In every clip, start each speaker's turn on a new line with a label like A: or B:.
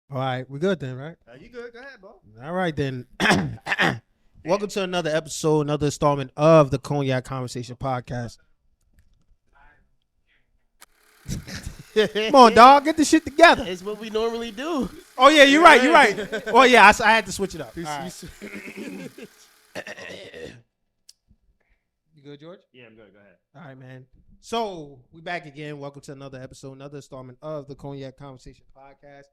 A: All right, we good then, right?
B: You good? Go ahead, bro.
A: All right then. Welcome to another episode, another installment of the Cognac Conversation Podcast. Come on, dog, get this shit together.
B: It's what we normally do.
A: Oh yeah, you're right. You're right. Oh yeah, I had to switch it up. All right. You good, George?
B: Yeah, I'm good. Go ahead.
A: All right, man. So we back again. Welcome to another episode, another installment of the Cognac Conversation Podcast.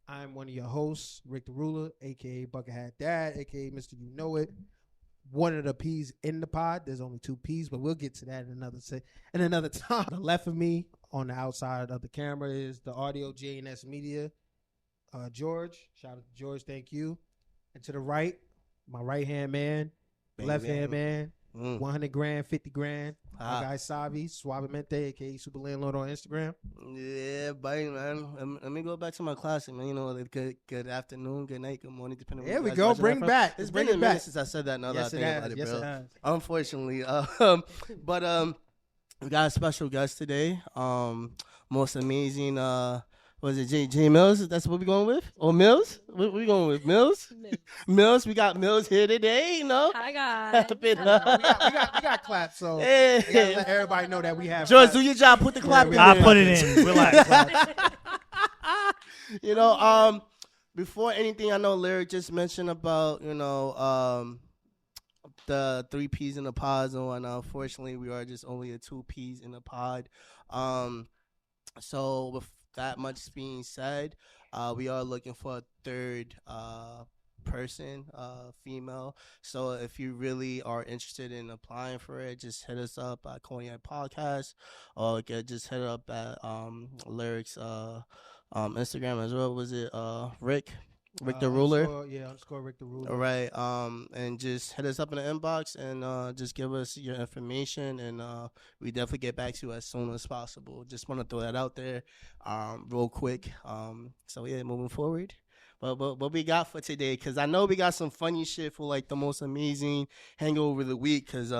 A: I'm one of your hosts, Rick the Ruler, aka Bucket Hat Dad, aka Mr. You Know It. One of the P's in the pod. There's only two P's, but we'll get to that in another time. To the left of me, on the outside of the camera, is the audio J&S Media. George, shout out to George, thank you. And to the right, my right hand man, left hand man. 100 grand, 50 grand. My guy Savy, Suavemente, aka Super Landlord on Instagram.
B: Yeah, buddy, man. Let me go back to my classic, man. You know, good afternoon, good night, good morning, depending on
A: There
B: what
A: we
B: you guys
A: go.
B: watching
A: Bring
B: that
A: back.
B: from. It's
A: Bring
B: been
A: it
B: a
A: back.
B: minute since I said that. Now
A: Yes,
B: that I
A: it
B: think
A: has.
B: about it,
A: Yes,
B: bro.
A: it has.
B: Unfortunately, we got a special guest today. Most amazing. Was it J Mills? That's what we going with? Or Mills? What we going with? Mills? Mills. We got Mills here today. You know.
C: Hi guys.
A: we got claps, so we gotta let everybody know that we have.
B: George,
A: claps.
B: do your job. Put the clap in.
D: I'll
B: there.
D: put it in. Relax.
B: You know, before anything, I know Lyric just mentioned about, the 3 P's in the pod, and unfortunately, we are just only a 2 P's in the pod. So with that much being said, we are looking for a third person, female. So if you really are interested in applying for it, just hit us up at Cognac Podcast, or just hit up at Lyric's Instagram as well. Was it Rick the Ruler?
A: Underscore Rick the Ruler.
B: All right. And just hit us up in the inbox and just give us your information, and we definitely get back to you as soon as possible. Just want to throw that out there, real quick. So yeah, moving forward. But what we got for today? Because I know we got some funny shit for like the most amazing hangover of the week. Because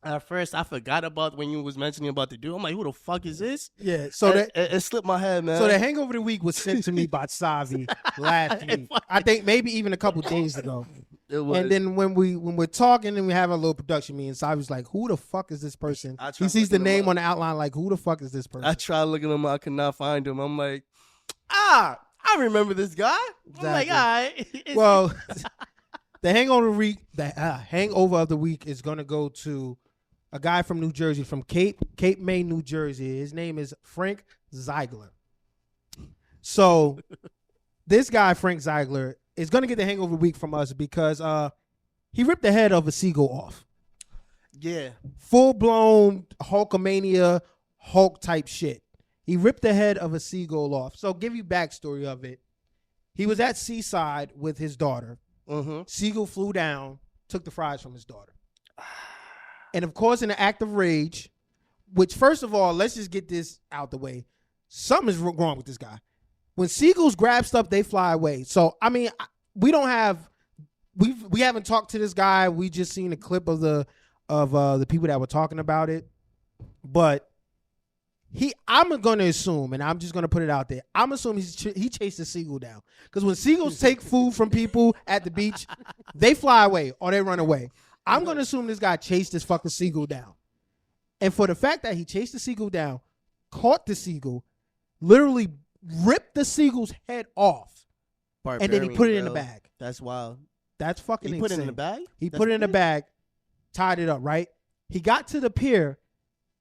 B: at first I forgot about when you was mentioning about the dude. I'm like, who the fuck is this?
A: Yeah. So
B: it slipped my head, man.
A: So the hangover of the week was sent to me by Savy last week. I think maybe even a couple days ago.
B: It was.
A: And then when we're talking and we have a little production meeting, Savy's like, "Who the fuck is this person?" He sees the name on the outline, like, "Who the fuck is this person?"
B: I tried looking him. I could not find him. I'm like, I remember this guy.
A: Exactly.
B: I'm like, all right.
A: Well, the hangover of the week is gonna go to a guy from New Jersey, from Cape May, New Jersey. His name is Frank Ziegler. So this guy, Frank Ziegler, is going to get the hangover week from us because he ripped the head of a seagull off.
B: Yeah.
A: Full-blown Hulkamania, Hulk type shit. He ripped the head of a seagull off. So give you backstory of it. He was at Seaside with his daughter.
B: Mm-hmm.
A: Seagull flew down, took the fries from his daughter. And of course, in an act of rage, which first of all, let's just get this out the way. Something is wrong with this guy. When seagulls grab stuff, they fly away. So, I mean, we haven't talked to this guy. We just seen a clip of the people that were talking about it. But I'm going to assume, and I'm just going to put it out there, I'm assuming he chased the seagull down. Because when seagulls take food from people at the beach, they fly away or they run away. I'm going to assume this guy chased this fucking seagull down. And for the fact that he chased the seagull down, caught the seagull, literally ripped the seagull's head off, and then he put it in the bag.
B: That's wild.
A: That's fucking insane.
B: He put it in the bag?
A: He put it in the bag, tied it up, right? He got to the pier,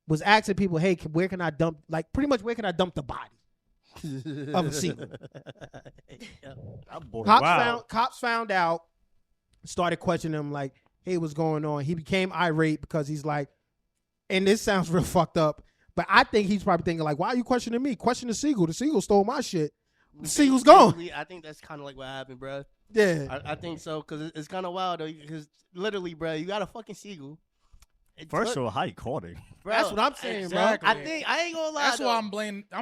A: was asking people, hey, where can I dump the body of a seagull? Cops found out, started questioning him like, hey, what's going on? He became irate because he's like, and this sounds real fucked up, but I think he's probably thinking like, why are you questioning me? Question the seagull. The seagull stole my shit. The seagull's gone.
B: I think that's kind of like what happened, bro.
A: Yeah.
B: I think so, because it's kind of wild, though, because literally, bro, you got a fucking seagull.
D: First of all, how you caught it?
B: Bro,
A: that's what I'm saying,
E: exactly.
A: bro.
B: I ain't gonna lie.
E: That's why I'm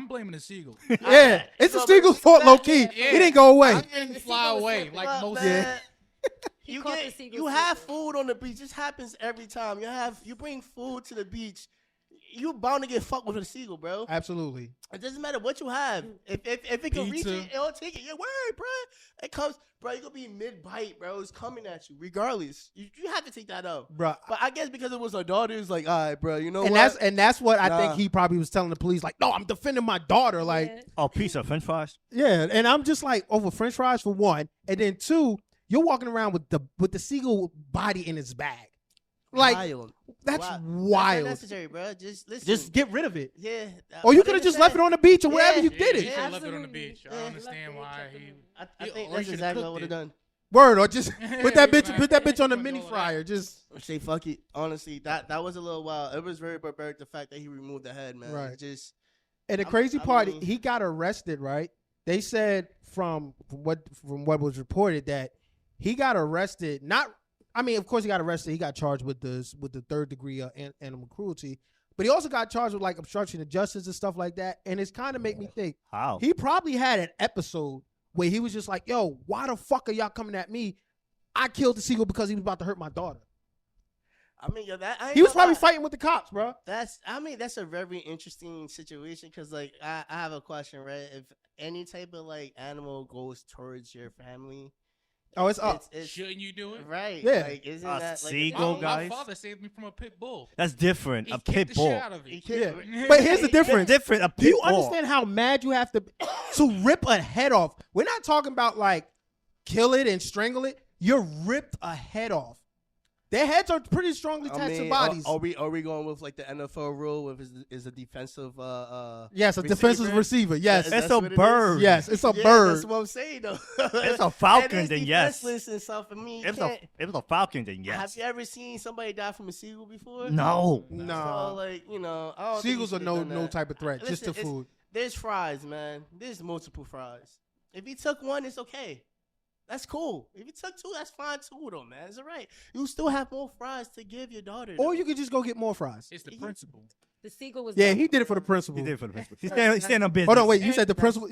E: blaming the seagull.
A: Yeah, it's the seagull's fault, low key.
E: Yeah.
A: He didn't go away.
E: I didn't fly away like most.
A: Yeah.
B: You have food on the beach. This happens every time. You bring food to the beach. you bound to get fucked with a seagull, bro.
A: Absolutely.
B: It doesn't matter what you have. If it can reach
E: Pizza.
B: it, it'll take it. Yeah, word, bro. It comes, bro. You gonna be mid bite, bro. It's coming at you, regardless. You have to take that out,
A: Bro.
B: But I guess because it was our daughter, it's like, all right, bro. You know
A: And
B: what?
A: that's what I think
B: Nah.
A: he probably was telling the police, like, no, I'm defending my daughter. Like,
C: Yeah.
D: Oh, piece of French fries.
A: yeah. And I'm just like, over French fries for one. And then two, you're walking around with the seagull body in his bag. Like,
B: wild.
A: that's
B: Wow.
A: wild.
B: That's necessary, bro. Just listen.
A: Just get rid of it.
B: yeah.
A: Or you
B: Like
A: could have
B: I
A: just
B: said,
A: left it on the beach or wherever
B: Yeah.
A: you did
E: He
A: it.
E: should have left it on the
C: Absolutely.
E: beach. I
B: Yeah.
E: understand why he.
B: I
E: He-
B: think
E: or
B: that's
E: he
B: exactly
E: should've
B: what I
E: cooked
B: would have
E: it.
B: done.
A: Word, or just put that bitch on the
E: Fuck
A: mini
E: all of that.
A: fryer. Just
B: Say fuck it. Honestly, that was a little wild. It was very barbaric. The fact that he removed the head, man.
A: Right.
B: It just
A: and the
B: I
A: crazy part,
B: mean-
A: he got arrested, right? They said from what was reported that he got arrested. Of course he got arrested. He got charged with the third degree animal cruelty, but he also got charged with like obstruction of justice and stuff like that. And it's kind of make me think
D: How?
A: he probably had an episode where he was just like, "Yo, why the fuck are y'all coming at me? I killed the seagull because he was about to hurt my daughter."
B: I mean, yo, that I ain't
A: He was
B: gonna
A: probably
B: lie.
A: fighting with the cops, bro.
B: That's a very interesting situation because like I have a question, right? If any type of like animal goes towards your family,
A: Oh, it's up.
E: Shouldn't you do it?
B: right?
A: Yeah.
B: Like, isn't
D: A
B: that like
D: seagull,
E: My
D: guys.
E: father saved me from a pit bull.
D: That's different.
E: He
D: A
E: kicked
D: pit
E: the
D: bull.
E: shit out of
B: He
E: it.
B: can't-
A: Yeah. But here's the difference.
D: Different. A pit
A: Do you
D: bull.
A: understand how mad you have to be to rip a head off? We're not talking about like kill it and strangle it. You're ripped a head off. Their heads are pretty strongly
B: I
A: attached to
B: mean,
A: bodies.
B: are we going with like the NFL rule with is a defensive
A: Yes, a defensive receiver. Yes,
B: That-
D: It's
B: that's
D: a
B: what it
D: bird.
B: is?
A: yes, it's a
B: Yeah,
A: bird.
B: That's what I'm saying though.
D: It's a falcon,
B: And it's
D: then yes.
B: defenseless and stuff. I mean,
D: If it was a falcon, then yes.
B: Have you ever seen somebody die from a seagull before?
D: No.
A: No.
B: So like I don't think
A: Seagulls
B: he
A: are
B: should've done
A: no
B: that.
A: type of threat, just to
B: Listen, it's-
A: food.
B: There's fries, man. There's multiple fries. If he took one, it's okay. That's cool. If you took two, that's fine too, though, man. It's all right. You still have more fries to give your daughter.
A: Or
B: though.
A: you could just go get more fries.
E: It's the principle.
C: The seagull was.
A: Yeah,
C: dumb.
A: he did it for the principal.
D: He did it for the principal. He's standing on business.
A: Hold on, wait. You said the principal?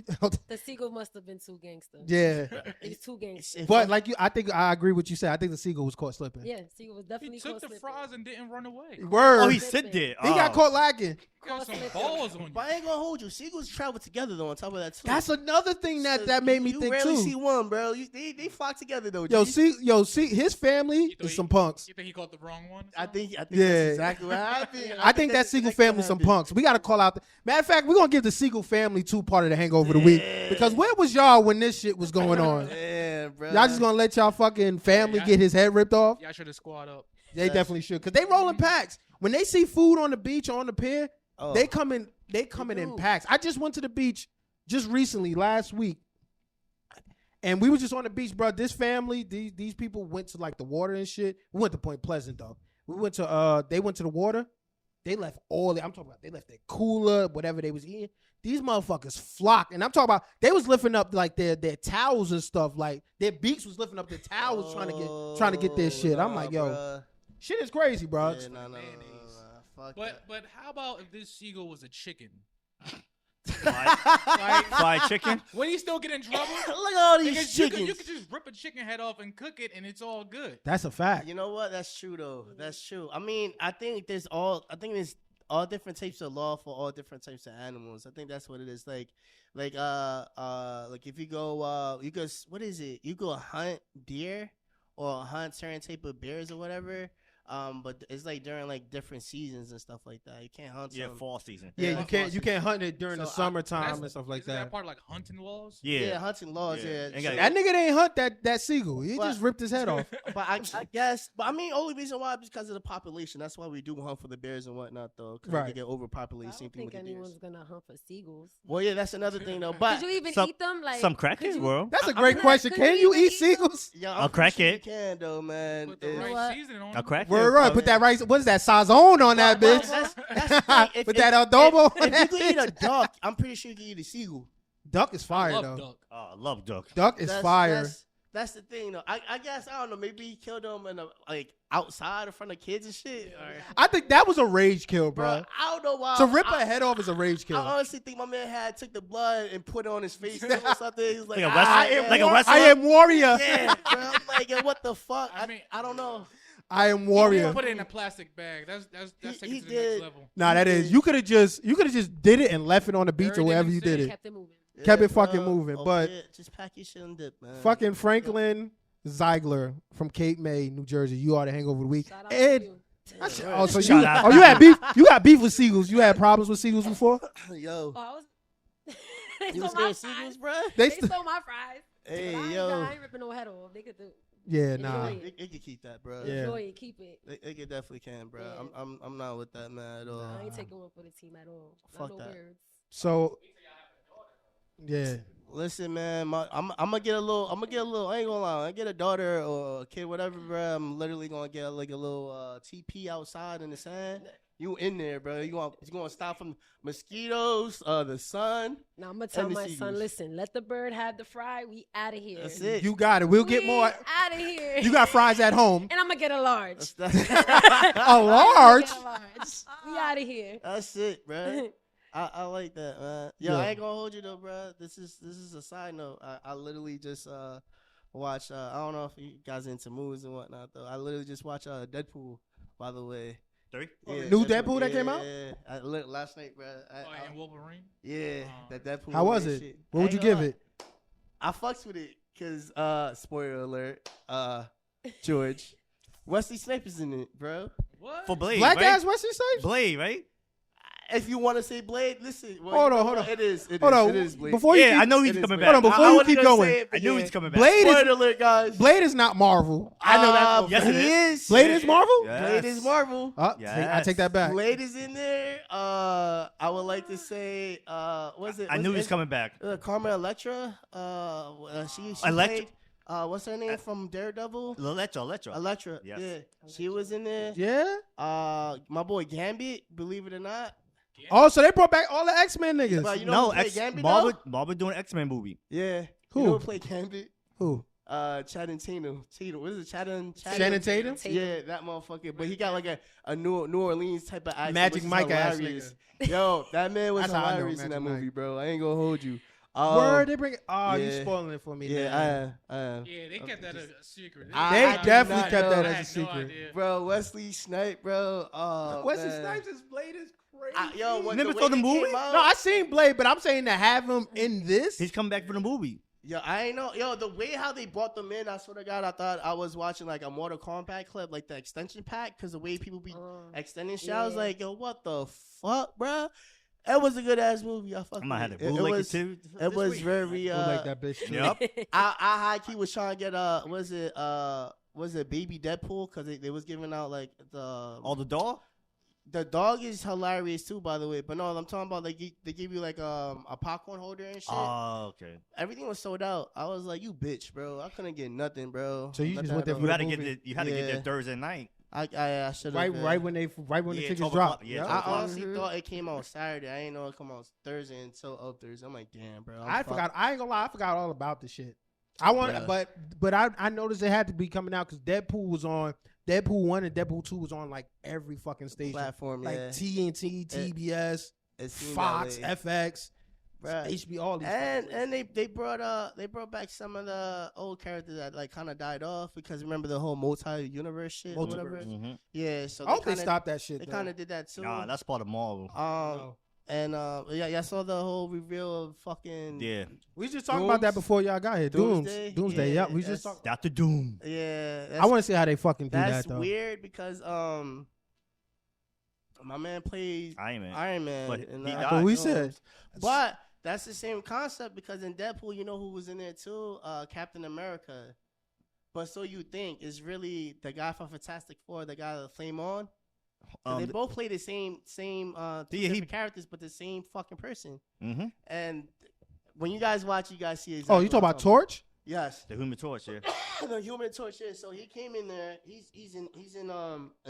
C: The seagull must have been too gangster.
A: Yeah,
C: It's too gangster.
B: If
A: but
B: I'm-
A: like you, I think I agree with you said. I think the seagull was caught slipping.
C: Yeah, seagull was
E: He
C: definitely
E: took
C: caught
E: the
C: slipping.
E: fries and didn't run away.
A: Word.
D: Oh, he
A: he
D: sit there.
A: got caught lacking.
E: Got some
C: slipping.
E: balls on you.
B: But I ain't gonna hold you. Seagulls travel together though. On top of that, too.
A: That's another thing
B: So
A: that made me
B: you
A: think
B: rarely
A: too.
B: see one, bro. They flock together though.
A: Yo,
B: G.
A: see, his family
E: You thought
A: is
E: he-
A: some punks.
E: You think he caught the wrong one? or
B: I
E: something?
B: think
A: Yeah.
B: that's exactly what happened.
A: I think that
B: that's
A: Siegel
B: exactly
A: family
B: what
A: some
B: happened.
A: punks. We got to call out. Matter of fact, we're gonna give the Siegel family 2 part of the Hangover of the week because where was y'all when this shit was going on?
B: Yeah, bro.
A: Y'all just gonna let y'all fucking family
E: Yeah.
A: get his head ripped off?
E: Y'all should have squad up.
A: They definitely should because they rolling packs. When they see food on the beach or on the pier,
B: Oh.
A: they come in in
B: do.
A: packs. I just went to the beach just recently last week. And we was just on the beach, bro. This family, these people went to like the water and shit. We went to Point Pleasant though. We went to they went to the water. They left I'm talking about they left their cooler, whatever they was eating. These motherfuckers flocked. And I'm talking about they was lifting up like their towels and stuff. Like their beaks was lifting up their towels trying to get their shit. I'm like, yo,
B: bruh.
A: shit is crazy, bro.
B: Yeah, no. Fuck that.
E: But how about if this seagull was a chicken?
D: Fried chicken.
E: Would he still get in trouble?
B: Look at all these
E: Because
B: chickens.
E: you could just rip a chicken head off and cook it, and it's all good.
A: That's a fact.
B: You know what? That's true though. That's true. I mean, I think there's all different types of law for all different types of animals. I think that's what it is. Like if you go, you go, what is it? You go hunt deer or hunt certain type of bears or whatever. But it's like during like different seasons and stuff like that. You can't hunt.
D: Yeah,
B: some-
D: fall season.
A: Yeah,
B: Yeah,
A: you can't hunt it during the
B: So,
A: summertime
E: That's-
A: and stuff like
E: isn't
A: that.
E: part of like hunting laws?
B: Yeah,
D: Yeah.
B: hunting laws.
D: Yeah.
B: Yeah,
D: Ain't got-
A: That nigga didn't hunt that seagull. He
B: But-
A: just ripped his head off.
B: But I guess, only reason why is because of the population. That's why we do hunt for the bears and whatnot, though. Because
A: Right.
B: they get
C: I
B: overpopulated.
C: don't
B: Same thing
C: think
B: with the
C: anyone's
B: deers.
C: gonna hunt for seagulls.
B: Well, yeah, that's another thing, though. But
C: Could you even
D: Some-
C: eat them? Like
D: Some crackers,
C: could you-
D: bro.
A: That's a
C: I'm
A: great
C: not-
A: question.
C: could
A: Can
C: you
A: you
C: even
A: eat
C: eat them?
A: seagulls?
B: yeah,
D: I'll
B: I'm
D: crack
B: pretty sure
D: it.
B: You can though, man.
E: Put the
B: If-
E: right
C: what?
E: seasoning on
D: A
E: it.
D: crack.
A: Word up. Put that rice. What is that? Sazon on that
B: But
A: bitch.
B: that's the thing. If-
A: Put
B: if-
A: that adobo.
B: If you could eat a duck, I'm pretty sure you can eat a seagull.
A: Duck is
E: I
A: fire
E: love
A: though.
E: duck.
D: Oh, I love duck.
A: Duck is fire.
B: That's the thing, though. I guess I don't know. Maybe he killed them in like outside in front of kids and shit. Or,
A: I think that was a rage kill,
B: bro,
A: bro.
B: I don't know why.
A: To rip a head off is a rage
B: I
A: kill.
B: honestly think my man took the blood and put it on his face or something. He was like,
D: Like a
B: "Ah,
D: wrestler-
B: yeah,
D: like a
B: yeah."
D: wrestler?
A: I am warrior.
B: Yeah, bro. I'm like, yo, what the fuck?
E: I mean-
B: I don't know.
A: I am
E: He
A: warrior.
E: put it in a plastic bag. That's taking
B: he
E: it to the
B: did.
E: next level.
A: Nah, that is. You could have just did it and left it on the beach
E: Buried
A: or
E: it
A: wherever
E: in
A: you
E: sand.
A: did it.
C: Kept it moving.
A: Kept it fucking moving, but-
B: just pack your shit and dip, man.
A: Fucking Franklin Ziegler from Cape May, New Jersey. You are the hangover of the week.
C: Shout out
A: And
C: to you.
A: oh, so
D: Shout
A: you
D: out.
A: you had beef. You had beef with seagulls. You had problems with seagulls before.
B: Yo,
C: Oh, I was. They
B: you was
C: stole my
B: getting
C: fries.
B: seagulls, bro?
A: They
C: They stole my fries.
B: Hey,
C: But I
B: yo.
C: ain't ripping no head off. They could do.
A: Yeah, nah.
C: Enjoy
B: They could keep that, bro.
A: Yeah.
C: Enjoy it. Keep it.
B: They could definitely can, bro.
C: Yeah.
B: I'm not with that, man, at all.
C: I ain't taking one for the team at all.
B: Fuck
C: Not no
B: that.
C: birds.
A: So, yeah.
B: Listen, man, I'm gonna get a little. I ain't gonna lie. I get a daughter or a kid, whatever, bro. I'm literally gonna get like a little TP outside in the sand. You in there, bro? You gonna stop from mosquitoes, the sun.
C: Now I'm gonna tell
B: the
C: my son,
B: seagulls.
C: listen, let the bird have the fry. We out of here.
B: That's it.
A: You got it. We'll get more.
C: Out of here.
A: You got fries at home.
C: And I'm gonna get a large.
A: A large.
C: We out of here.
B: That's it, bro. I like that, man. Yo,
A: Yeah.
B: I ain't gonna hold you though, bro. This is a side note. I literally just watched. I don't know if you guys into movies and whatnot though. I literally just watched Deadpool. By the way,
D: 3?
A: New Deadpool that came out?
B: Yeah, I looked last night, bro.
E: And Wolverine.
B: Yeah, that Deadpool.
A: How was
B: movie
A: it?
B: shit.
A: What would
B: I
A: you
B: ain't
A: give
B: gonna
A: it?
B: lie. I fucks with it because spoiler alert. George, Wesley Snipes is in it, bro.
E: What?
D: For Blade,
A: Black
D: right?
A: ass Wesley Snipes.
D: Blade, right?
B: If you want to say Blade, listen. Well,
A: Hold
B: you
A: on,
B: know
A: hold
B: what?
A: on.
B: It is. It
A: Hold
B: is.
A: on.
B: It is Blade.
A: Before you
D: Yeah,
A: keep,
D: I know he's
B: It is
D: coming
B: Blade.
D: back.
A: Hold on, before
B: I
A: you
B: wasn't
A: keep
B: gonna
A: going.
B: say it,
D: I
B: but
D: knew
B: yeah.
D: he's coming back.
A: Blade is
B: Spoiler alert, guys.
A: Blade is not Marvel. I know that.
D: Yes, it
B: he
D: is.
B: is.
A: Blade is Marvel.
D: Yes.
B: Blade is Marvel.
A: I
D: Yes.
A: take that back.
B: Blade is in there. I would like to say, was it?
D: I knew he was coming back.
B: Carmen Electra. She
D: Electra?
B: played. What's her name from Daredevil?
D: Electra.
B: Electra.
D: Yes.
B: Yeah, she was in there.
A: Yeah.
B: My boy Gambit. Believe it or not.
A: Oh, so they brought back all the X-Men niggas.
B: But you know
D: No,
B: who played Gambit
D: Marvel,
B: though?
D: Marvel doing X-Men movie.
B: Yeah.
A: Who?
B: You know who played Gambit?
A: Who?
B: Channing Tatum. What is it? Channing
A: Tatum?
B: Yeah, that motherfucker. But he got like a New Orleans type of accent.
A: Magic
B: which is
A: Mike ass
B: hilarious. Yo, that man was
A: That's how I know
B: hilarious in that
A: Magic
B: movie,
A: Mike.
B: bro. I ain't gonna hold you.
A: Word, they bring it. Oh, you
B: yeah.
A: spoiling it for me.
B: Yeah,
A: now.
B: I am.
E: Yeah, they kept that a secret.
B: I
A: They
B: do
A: definitely
B: not
A: kept
B: know.
A: that
E: I
A: as a
E: had
A: secret.
E: No idea.
B: Bro, Wesley Snipes, bro.
A: Wesley
B: man.
A: Snipes' is Blade is crazy.
B: Yo, what,
D: Never
B: the
D: saw
B: way
D: the
B: they
D: movie?
B: came out-
A: No, I seen Blade, but I'm saying to have him in this.
D: He's coming back for the movie.
B: Yo, I ain't know. Yo, the way how they brought them in, I swear to God, I thought I was watching like a Mortal Kombat clip, like the extension pack, because the way people be extending shit, I was
C: yeah.
B: like, yo, what the fuck, bro? That was a good ass movie. I fucking.
D: I might have to
B: it
D: bootleg it
B: was.
D: too.
B: It was very.
A: Look like that bitch. too.
D: Yep.
B: I high key was trying to get was it Baby Deadpool because they was giving out like
D: All the doll?
B: the dog is hilarious too, by the way. But no, I'm talking about like they give you like a popcorn holder and shit.
D: Oh, okay.
B: Everything was sold out. I was like, you bitch, bro. I couldn't get nothing, bro.
A: So you just
B: Nothing
A: went there
B: at
A: for
B: all.
D: You had to
A: movie.
D: get you had to get
B: Yeah.
D: there Thursday night.
B: I should have
A: Right when the
D: Yeah,
A: tickets
D: 12
A: dropped.
D: o'clock. Yeah,
A: Yep.
D: 12
B: I
D: o'clock.
B: honestly thought it came out Saturday. I didn't know it come out Thursday until Thursday. I'm like, damn, bro.
A: I forgot. I ain't gonna lie. I forgot all about the shit. I want,
B: Yeah.
A: but I noticed it had to be coming out because Deadpool was on. Deadpool 1 and Deadpool 2 was on like every fucking station,
B: platform,
A: like
B: yeah.
A: TNT, TBS,
B: It seemed
A: Fox,
B: that way.
A: FX,
B: Bruh.
A: HBO, all these.
B: And they brought back some of the old characters that like kind of died off because remember the whole multi-universe shit or whatever.
D: Mhm.
B: Yeah, so
A: I hope they
B: kinda-
A: stopped that shit.
B: They
A: though.
B: kind of did that too.
D: Nah, that's part of Marvel.
A: No.
B: And yeah, I saw the whole reveal of fucking
D: Yeah.
A: We was just talking about that before y'all got here.
B: Doomsday?
A: Doomsday.
B: Yeah,
A: Yep. We just
B: that's-
A: talking.
D: Doctor Doom.
B: Yeah,
A: I want to see how they fucking do
B: that's
A: that though.
B: weird because my man plays
D: Iron Man.
B: Iron Man.
D: But
B: in
D: he
B: the
D: died.
A: What we
B: films.
A: said.
B: But that's the same concept because in Deadpool, you know who was in there too? Captain America. But so you think it's really the guy from Fantastic Four, the guy that Flame On? They both play the same two
D: Yeah,
B: different characters, but the same fucking person.
D: Mm-hmm.
B: And when you guys watch, you guys see.
A: Oh,
B: Exactly
A: you talking
B: what I'm
A: about Torch?
B: Yes,
D: The Human Torch, yeah.
B: the Human Torch. Yeah. So he came in there. He's in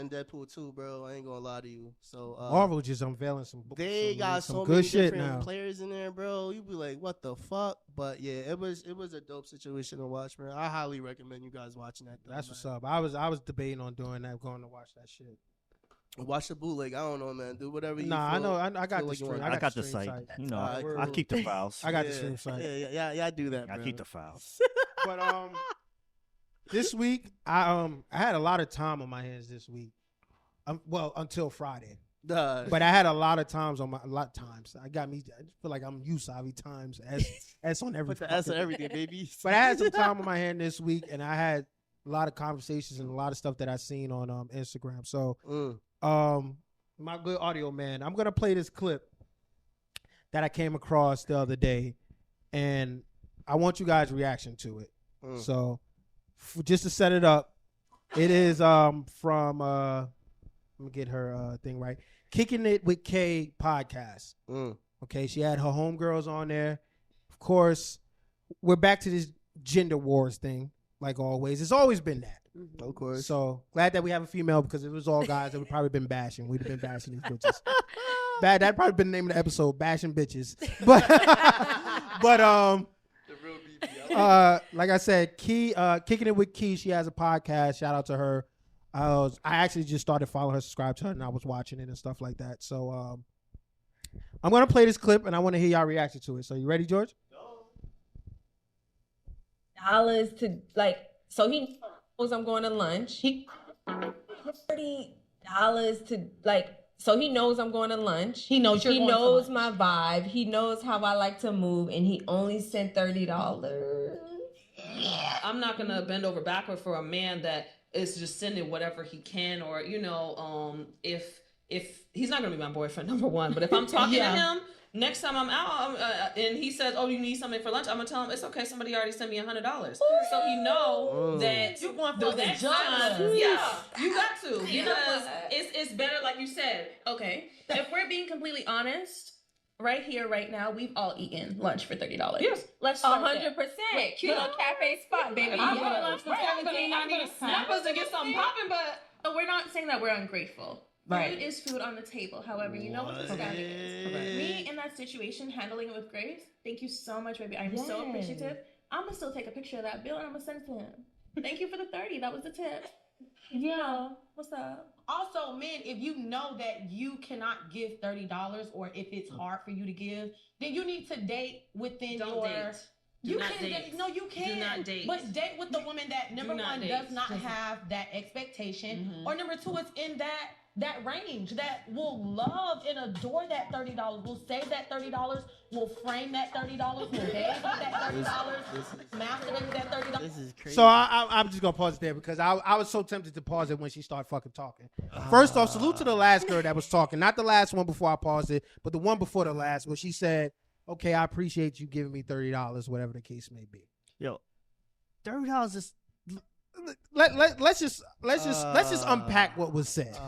B: Deadpool too, bro. I ain't gonna lie to you. So
A: Marvel just unveiling some.
B: they got
A: some
B: so
A: good
B: many
A: shit
B: different
A: now.
B: players in there, bro. You be like, what the fuck? But yeah, it was a dope situation to watch, man. I highly recommend you guys watching that. Though,
A: That's what's
B: man.
A: up. I was debating on doing that, going to watch that shit.
B: Watch the bootleg. I don't know, man. Do whatever you.
A: Nah, I
B: feel-
A: know. I got
B: feel
A: the
B: like you
A: stream.
B: want.
D: I got the
A: stream
D: site. You know,
B: Alright,
D: I
B: cool.
D: keep the files.
A: I got the
B: Yeah,
A: stream site.
B: Yeah, I do that.
D: I
B: bro.
D: keep the files.
A: But This week, I had a lot of time on my hands this week. Well, until Friday. But I had a lot of times on my times. I feel like I'm used to Savy times as on every.
B: Put the S on everything, baby.
A: But I had some time on my hand this week, and I had a lot of conversations and a lot of stuff that I seen on Instagram. So, my good audio man, I'm gonna play this clip that I came across the other day, and I want you guys' reaction to it. So, just to set it up, it is from let me get her thing right. Kicking It with K podcast. Okay, she had her homegirls on there. Of course, we're back to this gender wars thing, like always. It's always been that.
B: Of course.
A: So glad that we have a female, because if it was all guys, that would probably been bashing. We'd have been bashing these bitches. That'd probably been the name of the episode, bashing bitches. But like I said, Kicking It with Key, she has a podcast. Shout out to her. I actually just started following her, subscribed to her, and I was watching it and stuff like that. So I'm gonna play this clip, and I want to hear y'all reaction to it. So you ready, George?
F: $30 to so he knows I'm going to lunch. He $30 to so he knows I'm going to lunch. He knows you're going to lunch. He knows my vibe. He knows how I like to move, and he only sent $30.
G: I'm not gonna bend over backward for a man that is just sending whatever he can, or if he's not gonna be my boyfriend, number one, but if I'm talking to him next time I'm out and he says, "Oh, you need something for lunch," I'm gonna tell him it's okay. Somebody already sent me $100, so he know that
F: you going for the
G: next
F: job.
G: time, you got to, because it's better, like you said.
H: Okay, if we're being completely honest. Right here, right now, we've all eaten lunch for $30.
G: Yes,
H: let's start
F: 100%. Cute little cafe spot, baby.
H: I'm going to lunch for $17.90.
G: I'm supposed to get something popping,
H: but we're not saying that we're ungrateful.
F: Right.
H: Food is food on the table. However, you know what the standard is. Me in that situation, handling it with grace. Thank you so much, baby. I'm so appreciative. I'm gonna still take a picture of that bill and I'm gonna send it to him. Thank you for the 30. That was the tip.
F: Yeah.
H: What's up?
I: Also, men, if you know that you cannot give $30, or if it's hard for you to give, then you need to date within
G: Don't date.
I: You can date. No, you can.
G: Do not date.
I: But date with the woman that number one does not have that expectation, or number two is in that range, that will love and adore that $30, will save that $30, will frame that $30, will bathe with that $30, masturbate with that $30.
B: This is crazy.
A: So I'm just gonna pause it there, because I was so tempted to pause it when she started fucking talking. First off, salute to the last girl that was talking, not the last one before I paused it, but the one before the last, where she said, "Okay, I appreciate you giving me $30, whatever the case may be."
D: Yo, $30 is.
A: Let's just unpack what was said,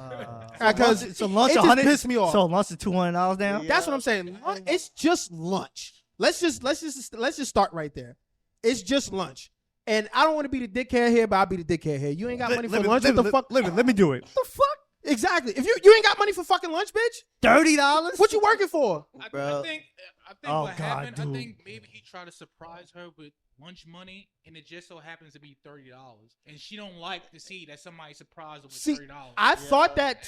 A: because
D: so lunch
A: it just pissed me off.
D: So lunch is $200 down.
B: Yeah.
A: That's what I'm saying. It's just lunch. Let's just start right there. It's just lunch, and I don't want to be the dickhead here, but I'll be the dickhead here. You ain't got money for lunch. What the fuck?
D: Let me do it.
A: What the fuck? Exactly. If you ain't got money for fucking lunch, bitch,
D: $30.
A: what you working for?
E: I
B: Bro.
E: think
D: Oh,
E: what
D: God,
E: happened.
D: dude.
E: I think maybe he tried to surprise her with lunch money, and it just so happens to be $30, and she don't like to see that somebody surprised her with
A: See,
E: $30.
A: I thought that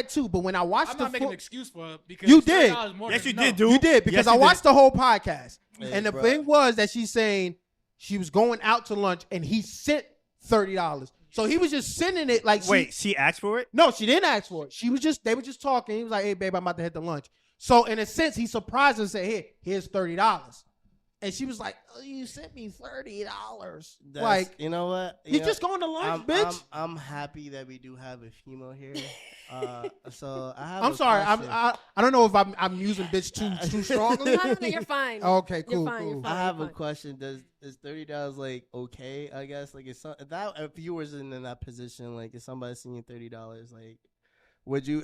A: too. But when I watched
E: I'm
A: the
E: not making
A: full,
E: an excuse for her, because
A: You did.
E: $30 more
D: Yes,
E: than
D: you did,
E: enough.
D: dude.
A: you did, because
D: Yes,
A: I
D: you
A: watched the whole podcast,
B: Hey,
A: and the
B: bro.
A: thing was that she's saying she was going out to lunch, and he sent $30. So he was just sending it like
D: Wait, she asked for it?
A: No, she didn't ask for it. They were just talking. He was like, "Hey, babe, I'm about to head to lunch." So in a sense, he surprised her and said, here's $30. And she was like, "Oh, you sent me $30." Like,
B: you know what?
A: you just going to lunch, bitch.
B: I'm happy that we do have a female here. So I have.
A: I'm sorry.
B: question.
A: I don't know if I'm using bitch too strongly.
C: No, you're fine.
A: Okay, cool,
C: You're fine,
A: cool.
C: you're fine.
B: I have a
C: fine.
B: question. Is $30 like okay? I guess like if you was in that position, like if somebody seen you $30, like would you?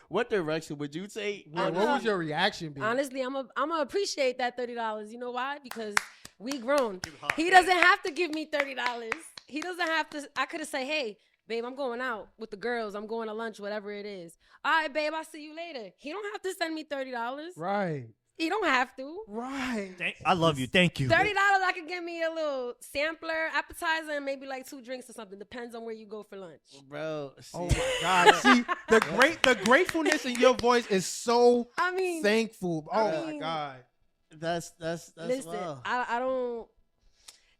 B: What direction would you take?
A: What was your reaction be?
C: Honestly, I'm gonna appreciate that $30. You know why? Because we grown. He doesn't have to give me $30. He doesn't have to. I could have said, "Hey, babe, I'm going out with the girls. I'm going to lunch, whatever it is. All right, babe, I'll see you later." He don't have to send me $30.
A: Right.
C: He don't have to.
A: Right.
D: I love you. Thank you.
C: $30, I could get me a little sampler, appetizer, and maybe like 2 drinks or something. Depends on where you go for lunch.
B: Bro.
A: Oh my God. See, the gratefulness in your voice is so thankful. Oh my God.
B: That's
C: Listen,
B: well.
C: I don't.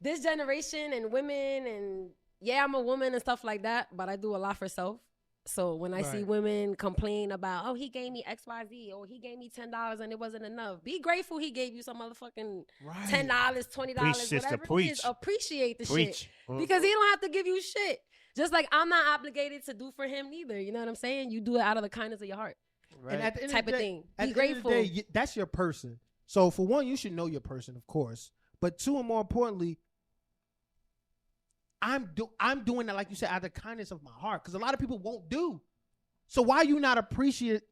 C: this generation and women and yeah, I'm a woman and stuff like that, but I do a lot for self. So when I see women complain about, oh, he gave me XYZ or he gave me $10 and it wasn't enough, be grateful he gave you some motherfucking $10, $20, whatever it is. Appreciate the shit. Because he don't have to give you shit. Just like I'm not obligated to do for him neither. You know what I'm saying? You do it out of the kindness of your heart.
A: Right. And at the end
C: type
A: of the day,
C: thing.
A: Be grateful. Day, that's your person. So for one, you should know your person, of course. But two, and more importantly, I'm doing that, like you said, out of the kindness of my heart, because a lot of people won't do. So why are you not appreciative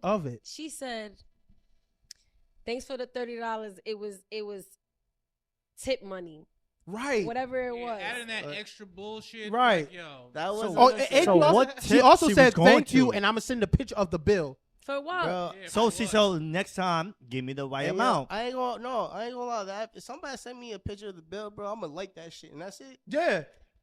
A: of it?
C: She said, "Thanks for the $30. It was tip money,
A: right?
C: Whatever it was."
E: Adding that extra bullshit,
A: right?
E: Like, yo,
B: that was.
A: She also said thank you, and I'm gonna send a picture of the bill.
C: For what?
D: Yeah, so she told next time, give me the right amount.
B: I ain't gonna lie. That if somebody send me a picture of the bill, bro, I'm gonna like that shit, and that's it.
A: Yeah,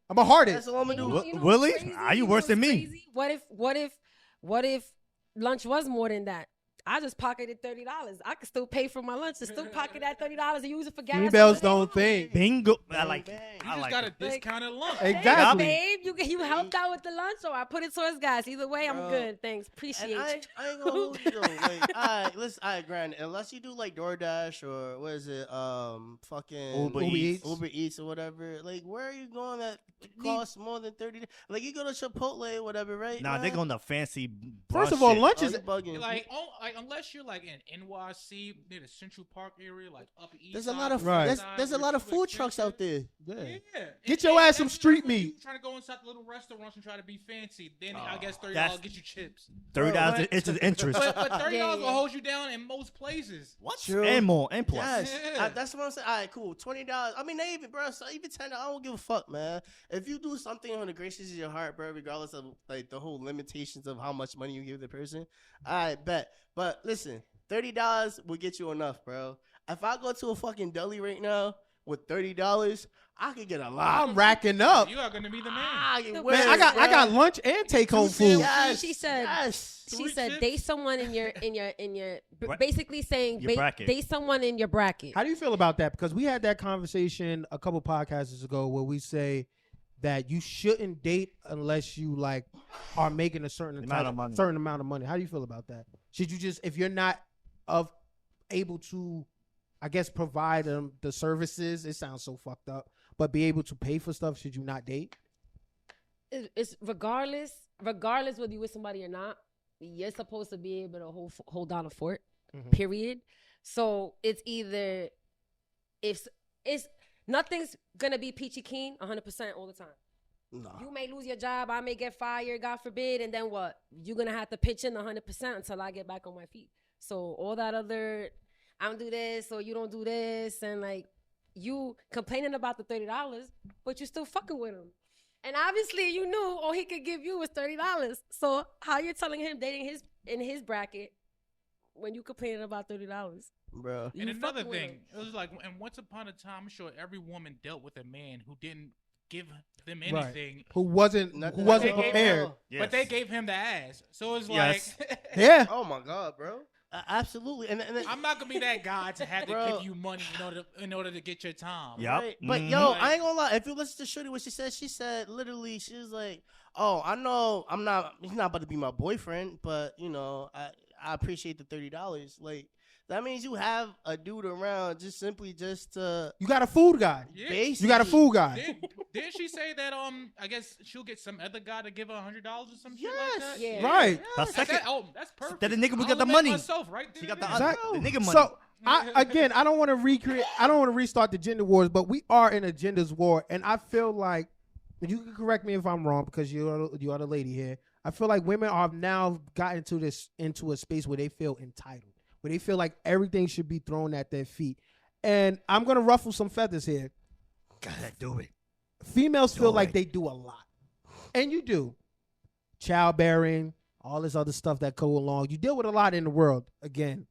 A: I'm gonna heart it.
B: That's all I'm gonna do.
D: Really? Are you worse than me?
C: What if lunch was more than that? I just pocketed $30. I could still pay for my lunch and still pocket that $30 and use it for gas.
A: Females don't think.
D: Bingo.
E: You just got a discounted lunch.
A: Exactly.
C: Hey, babe, you helped out with the lunch, or I put it towards gas. Either way, I'm good. Thanks. Appreciate you.
B: I ain't gonna hold you though. Like, all right, granted, unless you do like DoorDash or what is it, fucking Uber Eats or whatever. Like, where are you going that costs more than $30? Like, you go to Chipotle or whatever, right?
D: Nah, they're going to fancy.
A: First of all, lunch is
B: bugging.
E: Like unless you're like in NYC near the Central Park area, like Upper East.
B: There's
E: side,
B: a lot of there's a lot of food trucks out there.
A: Yeah.
E: Yeah.
A: Get your ass some street meat.
E: Trying to go inside the little restaurants and try to be fancy. Then I guess $30 get you chips.
D: $30 is the interest.
E: But $30 will hold you down in most places.
D: What? True. And more and plus.
B: Yes. That's what I'm saying. All right, cool. $20. I mean, they even, bro. So even $10. I don't give a fuck, man. If you do something on the graces of your heart, bro, regardless of like the whole limitations of how much money you give the person, I bet. But listen. $30 will get you enough, bro. If I go to a fucking deli right now with $30, I could get a lot.
A: I'm racking up.
E: You are gonna be the man.
A: I got lunch and take home food.
C: Yes, she said. Yes. She said date someone in your basically saying date someone in your bracket.
A: How do you feel about that? Because we had that conversation a couple podcasts ago where we say that you shouldn't date unless you like are making a certain amount of money. How do you feel about that? Should you just, if you're not able to, I guess, provide the services, it sounds so fucked up, but be able to pay for stuff, should you not date?
C: It's regardless whether you with somebody or not, you're supposed to be able to hold down a fort, period. So it's either, if it's nothing's gonna be peachy keen 100% all the time. No. You may lose your job, I may get fired, God forbid, and then what? You're gonna have to pitch in 100% until I get back on my feet. So all that other, I don't do this or you don't do this, and like you complaining about the $30, but you still fucking with him. And obviously you knew all he could give you was $30. So how you telling him dating in his bracket when you complaining about $30?
B: Bro.
E: And another thing, it was like, and once upon a time, I'm sure every woman dealt with a man who didn't give them anything,
A: right. who wasn't prepared,
E: but they gave him the ass. So it's like,
A: yeah.
B: Oh my God, bro. Absolutely. And
E: I'm not gonna be that guy to have to give you money in order to get your time.
D: Yeah.
B: Right? But yo, I ain't gonna lie. If you listen to Shorty, what she said literally, she was like, "Oh, I know, he's not about to be my boyfriend, but you know, I appreciate the $30. Like." That means you have a dude around just to...
A: You got a food guy.
E: Yeah.
A: You got a food guy.
E: Didn't she say that, I guess she'll get some other guy to give her $100 or some shit like that?
C: Yeah.
A: Right.
E: Yes. That's perfect.
D: That the nigga will get the money.
E: Myself right there.
D: She got the nigga money.
A: So, I don't want to restart the gender wars, but we are in a genders war, and I feel like, and you can correct me if I'm wrong because you are the lady here, I feel like women have now gotten into a space where they feel entitled, where they feel like everything should be thrown at their feet. And I'm going to ruffle some feathers here.
D: Gotta do it.
A: Females feel like they do a lot. And you do. Childbearing, all this other stuff that go along. You deal with a lot in the world, again.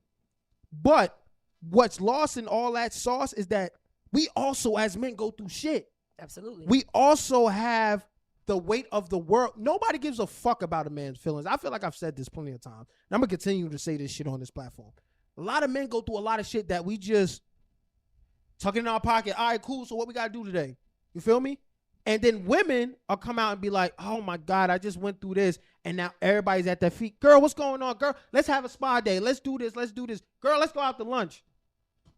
A: But what's lost in all that sauce is that we also, as men, go through shit.
C: Absolutely.
A: We also have the weight of the world. Nobody gives a fuck about a man's feelings. I feel like I've said this plenty of times. And I'm going to continue to say this shit on this platform. A lot of men go through a lot of shit that we just tuck it in our pocket. All right, cool. So what we gotta do today? You feel me? And then women will come out and be like, oh my God, I just went through this. And now everybody's at their feet. Girl, what's going on? Girl, let's have a spa day. Let's do this. Let's do this. Girl, let's go out to lunch.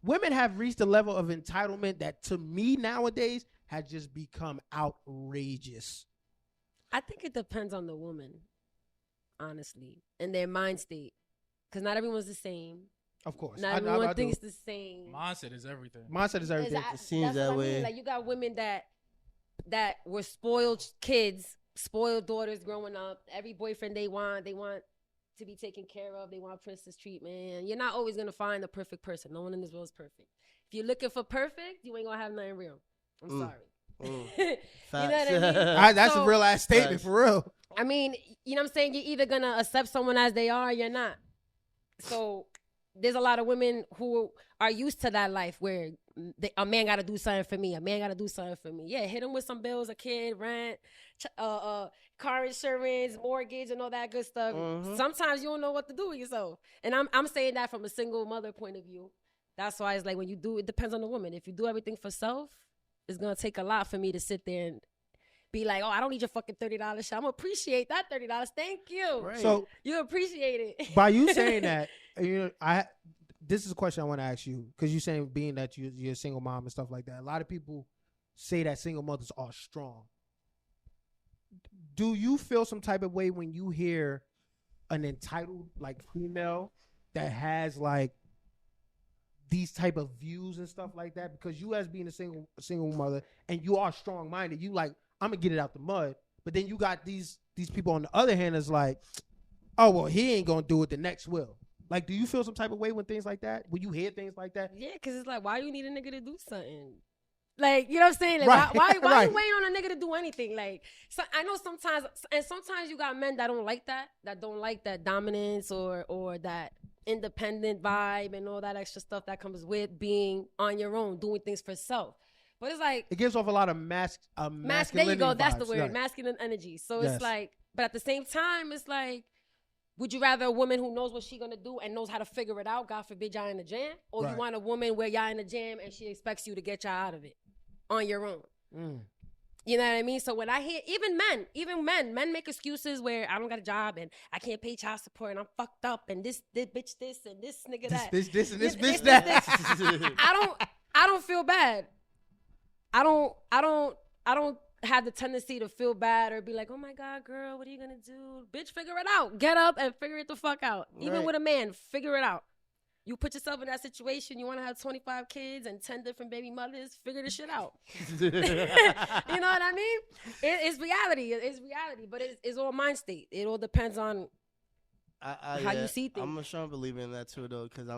A: Women have reached a level of entitlement that to me nowadays has just become outrageous.
C: I think it depends on the woman, honestly, and their mind state. Because not everyone's the same.
A: Of course.
C: Not everyone thinks the same.
E: Mindset is everything.
A: Mindset is everything.
B: It seems that way.
C: Like, you got women that were spoiled kids, spoiled daughters growing up. Every boyfriend they want to be taken care of. They want princess treatment. You're not always going to find the perfect person. No one in this world is perfect. If you're looking for perfect, you ain't going to have nothing real. I'm sorry. You know what I mean?
A: That's a real ass statement, for real.
C: I mean, you know what I'm saying? You're either going to accept someone as they are or you're not. So there's a lot of women who are used to that life where a man got to do something for me. A man got to do something for me. Yeah, hit him with some bills, a kid, rent, car insurance, mortgage, and all that good stuff. Mm-hmm. Sometimes you don't know what to do with yourself. And I'm saying that from a single mother point of view. That's why it's like when you do, it depends on the woman. If you do everything for self, it's going to take a lot for me to sit there and be like, oh, I don't need your fucking $30 shit. I'm going to appreciate that $30. Thank you.
A: Right. So
C: you appreciate it.
A: By you saying that, this is a question I want to ask you, because you're saying being that you're a single mom and stuff like that. A lot of people say that single mothers are strong. Do you feel some type of way when you hear an entitled like female that has like these type of views and stuff like that? Because you, as being a single mother, and you are strong minded, you like, I'm gonna get it out the mud. But then you got these people on the other hand is like, oh well, he ain't gonna do it, the next will. Like, do you feel some type of way when things like that? When you hear things like that?
C: Yeah, because it's like, why you need a nigga to do something? Like, you know what I'm saying? Like,
A: right.
C: why
A: right.
C: you waiting on a nigga to do anything? Like, so I know sometimes you got men that don't like that dominance or that independent vibe and all that extra stuff that comes with being on your own, doing things for self. But it's like,
A: it gives off a lot of masculinity.
C: There you go. That's
A: vibes,
C: the word,
A: right.
C: masculine energy. So
A: yes.
C: It's like, but at the same time, it's like, would you rather a woman who knows what she's gonna do and knows how to figure it out? God forbid y'all in the jam, or
A: right.
C: you want a woman where y'all in the jam and she expects you to get y'all out of it on your own. You know what I mean? So when I hear even men make excuses where I don't got a job and I can't pay child support and I'm fucked up and this bitch this and this nigga that.
A: This and this bitch that.
C: I don't feel bad. I don't have the tendency to feel bad or be like, oh my God, girl, what are you gonna do? Bitch, figure it out. Get up and figure it the fuck out. Even
B: right.
C: with a man, figure it out. You put yourself in that situation, you want to have 25 kids and 10 different baby mothers, figure this shit out. You know what I mean? It's reality. It's reality, but it's all mind state. It all depends on how you see things.
B: I'm a strong believer in that too, though, because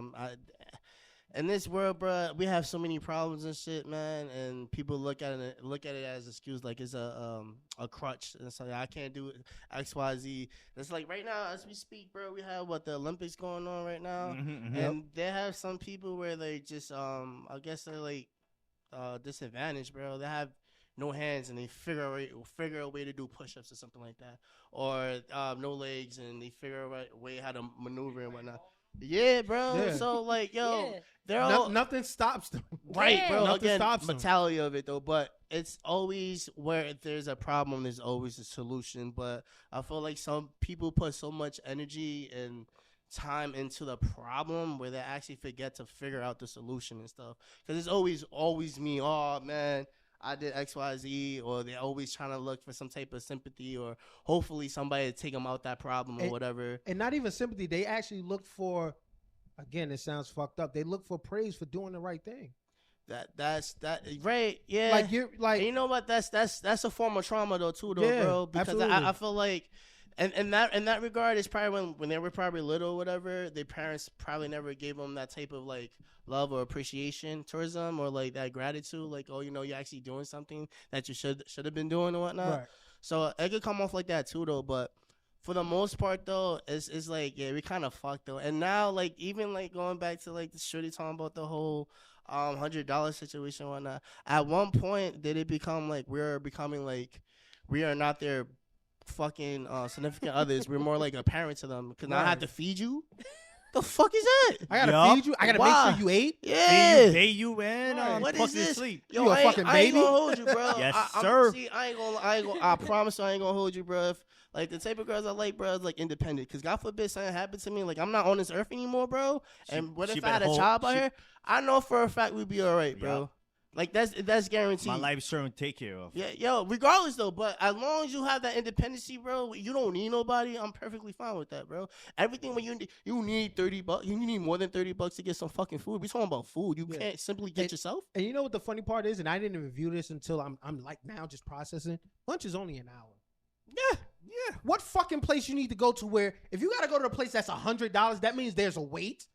B: in this world, bro, we have so many problems and shit, man, and people look at it as an excuse, like it's a crutch, and it's like, I can't do X, Y, Z. It's like right now, as we speak, bro, we have the Olympics going on right now, and they have some people where they just I guess they're like disadvantaged, bro. They have no hands and they figure a way to do push-ups or something like that, or no legs and they figure a way how to maneuver and whatnot. Yeah, bro. Yeah. So like, yo, they're all
A: nothing stops them.
B: Right, bro.
A: Nothing
B: Again,
A: stops them.
B: mentality of it though, but it's always where if there's a problem, there's always a solution. But I feel like some people put so much energy and time into the problem where they actually forget to figure out the solution and stuff. Because it's always me. Oh man, I did X, Y, Z, or they're always trying to look for some type of sympathy or hopefully somebody to take them out that problem or whatever.
A: And not even sympathy. They actually look for, again, it sounds fucked up. They look for praise for doing the right thing.
B: That's right. Yeah.
A: Like you're like,
B: and you know what? That's a form of trauma though too,
A: yeah,
B: bro. Because
A: absolutely.
B: I feel like, and in that regard, it's probably when they were probably little or whatever, their parents probably never gave them that type of like love or appreciation towards them, or like that gratitude, like, oh, you know, you're actually doing something that you should have been doing and whatnot.
A: Right.
B: So it could come off like that too, though. But for the most part, though, it's like, yeah, we kind of fucked though. And now, like, even like going back to like the shorty talking about the whole $100 situation and whatnot. At one point, did it become like we are not their fucking significant others? We're more like a parent to them because now I have to feed you. The fuck is that?
A: I gotta feed you. I gotta make sure you ate.
B: Yeah.
D: Pay you and
B: What is this?
D: sleep.
B: Yo,
A: You a fucking
B: I ain't
A: baby?
B: gonna hold you, bro.
D: Yes, sir.
B: See, I promise I ain't gonna hold you, bro. Like, the type of girls I like, bro, is like independent. Because God forbid something happened to me. Like, I'm not on this earth anymore, bro. And what if I had a child out here? I know for a fact we'd be all right, bro.
D: Yep.
B: Like, that's guaranteed.
D: My life sure take care of.
B: Yeah, yo, regardless, though. But as long as you have that independency, bro, you don't need nobody. I'm perfectly fine with that, bro. Everything when you need $30, you need more than $30 to get some fucking food. We talking about food. You can't simply get yourself.
A: And you know what the funny part is? And I didn't even view this until I'm like now just processing. Lunch is only an hour.
B: Yeah.
A: What fucking place you need to go to where if you gotta go to a place that's $100, that means there's a wait.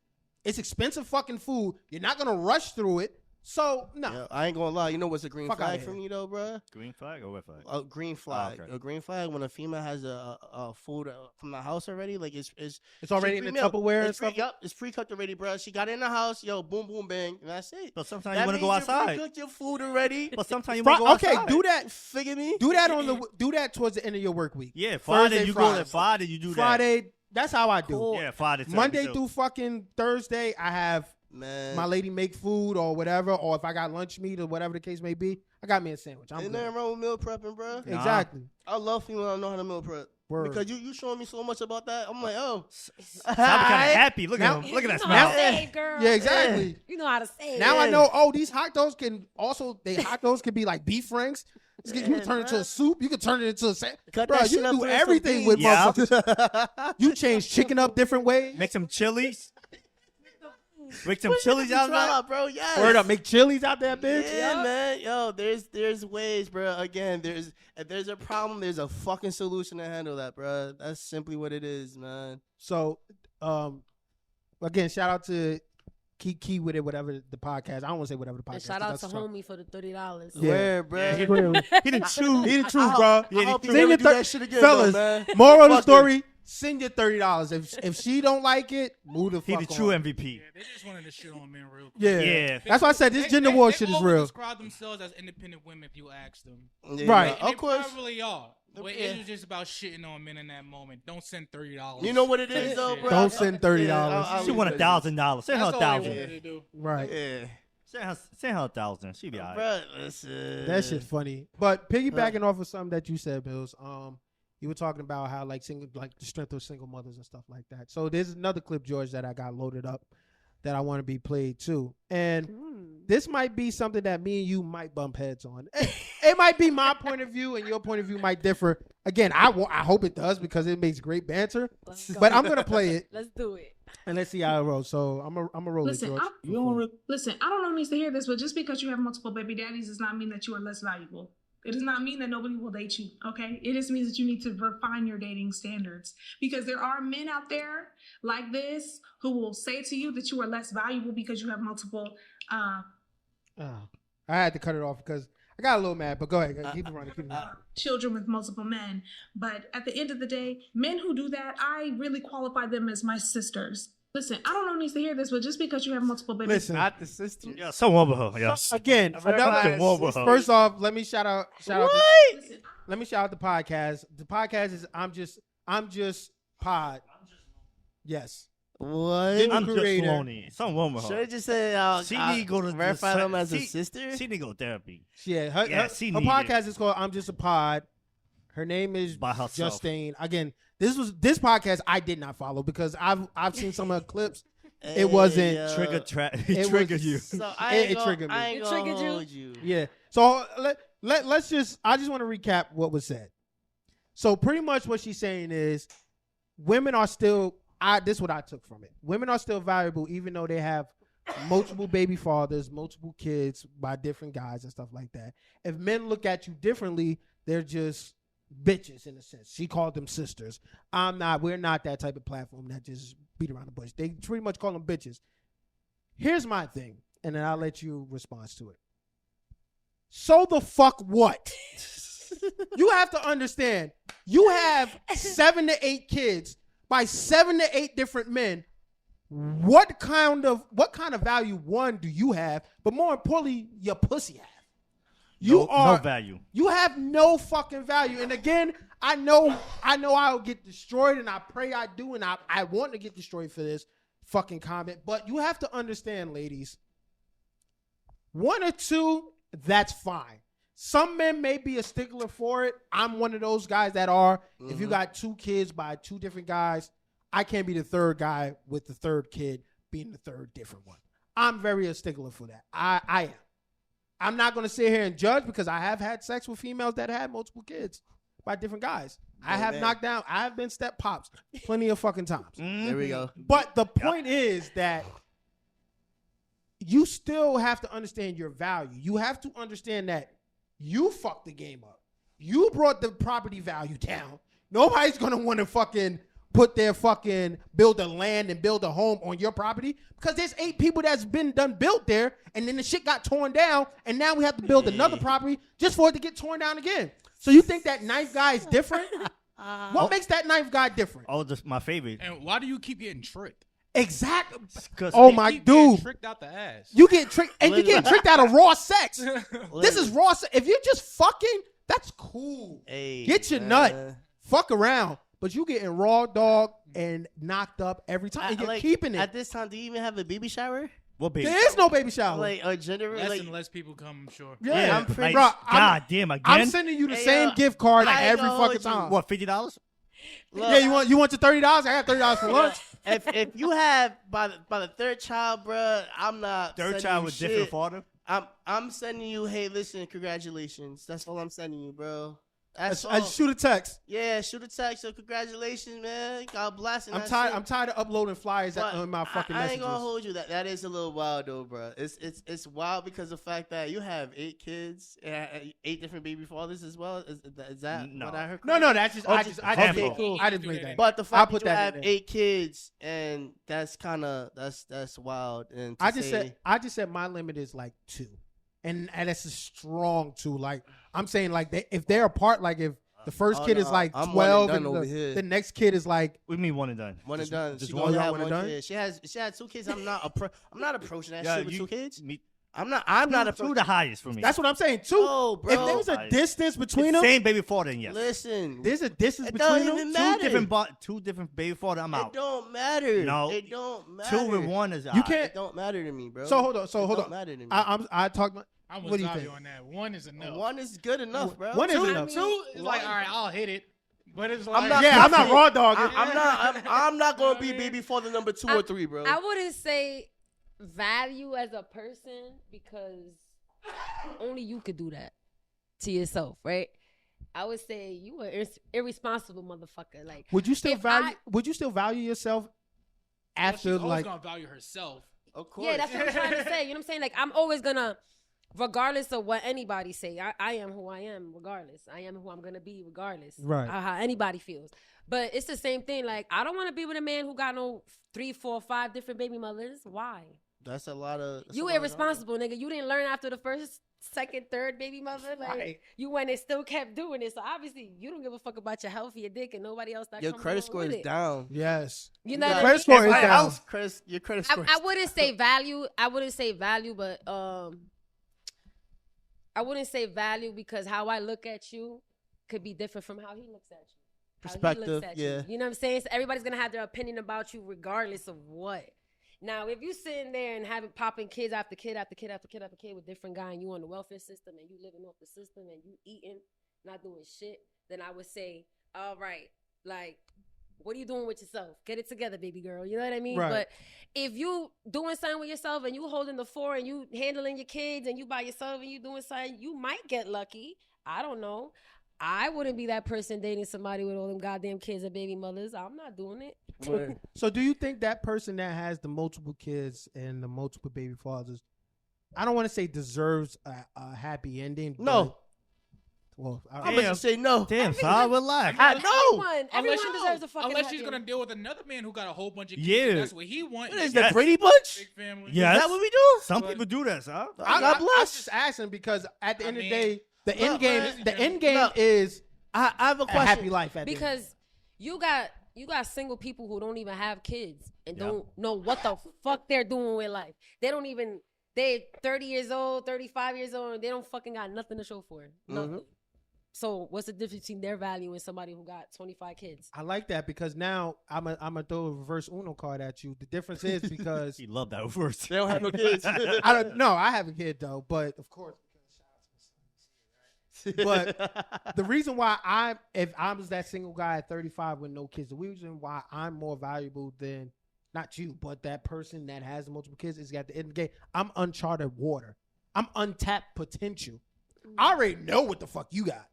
A: It's expensive fucking food. You're not gonna rush through it. So no,
B: Yeah, I ain't gonna lie. You know what's a green
A: Fuck
B: flag
A: outta
B: for
A: here.
B: me though, bro?
D: Green flag or red flag?
B: A green flag.
D: okay.
B: A green flag when a female has a food from the house already. Like it's
A: already in the Tupperware and
B: It's
A: stuff?
B: Yup, it's pre-cooked already, bro. She got it in the house. Yo, boom, boom, bang, and that's it.
D: But sometimes
B: That
D: you want to go
B: means you
D: outside.
B: pre-cooked your food already.
D: But sometimes you want to go outside.
A: Okay, do that.
B: Figure me.
A: Do that towards the end of your work week.
D: Yeah, Friday
A: Thursday,
D: you
A: Friday.
D: go there. Friday you do
A: Friday, that's how I do.
B: Cool.
D: that. Yeah, Friday.
A: Monday
D: too.
A: through fucking Thursday, I have
B: Man,
A: my lady make food or whatever, or if I got lunch meat or whatever the case may be, I got me a sandwich. I'm
B: ain't
A: good.
B: nothing wrong with meal prepping, bro.
D: Nah.
A: Exactly.
B: I love females that know how to meal prep.
A: Word.
B: Because you showing me so much about that. I'm like, oh,
D: I'm kind of happy. Look at him. Look at that
C: You know how to
D: smile.
C: save, girl.
A: Yeah, exactly.
C: You know how to save.
A: Now I know. Oh, these hot dogs can be like beef franks. You can turn it into a soup. You can turn it into a
B: cut
A: bro.
B: that
A: You
B: shit up
A: do
B: with some
A: everything
B: beans.
A: with
D: Yeah.
A: motherfuckers. You change chicken up different ways.
D: Make some chilies. Make some chilies out of that.
B: bro. Yes.
A: Word up, make chilies out there, bitch.
B: Yeah, man. Yo, there's ways, bro. Again, if there's a problem, there's a fucking solution to handle that, bro. That's simply what it is, man.
A: So, again, shout out to Key with it, whatever the podcast. I don't want to say whatever the podcast.
C: And shout out to
A: that's tough.
C: homie for the $30.
A: Yeah.
B: Where, bro?
D: Yeah,
A: Clearly.
D: He didn't choose.
A: He the truth, bro.
B: I hope you
A: Send
B: never
A: your
B: do
A: thir-
B: that shit again,
A: fellas.
B: though, man.
A: Moral of the
B: Fuck
A: story: send your $30. If she don't like it, move the
D: He
A: fuck
D: the true
A: on.
D: MVP.
E: Yeah, they just wanted to shit on men real quick.
A: Yeah.
D: Yeah.
A: That's why I said this gender war shit is
E: always
A: real.
E: describe themselves as independent women if you ask them.
B: Yeah,
A: Right.
E: And
B: Of course.
E: They probably are. But
B: Yeah.
E: it was just about shitting on men in that moment. Don't send $30.
B: You know what it is, though, bro?
A: Don't send $30.
B: Yeah,
D: She won $1,000. Send her
E: That's all they
D: 1,000.
E: wanted to do.
A: Right.
B: Yeah.
D: Send her 1,000. She be alright.
B: Bro, listen.
A: That shit's funny. But piggybacking off of something that you said, Bills, you were talking about how like the strength of single mothers and stuff like that. So there's another clip, George, that I got loaded up that I want to be played too. And this might be something that me and you might bump heads on. It might be my point of view and your point of view might differ. Again, I hope it does because it makes great banter.
C: Let's go.
A: But I'm gonna play it
C: Let's do it.
A: and let's see how it rolls. So I'm a roll it, George.
J: Listen, I don't know who needs to hear this, but just because you have multiple baby daddies does not mean that you are less valuable. It does not mean that nobody will date you, okay? It just means that you need to refine your dating standards because there are men out there like this who will say to you that you are less valuable because you have multiple.
A: I had to cut it off because I got a little mad, but go ahead. Keep it running.
J: Children with multiple men. But at the end of the day, men who do that, I really qualify them as my sisters. Listen, I don't know who needs to hear this, but just because you have multiple babies.
A: Listen.
B: Not the sister.
D: Yeah, someone with her. Yes.
A: Again, first off, let me shout out. Let me shout out the podcast. The podcast is I'm just pod. Yes.
B: What?
D: I'm just
A: creator.
D: lonely. Someone with
B: Should I
D: her.
B: just say
D: She need to go to
B: verify them as a sister?
D: She need to go to therapy.
A: Yeah, her
D: she
A: her
D: need
A: podcast is called I'm Just a Pod. Her name is
D: By herself.
A: Justine. Again, this podcast I did not follow because I've seen some of her clips. It wasn't
D: It triggered you.
B: So
A: it triggered me.
B: I ain't
C: It
B: gonna
C: triggered you?
B: hold you.
A: Yeah. So let's just I just want to recap what was said. So pretty much what she's saying is women are still this is what I took from it. Women are still valuable even though they have multiple baby fathers, multiple kids by different guys and stuff like that. If men look at you differently, they're just bitches in a sense. She called them sisters. We're not that type of platform that just beat around the bush. They pretty much call them bitches. Here's my thing, and then I'll let you respond to it. So the fuck what? You have to understand, you have 7 to 8 kids by 7 to 8 different men. What kind of value, one, do you have? But more importantly, your pussy have.
D: No value.
A: You have no fucking value. And again, I know I'll get destroyed, and I pray I do, and I want to get destroyed for this. fucking comment. But you have to understand, ladies, 1 or 2, that's fine. Some men may be a stickler for it. I'm one of those guys that are. If you got 2 kids by 2 different guys, I can't be the third guy with the third kid being the third different one. I'm very a stickler for that. I am. I'm not going to sit here and judge because I have had sex with females that had multiple kids by different guys. I have knocked down. I have been step pops plenty of fucking times.
B: There we go.
A: But the point is that you still have to understand your value. You have to understand that you fucked the game up. You brought the property value down. Nobody's going to want to fucking put their fucking build a land and build a home on your property because there's 8 people that's been done built there and then the shit got torn down and now we have to build another property just for it to get torn down again. So you think that knife guy is different? What makes that knife guy different?
D: Oh, just my favorite.
E: And why do you keep getting tricked?
A: Exactly.
E: Oh my dude, tricked out the ass.
A: You get tricked and you get tricked out of raw sex. This is raw sex. If you're just fucking, that's cool.
B: Hey,
A: get your nut. Fuck around. But you getting raw dog and knocked up every time. And you're keeping it.
B: At this time, do you even have a baby shower?
D: What baby?
A: There is no baby shower.
B: Like a gender.
E: Less and less people come, I'm sure.
A: Yeah,
B: I'm pretty.
A: Bro,
D: God damn again.
A: I'm sending you the same gift card every fucking time.
D: What, $50?
A: Yeah, you want your $30? I got $30 for lunch.
B: If you have by the third child, bro, I'm not.
D: Third child with different father.
B: I'm sending you. Hey, listen, congratulations. That's all I'm sending you, bro.
A: That's I shoot a text.
B: Yeah, shoot a text. So congratulations, man. God bless.
A: I'm tired of uploading flyers on my fucking messages.
B: I ain't gonna hold you. That is a little wild though, bro. It's wild because of the fact that you have 8 kids, 8 different baby fathers as well. Is that what I heard?
A: No, that's just I just
B: cool.
A: I didn't make that.
B: But the fact that you have 8 kids and that's kind of that's wild. And I
A: just said my limit is like 2. And that's a strong 2. Like I'm saying, like if they're apart, like if the first kid is like 12 and the next kid is like,
D: what do you mean one and done?
B: One and done.
A: Just
B: she
A: one
B: and
A: done.
B: Kid. She had 2 kids. I'm not approaching that shit with 2 kids. I'm not approaching.
D: 2 the highest for me.
A: That's what I'm saying. 2.
B: Oh, bro.
A: If there's a distance between them,
D: same baby father, then yes.
B: Listen,
A: there's a distance
B: it
A: between
B: don't
A: them.
B: Even matter.
D: 2 different baby father. I'm out.
B: It don't matter.
D: No,
B: it don't matter.
D: 2 with 1 is
A: you can't.
B: It don't matter to me, bro.
A: So hold on.
B: It don't matter to me.
A: I talked.
E: I'm with Savy on that. 1 is enough.
B: 1 is good enough, bro.
A: 1 is enough.
E: 2 is like, all right, I'll hit it. But it's like,
A: I'm not raw dogging.
B: I'm not gonna be baby father number 2 or 3, bro.
C: I wouldn't say value as a person because only you could do that to yourself, right? I would say you are irresponsible motherfucker. Like,
A: would you still value yourself after
E: she's
A: like?
E: Gonna value herself.
B: Of course.
C: Yeah, that's what I'm trying to say. You know what I'm saying? Like, I'm always gonna, regardless of what anybody say, I am who I am regardless. I am who I'm gonna be regardless.
A: Right.
C: How anybody feels. But it's the same thing. Like, I don't want to be with a man who got no 3, 4, 5 different baby mothers. Why?
B: That's a lot of.
C: You irresponsible, nigga. You didn't learn after the first, second, third baby mother. Like,
A: right.
C: You went and still kept doing it. So obviously, you don't give a fuck about your health, your dick, and nobody else that
B: your credit score is down.
A: Yes.
C: You know,
A: your credit score is down.
B: Your credit score.
C: I wouldn't say value. I wouldn't say value, but I wouldn't say value because how I look at you could be different from how he looks at you.
B: Perspective, yeah.
C: You know what I'm saying? So everybody's gonna have their opinion about you regardless of what. Now, if you sitting there and popping kids after kid after kid after kid after kid with different guy and you on the welfare system and you living off the system and you eating, not doing shit, then I would say, all right, like, what are you doing with yourself? Get it together, baby girl. You know what I mean?
A: Right.
C: But if you doing something with yourself and you holding the 4 and you handling your kids and you by yourself and you doing something, you might get lucky. I don't know. I wouldn't be that person dating somebody with all them goddamn kids and baby mothers. I'm not doing it.
A: So do you think that person that has the multiple kids and the multiple baby fathers, I don't want to say deserves a happy ending?
B: No.
A: Well,
B: I'm going to say no.
D: Damn, son, relax.
B: I know.
C: Everyone deserves a fucking
E: unless
C: happy
E: she's going to
C: ending.
E: deal with another man who got a whole bunch of kids.
D: Yeah.
E: That's what he wants.
B: What is that, Brady Bunch?
E: Big family.
D: Yes.
B: Is that what we do?
D: Some people do that, son.
B: God bless.
A: I just asking because at the end of the day, the end game is
B: I have a question.
A: a happy life.
C: Because you got single people who don't even have kids and don't know what the fuck they're doing with life. They're 30 years old, 35 years old, and they don't fucking got nothing to show for it. Nothing. So what's the difference between their value and somebody who got 25 kids?
A: I like that because now I'm a throw a reverse Uno card at you. The difference is because
D: He loved that reverse.
B: They don't have no kids.
A: I don't know. I have a kid though, but of course. But the reason why if I was that single guy at 35 with no kids, the reason why I'm more valuable than not you, but that person that has multiple kids is at the end of the game. I'm uncharted water. I'm untapped potential. I already know what the fuck you got.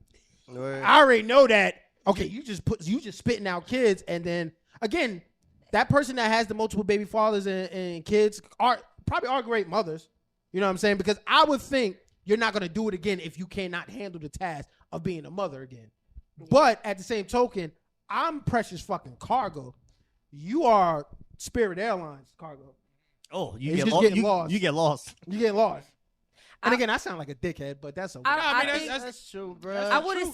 B: Right.
A: I already know that. Okay, you just spitting out kids, and then again, that person that has the multiple baby fathers and kids probably are great mothers. You know what I'm saying? Because I would think you're not gonna do it again if you cannot handle the task of being a mother again. But at the same token, I'm precious fucking cargo. You are Spirit Airlines cargo.
D: Oh,
A: You get lost.
D: You get lost.
A: You get lost. And again, I sound like a dickhead, but that's okay.
E: I mean,
C: think-
B: That's true, bro.
C: I wouldn't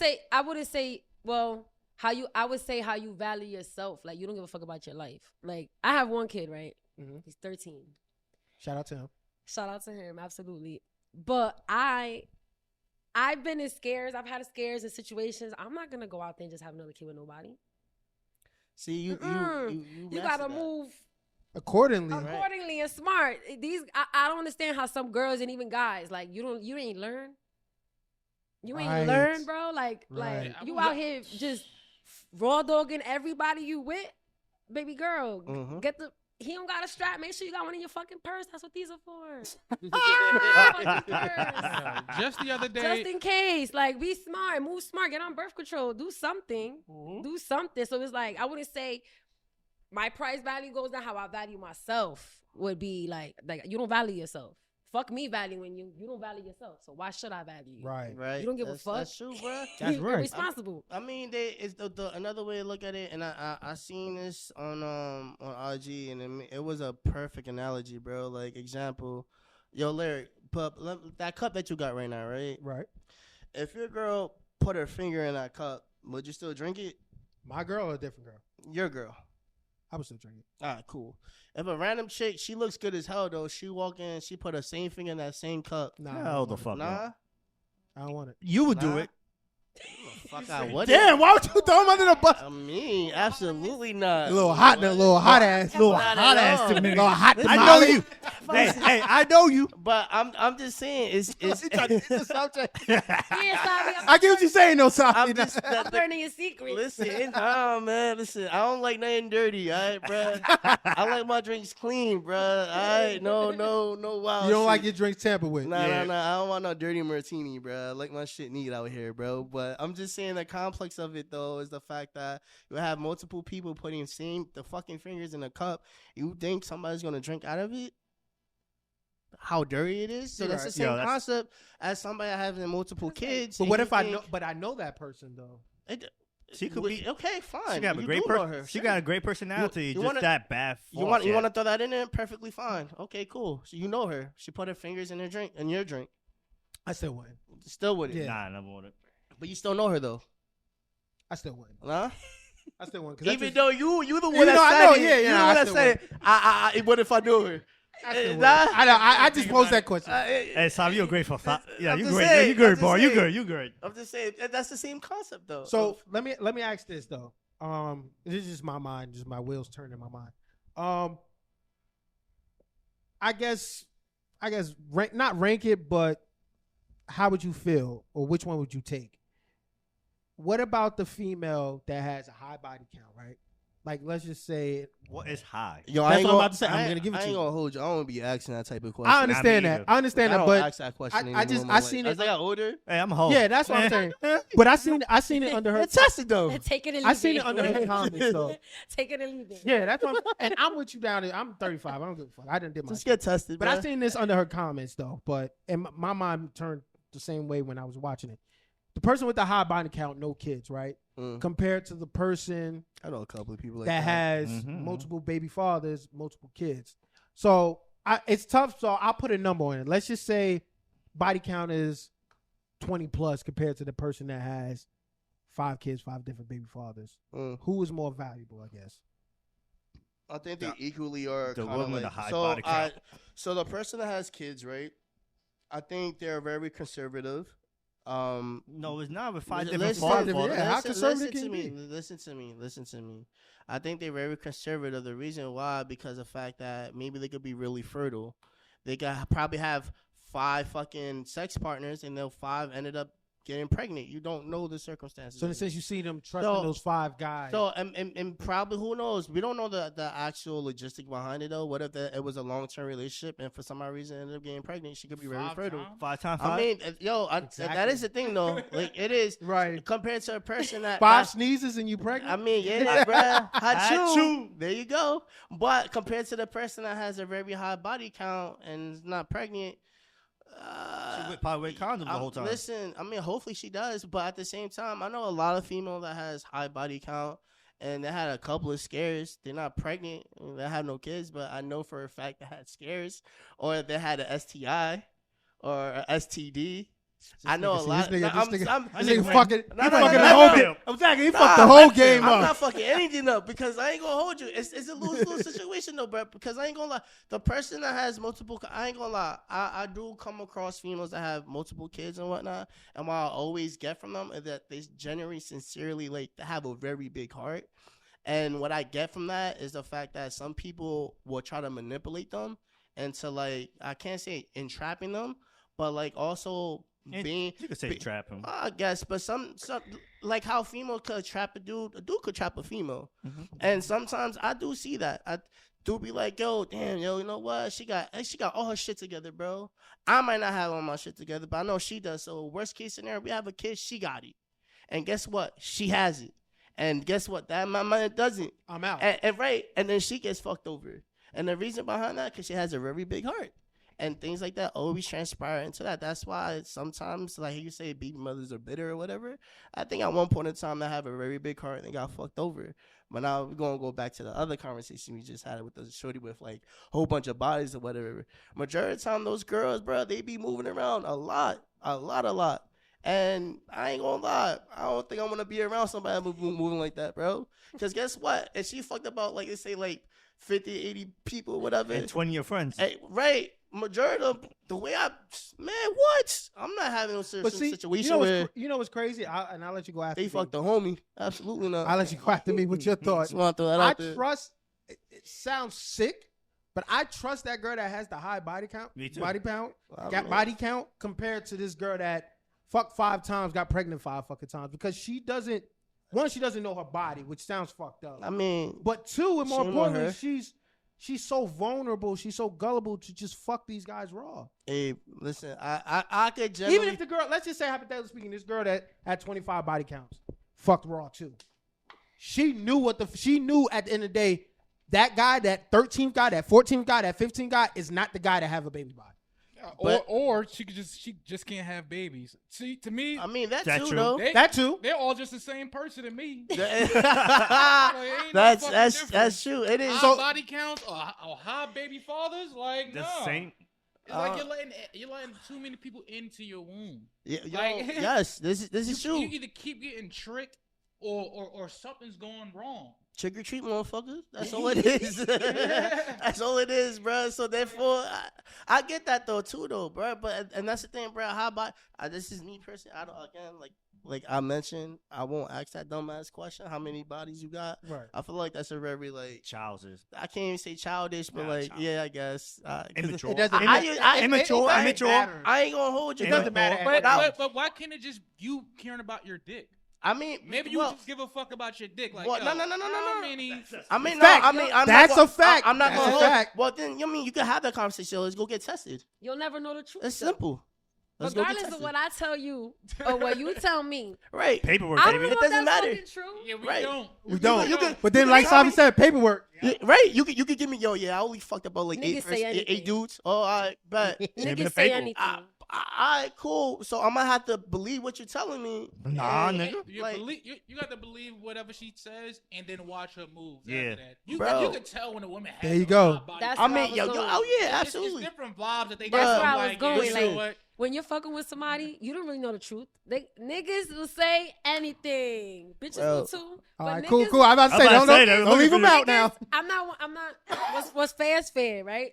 C: say. Well, I would say how you value yourself. Like you don't give a fuck about your life. Like I have one kid, right?
A: Mhm.
C: He's 13.
A: Shout out to him.
C: Shout out to him, absolutely. But I've been in scares. I've had scares in situations. I'm not gonna go out there and just have another kid with nobody.
B: See, you
C: gotta move
A: Accordingly.
C: and smart. I don't understand how some girls and even guys like you ain't learn. You ain't
A: Right.
C: learn, bro. Like
A: Right.
C: you out here just raw dogging everybody you with, baby girl.
B: Mhm.
C: He don't got a strap. Make sure you got one in your fucking purse. That's what these are for.
E: Just the other day,
C: Just in case. Like, be smart. Move smart. Get on birth control. Do something. Do something. So it's like, I wouldn't say my price value goes down. How I value myself would be like you don't value yourself. Fuck me valuing you. You don't value yourself. So why should I value you?
A: Right.
B: Right.
C: You don't give a fuck.
B: That's true, bro.
A: That's
C: You're
A: right.
C: responsible.
B: I mean, it's another way to look at it, and I seen this on RG, and it was a perfect analogy, bro. Like example, yo, Larry, that cup that you got right now, right?
A: Right.
B: If your girl put her finger in that cup, would you still drink it?
A: My girl or a different girl?
B: Your girl.
A: I would still drink it.
B: All right, cool. If a random chick, she looks good as hell though. She walk in, she put her same finger in that same cup.
A: Nah, I
D: Hell
A: don't
D: the
A: want
D: fuck.
B: Nah.
D: no.
A: I don't want it.
D: You would do
B: Nah.
D: it.
B: Fuck, I would.
A: Damn, why would you throw him under the bus?
B: I mean, absolutely not.
A: A little hot ass.
D: Little
B: Not
D: hot
B: at
D: ass
B: all.
D: to me.
A: Little hot
D: I know you. hey, I know you.
B: But I'm just saying, it's
A: I get what you're saying, though, Savy.
B: I'm just
C: I'm learning your secret.
B: listen, man, listen. I don't like nothing dirty, all right, bro. I like my drinks clean, bro. All right, no wild.
A: You don't
B: shit.
A: like your drinks tampered with.
B: Nah. I don't want no dirty martini, bro. I like my shit neat out here, bro. But I'm just saying the complex of it though is the fact that you have multiple people putting the fucking fingers in a cup. You think somebody's gonna drink out of it? How dirty it is. So that's the same concept as somebody having multiple kids.
A: But what if I know? But I know that person though.
D: She could be
B: okay. Fine.
D: She got a
B: You
D: great
B: do know her.
D: She
B: Sure.
D: got a great personality.
B: You
D: just
B: wanna-
D: that bad.
B: You want to throw that in there? Perfectly fine. Okay, cool. So you know her. She put her fingers in your drink.
A: I still wouldn't.
B: Still with it.
A: Yeah.
D: Nah, I never would.
B: But you still know her though.
A: I still wouldn't.
B: Huh?
A: I still wouldn't.
B: Even though you the one
A: Even
B: that
A: though I
B: said
A: know,
B: it.
A: yeah,
B: You the
A: I
B: one that
A: still
B: said it. I what if I knew her?
A: I still wouldn't.
B: Nah.
A: I just posed that question.
D: Hey, Savy, you're great for Yeah,
B: I'm
D: you
B: just
D: great.
B: saying,
D: You good,
B: I'm
D: boy.
B: just
D: You
B: saying.
D: good. You good.
B: I'm just saying that's the same concept though.
A: So let me ask this though. This is just my mind, just my wheels turning in my mind. I guess not rank it, but how would you feel, or which one would you take? What about the female that has a high body count, right? Like, let's just say,
D: What is high?
B: Yo,
A: That's what I'm about to say. I'm gonna give it
B: I
A: to
B: ain't
A: you.
B: gonna hold you. I don't want to be asking that type of question.
A: I understand
D: me
A: that.
D: either.
A: I understand
B: I
A: that,
B: don't
A: but
B: ask that question.
A: I just
B: anymore.
A: seen it.
B: As I got older.
D: Hey, I'm a hoe.
A: Yeah, that's what I'm saying. But I seen it under her.
B: It's tested though.
C: Take it and leave
A: I seen it under her comments though.
C: Take it and leave it.
A: Yeah, that's what. And I'm with you down there. I'm 35. I don't give a fuck. I didn't did my.
B: Just
A: shit.
B: get tested,
A: But
B: bro.
A: I seen this under her comments though. But and my mind turned the same way when I was watching it. The person with the high body count, no kids, right? Compared to the person
B: I know a couple of people like
A: that
B: that.
A: has
D: Mhm.
A: multiple baby fathers, multiple kids. So it's tough. So I'll put a number on it. Let's just say body count is 20 plus compared to the person that has 5 kids, 5 different baby fathers. Who is more valuable, I guess?
B: I think they equally are.
D: The
B: kinda
D: woman with
B: like,
D: the high
B: so
D: body count.
B: So the person that has kids, right? I think they're very conservative.
D: No, it's not with 5 different
B: listen,
D: fathers.
A: How conservative can
B: to
A: you
B: me.
A: be?
B: Listen to me. I think they're very conservative. The reason why, because of the fact that maybe they could be really fertile. They could probably have 5 fucking sex partners, and they'll 5 ended up getting pregnant. You don't know the circumstances.
A: So in a sense, you see them trusting those 5 guys.
B: So and probably, who knows? We don't know the actual logistic behind it though. What if it was a long-term relationship and for some odd reason ended up getting pregnant? She could be very fertile.
D: 5 times 5.
B: I mean, that is the thing though. Like it is
A: right
B: compared to a person that
A: 5 sneezes and you pregnant.
B: I mean, yeah, bruh. Achoo. There you go. But compared to the person that has a very high body count and is not pregnant.
D: She probably wear condoms the whole time.
B: Listen, I mean, hopefully she does, but at the same time, I know a lot of females that has high body count, and they had a couple of scares. They're not pregnant, they have no kids, but I know for a fact they had scares, or they had an STI or a STD. I know a lot.
A: He fucked the
B: I'm
A: whole game up.
B: I'm not fucking anything up because I ain't gonna hold you. It's a lose-lose situation though, bro. Because I ain't gonna lie, the person that has multiple, I ain't gonna lie, I do come across females that have multiple kids and whatnot, and what I always get from them is that they genuinely, sincerely, like, they have a very big heart. And what I get from that is the fact that some people will try to manipulate them into, like, I can't say entrapping them, but like also.
D: You could say trap him.
B: I guess, but some like how female could trap a dude could trap a female.
D: Mm-hmm.
B: And sometimes I do see that. I do be like, yo, damn, yo, you know what? She got all her shit together, bro. I might not have all my shit together, but I know she does. So worst case scenario, we have a kid, she got it. And guess what? She has it. And guess what? That my man doesn't.
A: I'm out.
B: And right, and then she gets fucked over. And the reason behind that, because she has a very big heart. And things like that always transpire into that. That's why sometimes, like you say, baby mothers are bitter or whatever. I think at one point in time, they have a very big heart and they got fucked over. But now we're going to go back to the other conversation we just had with the shorty with, like, a whole bunch of bodies or whatever. Majority of the time, those girls, bro, they be moving around a lot. And I ain't going to lie, I don't think I'm going to be around somebody moving like that, bro. Because guess what? If she fucked about, like, they say, like, 50, 80 people, whatever.
D: And 20 of your friends.
B: Hey, right. Majority of the way what? I'm not having no situation where
A: you know what's crazy? I'll let you go after
B: they fucked the homie. Absolutely not.
A: I'll let you go after me with your thoughts. I trust. It sounds sick, but I trust that girl that has the high body count.
D: Me too.
A: Body count compared to this girl that fucked 5 times, got pregnant 5 fucking times, because she doesn't know her body, which sounds fucked up.
B: I mean,
A: but 2, and more importantly, she's so vulnerable. She's so gullible to just fuck these guys raw.
B: Hey, listen, I could generally...
A: Even if the girl, let's just say hypothetically speaking, this girl that had 25 body counts, fucked raw too. She knew at the end of the day, that guy, that 13th guy, that 14th guy, that 15th guy is not the guy to have a baby by.
E: Or she just can't have babies. See, to me,
B: I mean that too, though.
A: That too.
E: They're all just the same person to me.
B: That's true. It is.
E: High body counts or high baby fathers, like
D: the
E: no.
D: same.
E: It's like you're letting too many people into your womb.
B: Yeah,
E: like,
B: yes, this is true.
E: You either keep getting tricked or something's going wrong.
B: Trick or treat, motherfuckers. That's all it is. That's all it is, bro. So therefore, I get that though too, though, bro. But and that's the thing, bro. How about this is me personally. I don't like I mentioned. I won't ask that dumbass question. How many bodies you got?
A: Right.
B: I feel like that's a very like
D: childish.
B: I can't even say childish, but like childish. Yeah, I guess
D: immature.
A: It doesn't.
D: Immature.
B: I ain't gonna hold you.
A: It doesn't matter.
E: But why can't it just you caring about your dick?
B: I mean,
E: maybe you just give a fuck about your dick. Like,
B: no.
A: I'm that's a fact.
B: I'm not gonna hold. Well, then you can have that conversation. Let's go get tested.
C: You'll never know the truth.
B: It's simple.
C: Regardless of what I tell you or what you tell me,
B: right?
D: Paperwork,
C: baby.
B: It doesn't matter.
C: True.
E: Yeah, we
B: right.
E: don't.
A: We don't. You can, but then, like Savy said, paperwork.
B: Yeah, right? You can give me I only fucked about like
C: Niggas
B: 8 dudes. Oh, all right, but
C: niggas say anything.
B: All right, cool. So I'm gonna have to believe what you're telling me.
D: Nah, nigga.
E: You got to believe whatever she says and then watch her moves.
D: Yeah,
E: you can tell when a woman has.
A: There you go.
B: I mean, absolutely.
E: It's different vibes that they.
C: That's where I was going.
E: You know what?
C: When you're fucking with somebody, you don't really know the truth. Niggas will say anything. Bitches will too.
A: All right, cool. I'm about to say, don't leave them out now.
C: I'm not. What's fair is fair, right?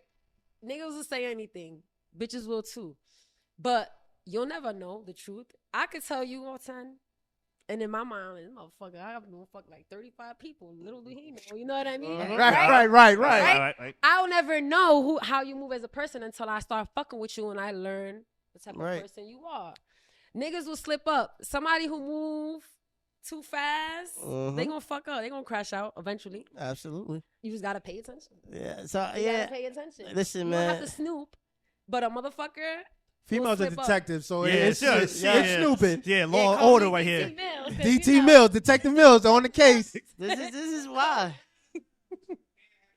C: Niggas will say anything. Bitches will too. But you'll never know the truth. I could tell you all 10. And in my mind, this motherfucker, I have no fuck like 35 people. Little do he know. You know what I mean?
A: Right.
C: I'll never know how you move as a person until I start fucking with you and I learn the type of person you are. Niggas will slip up. Somebody who move too fast, they gonna fuck up. They gonna crash out eventually.
B: Absolutely.
C: You just gotta pay attention.
B: Yeah. So
C: you gotta pay attention.
B: Listen,
C: you
B: man.
C: You don't have to snoop, but a motherfucker.
A: Females are detectives, so
D: it's
A: snooping.
D: Yeah, law and order right here.
A: DT Mills, Detective Mills on the case.
B: This is why.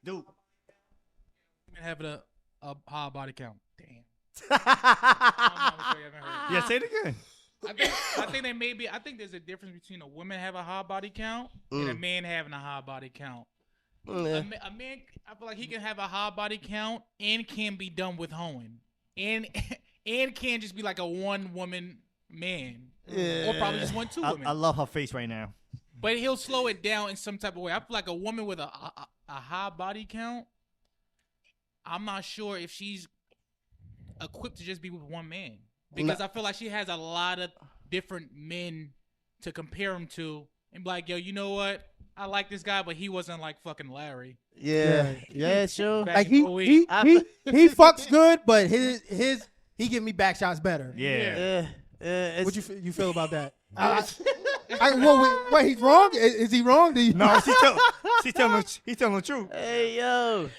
D: Dude.
E: Having a high body count. Damn.
D: Yeah, say it again.
E: I think there may be. I think there's a difference between a woman having a high body count and a man having a high body count. A man, I feel like he can have a high body count and can be done with hoeing, and can't just be like a one woman man, or probably just 1-2 women.
D: I love her face right now.
E: But he'll slow it down in some type of way. I feel like a woman with a high body count, I'm not sure if she's equipped to just be with one man. Because I feel like she has a lot of different men to compare him to. And be like, yo, you know what? I like this guy, but he wasn't like fucking Larry.
B: Yeah, sure.
A: Like he fucks good, but he give me back shots better.
D: Yeah.
A: What you feel about that? Wait, he's wrong? Is he wrong?
D: No, he's telling the truth.
B: Hey, yo.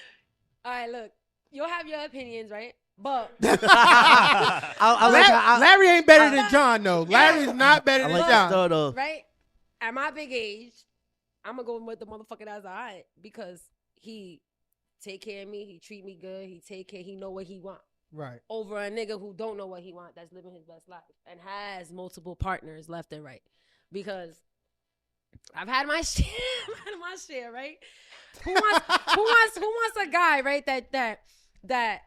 C: All right, look. You'll have your opinions, right? But
A: Larry ain't better than John, though. Larry's not better than John.
C: Right? At my big age, I'm going to go with the motherfucker that's all right because he take care of me. He treat me good. He know what he want.
A: Right.
C: Over a nigga who don't know what he want, that's living his best life and has multiple partners left and right. Because I've had my share, right? Who wants a guy, right? That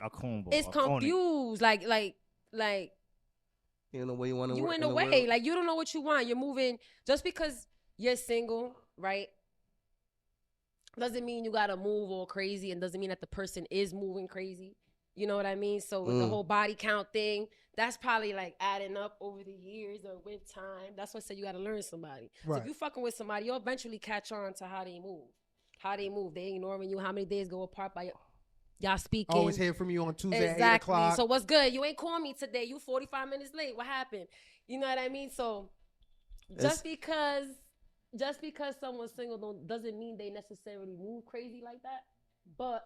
D: a combo
C: is confused, like
B: you don't know where you want to.
C: You in the way, like you don't know what you want. You're moving just because you're single, right? Doesn't mean you gotta move all crazy, and doesn't mean that the person is moving crazy. You know what I mean? So with the whole body count thing, that's probably like adding up over the years or with time. That's why I said you gotta learn somebody. Right. So if you fucking with somebody, you'll eventually catch on to how they move. They ignoring you. How many days go apart by y'all speaking?
A: Always hear from you on Tuesday at 8 o'clock.
C: So what's good? You ain't calling me today. You 45 minutes late. What happened? You know what I mean? So just because someone's single doesn't mean they necessarily move crazy like that. But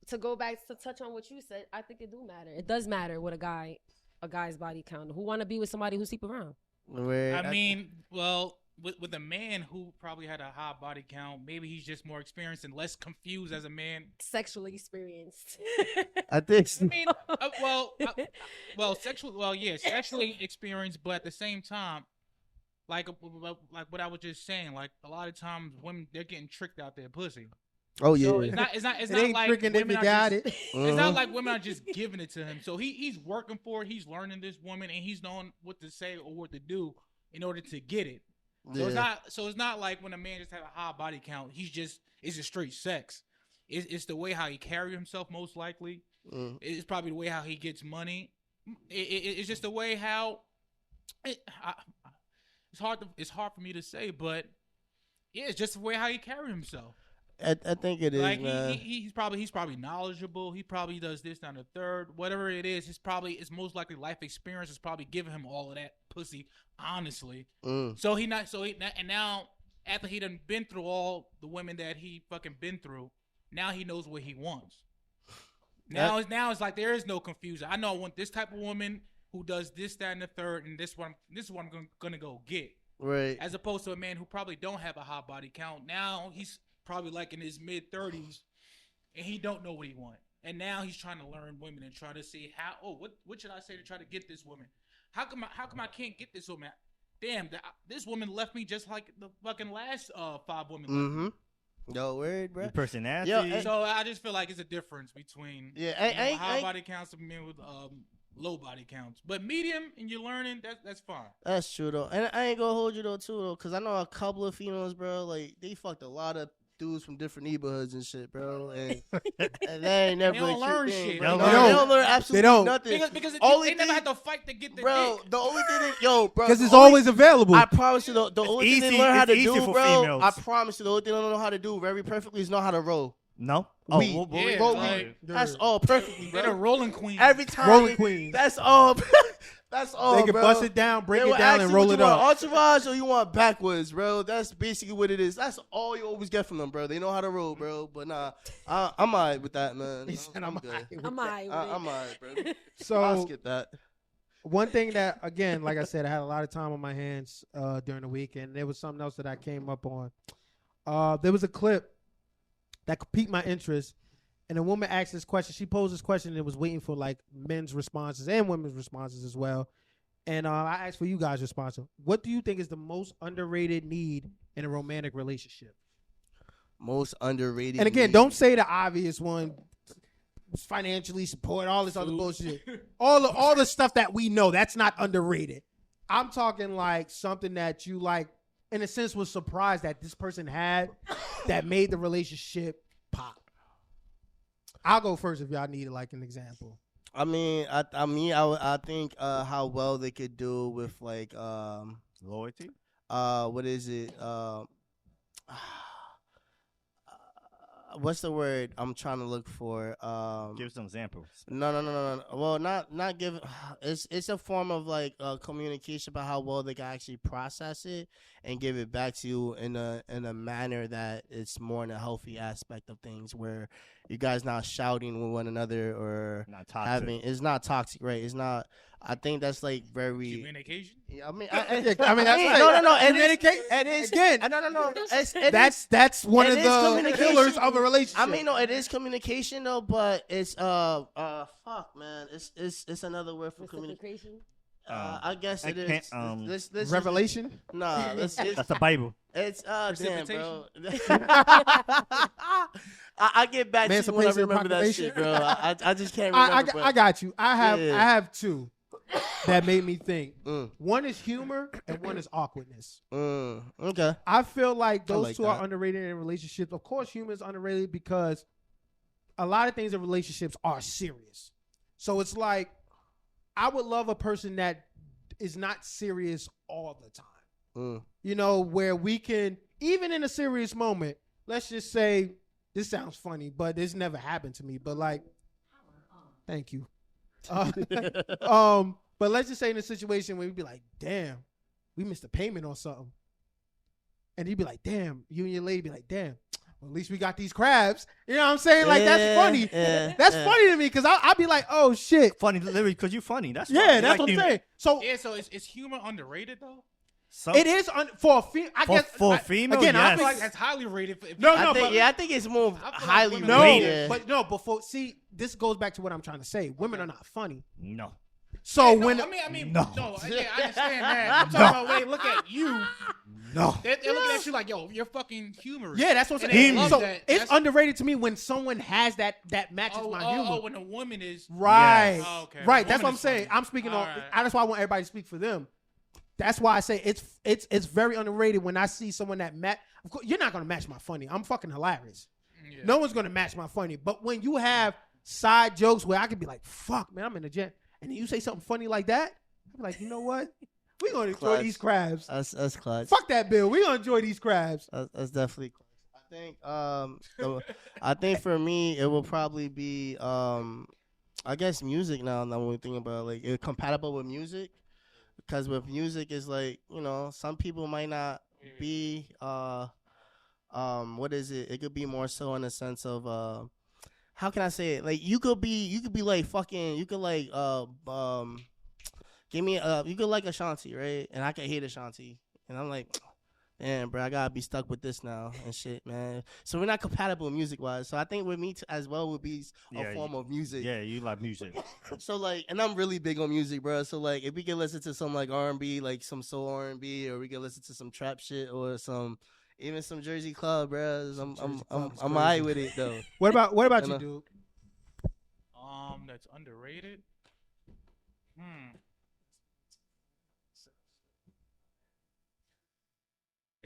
C: to go back to touch on what you said, I think it do matter. It does matter what a guy's body count. Who want to be with somebody who sleep around?
E: I mean, well, with a man who probably had a high body count, maybe he's just more experienced and less confused as a man.
C: Sexually experienced.
B: I think.
E: I mean, sexually experienced, but at the same time, like what I was just saying, like a lot of times women, they're getting tricked out their pussy.
B: Oh yeah.
E: So it's not like women
A: it.
E: It's not like women are just giving it to him. So he's working for it. He's learning this woman, and he's knowing what to say or what to do in order to get it. So it's not like when a man just has a high body count, it's just straight sex. It's the way how he carry himself most likely. It's probably the way how he gets money. It's just the way how it's hard for me to say, but yeah, it's just the way how he carry himself.
B: I think it is,
E: like
B: man.
E: He's probably knowledgeable. He probably does this down the third. Whatever it is, it's most likely life experience is probably giving him all of that pussy. Honestly, and now after he done been through all the women that he fucking been through, now he knows what he wants. Now it's like there is no confusion. I know I want this type of woman who does this, that, and the third, and this is what I'm gonna go get.
B: Right.
E: As opposed to a man who probably don't have a high body count. Now he's probably like in his mid-30s, and he don't know what he wants. And now he's trying to learn women and try to see what should I say to try to get this woman? How come I can't get this woman? Damn, this woman left me just like the fucking last 5 women left me.
B: Yo, word, bro.
D: Your personality.
E: Yo, so I just feel like it's a difference between high body counts and men with low body counts. But medium and you're learning, that's fine.
B: That's true though, and I ain't gonna hold you though too though, cause I know a couple of females, bro. Like they fucked a lot of dudes from different neighborhoods and shit, bro. And they ain't never
E: They don't learn shit.
B: Bro.
E: They
B: They don't learn absolutely nothing.
E: Because
B: only
E: they never had to fight to get the
B: bro,
E: dick.
B: the only thing that, yo, bro.
A: Because it's always available.
B: I promise you, the only thing they learn how to do, bro.
D: Females.
B: I promise you, the only thing they don't know how to do very perfectly is know how to roll.
D: No.
B: Weed.
E: Yeah,
B: That's all perfectly, bro.
E: They're the rolling queen.
B: Every time.
A: Rolling queens.
B: That's all. That's all,
A: They can
B: bro.
A: bust it down, break
B: They
A: it
B: will
A: down,
B: ask
A: and
B: you
A: roll
B: what
A: it
B: you
A: up.
B: want, entourage or you want backwards, bro. That's basically what it is. That's all you always get from them, bro. They know how to roll, bro. But nah, I'm alright with that, man. I'm good.
C: I'm alright with
B: I'm alright, bro.
A: So
B: I'll skip that.
A: one thing that, again, like I said, I had a lot of time on my hands during the week, and there was something else that I came up on. There was a clip that piqued my interest, and a woman asked this question. She posed this question and was waiting for like men's responses and women's responses as well. And I asked for you guys' response. What do you think is the most underrated need in a romantic relationship?
B: Most underrated.
A: And again,
B: need.
A: don't say the obvious one. Financially support, all this other bullshit. All the stuff that we know, that's not underrated. I'm talking like something that you like, in a sense, was surprised that this person had that made the relationship pop. I'll go first if y'all need like an example.
B: I mean, I think how well they could do with like
D: loyalty.
B: What is it? What's the word I'm trying to look for?
D: Give some examples.
B: No. Well, not give. It's a form of like communication about how well they can actually process it and give it back to you in a manner that it's more in a healthy aspect of things, where you guys not shouting with one another or
D: Not toxic.
B: having. It's not toxic, right? It's not. I think that's like very.
E: Communication.
B: Yeah, I mean,
A: that's
B: no.
A: Communicate.
B: It is
A: Again,
B: no.
A: That's one
B: it
A: of
B: is
A: the
B: communication.
A: pillars of a relationship.
B: I mean, no, it is communication though, but it's fuck, man, it's another word for communication. I guess it is. This
A: revelation.
B: Nah,
D: That's the Bible.
B: It's damn, bro. I get back to you when I remember that shit, bro. I just can't remember.
A: I got you. I have two that made me think. One is humor and one is awkwardness.
B: Okay.
A: I feel like those
B: like
A: two are underrated in relationships. Of course, humor is underrated because a lot of things in relationships are serious. So it's like, I would love a person that is not serious all the time. You know, where we can, even in a serious moment, let's just say, this sounds funny, but this never happened to me. But like, thank you. But let's just say in a situation where we'd be like, damn, we missed a payment or something. And you'd be like, damn, you and your lady be like, damn, well, at least we got these crabs. You know what I'm saying? Like, that's funny. That's funny to me because I'll be like, oh, shit.
D: Funny, literally, because you're funny. That's
A: yeah,
D: funny.
A: that's what I'm saying. So
E: is humor underrated though?
A: It is for a female. I guess
D: for a female.
A: Again,
D: yes.
A: I feel
E: Like that's highly rated.
B: I think it's more highly
A: rated.
B: rated.
A: But before, see, this goes back to what I'm trying to say. Women are not funny.
D: No.
A: So
E: no,
A: when
E: I mean,
D: no.
E: Yeah, I understand that. I'm talking about when they look at you.
D: No.
E: They're looking at you like, yo, you're fucking humorous.
A: Yeah, that's what I'm
E: And they
A: saying.
E: love
A: So
E: that.
A: it's underrated to me when someone has that matches my humor.
E: Oh, when a woman is
A: right.
E: Yes. Oh, okay.
A: Right.
E: The
A: That's what
E: woman
A: I'm
E: is
A: saying.
E: funny.
A: I'm speaking on.
E: Right.
A: That's why I want everybody to speak for them. That's why I say it's very underrated when I see someone that Of course, you're not gonna match my funny. I'm fucking hilarious. Yeah. No one's gonna match my funny. But when you have side jokes where I could be like, "Fuck, man, I'm in the gym," and then you say something funny like that, I'm like, you know what? We're gonna enjoy these crabs.
B: That's clutch.
A: Fuck that bill. We're gonna enjoy these crabs.
B: That's definitely clutch. I think for me it will probably be I guess music now when we think about like it's compatible with music. Because with music is like, you know, some people might not be what is it? It could be more so in the sense of how can I say it? Like you could be like fucking you could like give me you could like Ashanti, right? And I could hate Ashanti. And I'm like, damn, bro, I gotta be stuck with this now and shit, man. So we're not compatible music wise. So I think with me as well would be a form of music.
D: Yeah, you like music.
B: So like, and I'm really big on music, bro. So like, if we can listen to some like R&B, like some soul R&B, or we can listen to some trap shit or even some Jersey Club, bro. I'm alright with it though.
A: What about you, dude?
E: That's underrated.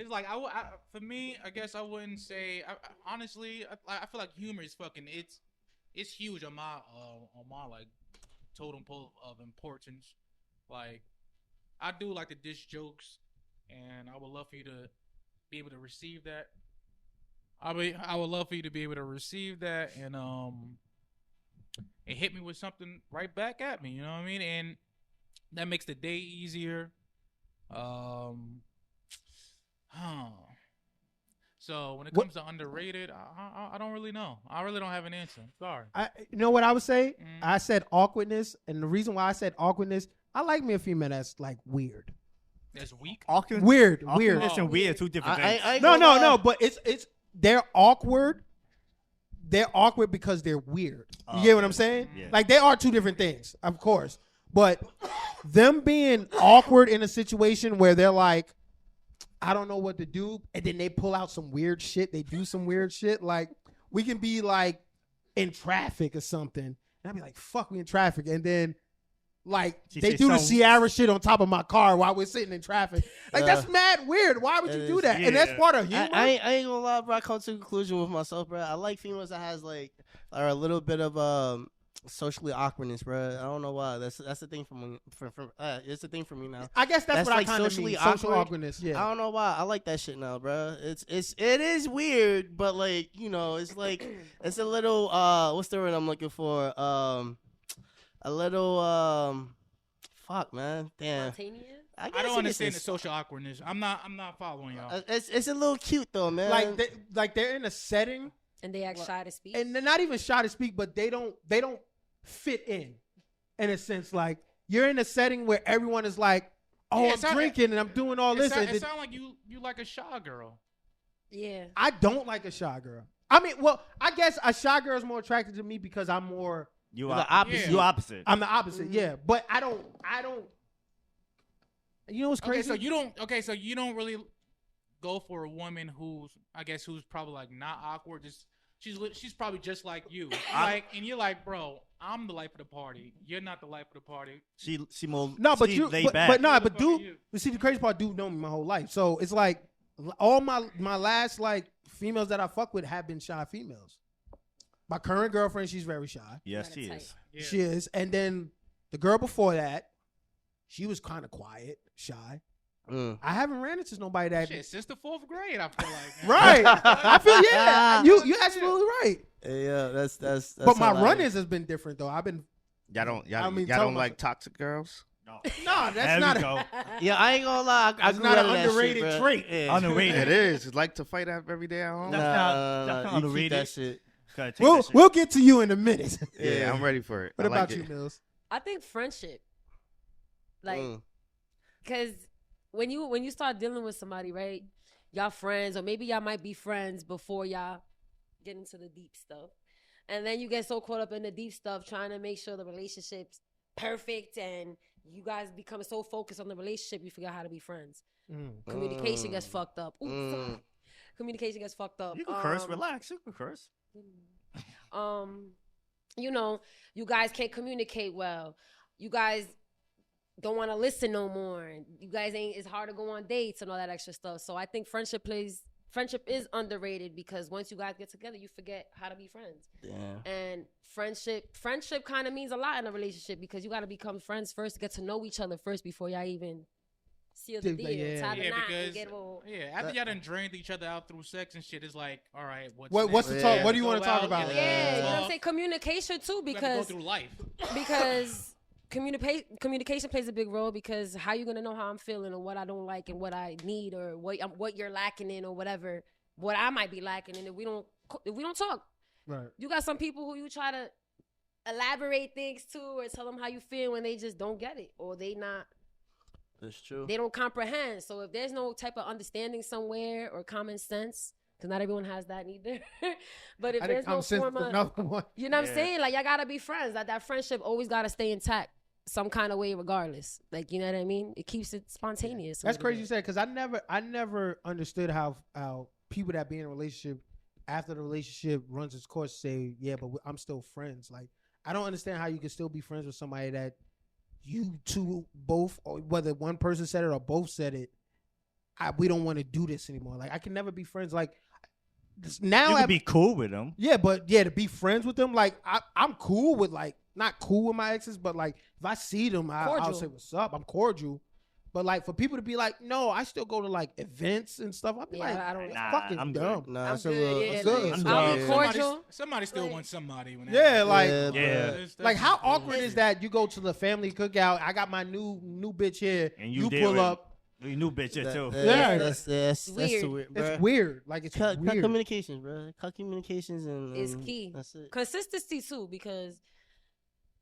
E: It's like for me, I guess I wouldn't say. Honestly, I feel like humor is fucking. It's huge on my like totem pole of importance. Like I do like the dish jokes, and I would love for you to be able to receive that. I would love for you to be able to receive that and hit me with something right back at me. You know what I mean? And that makes the day easier. So when it comes to underrated, I don't really know. I really don't have an answer. Sorry.
A: You know what I would say? I said awkwardness, and the reason why I said awkwardness, I like me a female that's like weird.
E: That's weak.
A: Weird.
D: Awkwardness and weird, two different things.
A: No. But it's they're awkward. They're awkward because they're weird. You get what I'm saying?
D: Yeah.
A: Like they are two different things, of course. But them being awkward in a situation where they're like, I don't know what to do, and then they pull out some weird shit. They do some weird shit. Like we can be like in traffic or something, and I'd be like, "Fuck, we in traffic," and then like they do the Ciara shit on top of my car while we're sitting in traffic. Like that's mad weird. Why would you do that? Yeah. And that's part of humor.
B: I ain't gonna lie, bro. I come to a conclusion with myself, bro. I like females that has like a little bit of socially awkwardness, bro. I don't know why. That's the thing it's the thing for me now.
A: I guess that's what
B: like
A: I kind of
B: socially
A: mean. Social awkwardness. Yeah.
B: I don't know why. I like that shit now, bro. It is weird, but like it's like it's a little what's the word I'm looking for? A little fuck, man. Damn.
E: I don't understand the social awkwardness. I'm not following y'all.
B: It's a little cute though, man.
A: Like they're in a setting
C: and they act shy to speak.
A: And they're not even shy to speak, but they don't fit in a sense. Like you're in a setting where everyone is like, oh, I'm drinking and I'm doing all this.
E: It sounds like you like a shy girl.
C: Yeah.
A: I don't like a shy girl. I mean, well, I guess a shy girl is more attractive to me because I'm more.
D: You're the opposite. You're opposite.
A: I'm the opposite. Yeah, but I don't. You know what's crazy?
E: So you don't really go for a woman who's probably like not awkward. Just she's probably just like you. And you're like, bro, I'm the life of the party. You're not the life of the party.
D: She more
A: laid back. But dude, see the crazy part, dude know me my whole life. So it's like all my last like females that I fuck with have been shy females. My current girlfriend, she's very shy.
D: Yes, she is.
A: Yeah. She is. And then the girl before that, she was kind of quiet, shy. I haven't ran into nobody that.
E: Shit, since the 4th grade, I feel like.
A: Right. I feel you absolutely right.
B: Yeah, that's.
A: But my run-ins has been different though.
K: Y'all don't like toxic girls?
A: No, that's not.
B: Yeah, I ain't gonna lie.
A: That's not an underrated trait.
B: Yeah.
D: Underrated.
K: It is. It's like to fight every day at home.
B: That's not underrated. That shit.
A: We'll get to you in a minute.
K: Yeah, I'm ready for it.
A: What about you, Mills?
C: I think friendship, like, because when you start dealing with somebody, right? Y'all friends, or maybe y'all might be friends before y'all get into the deep stuff, and then you get so caught up in the deep stuff, trying to make sure the relationship's perfect, and you guys become so focused on the relationship, you forget how to be friends. Communication gets fucked up. Communication gets fucked up.
D: You can curse. Relax. You can curse.
C: You guys can't communicate well. You guys don't want to listen no more. You guys it's hard to go on dates and all that extra stuff. So I think friendship is underrated because once you guys get together, you forget how to be friends.
B: Yeah.
C: And friendship kind of means a lot in a relationship because you got to become friends first, get to know each other first before y'all even seal the deal.
E: After y'all done drained each other out through sex and shit, it's like, all right,
A: what's the talk? What do you want to talk about?
C: Yeah, you know what I'm saying? Communication too, because
E: go through life.
C: Because communication plays a big role because how you gonna know how I'm feeling or what I don't like and what I need or what you're lacking in or whatever, what I might be lacking in if we don't talk.
A: Right.
C: You got some people who you try to elaborate things to or tell them how you feel when they just don't get it or they not.
B: That's true.
C: They don't comprehend. So if there's no type of understanding somewhere or common sense, because not everyone has that either. But if there's no form of, you know what I'm saying? Like, y'all gotta be friends. That friendship always gotta stay intact some kind of way regardless. Like, you know what I mean? It keeps it spontaneous.
A: That's crazy you said, because I never understood how people that be in a relationship after the relationship runs its course say, yeah, but I'm still friends. Like, I don't understand how you can still be friends with somebody that you two both, or whether one person said it or both said it, we don't want to do this anymore. Like I can never be friends. Like now,
D: you can be cool with them.
A: Yeah, but to be friends with them, like I'm cool with like not cool with my exes, but like if I see them, I'll say what's up. I'm cordial. But like for people to be like, no, I still go to like events and stuff. I'll be like,
C: I don't.
A: Fucking
D: I'm
A: dumb.
D: good.
B: Nah,
C: I'm good.
A: I'm
C: I'm cordial.
E: Somebody still wants somebody. When
A: Like how awkward is that? You go to the family cookout. I got my new bitch here,
D: and
A: you pull up.
D: You new bitch here too.
B: That's weird.
A: It's weird. Like it's
B: cut
A: weird.
B: communications, bro. Cut communications and
C: is key.
B: That's it.
C: Consistency too, because,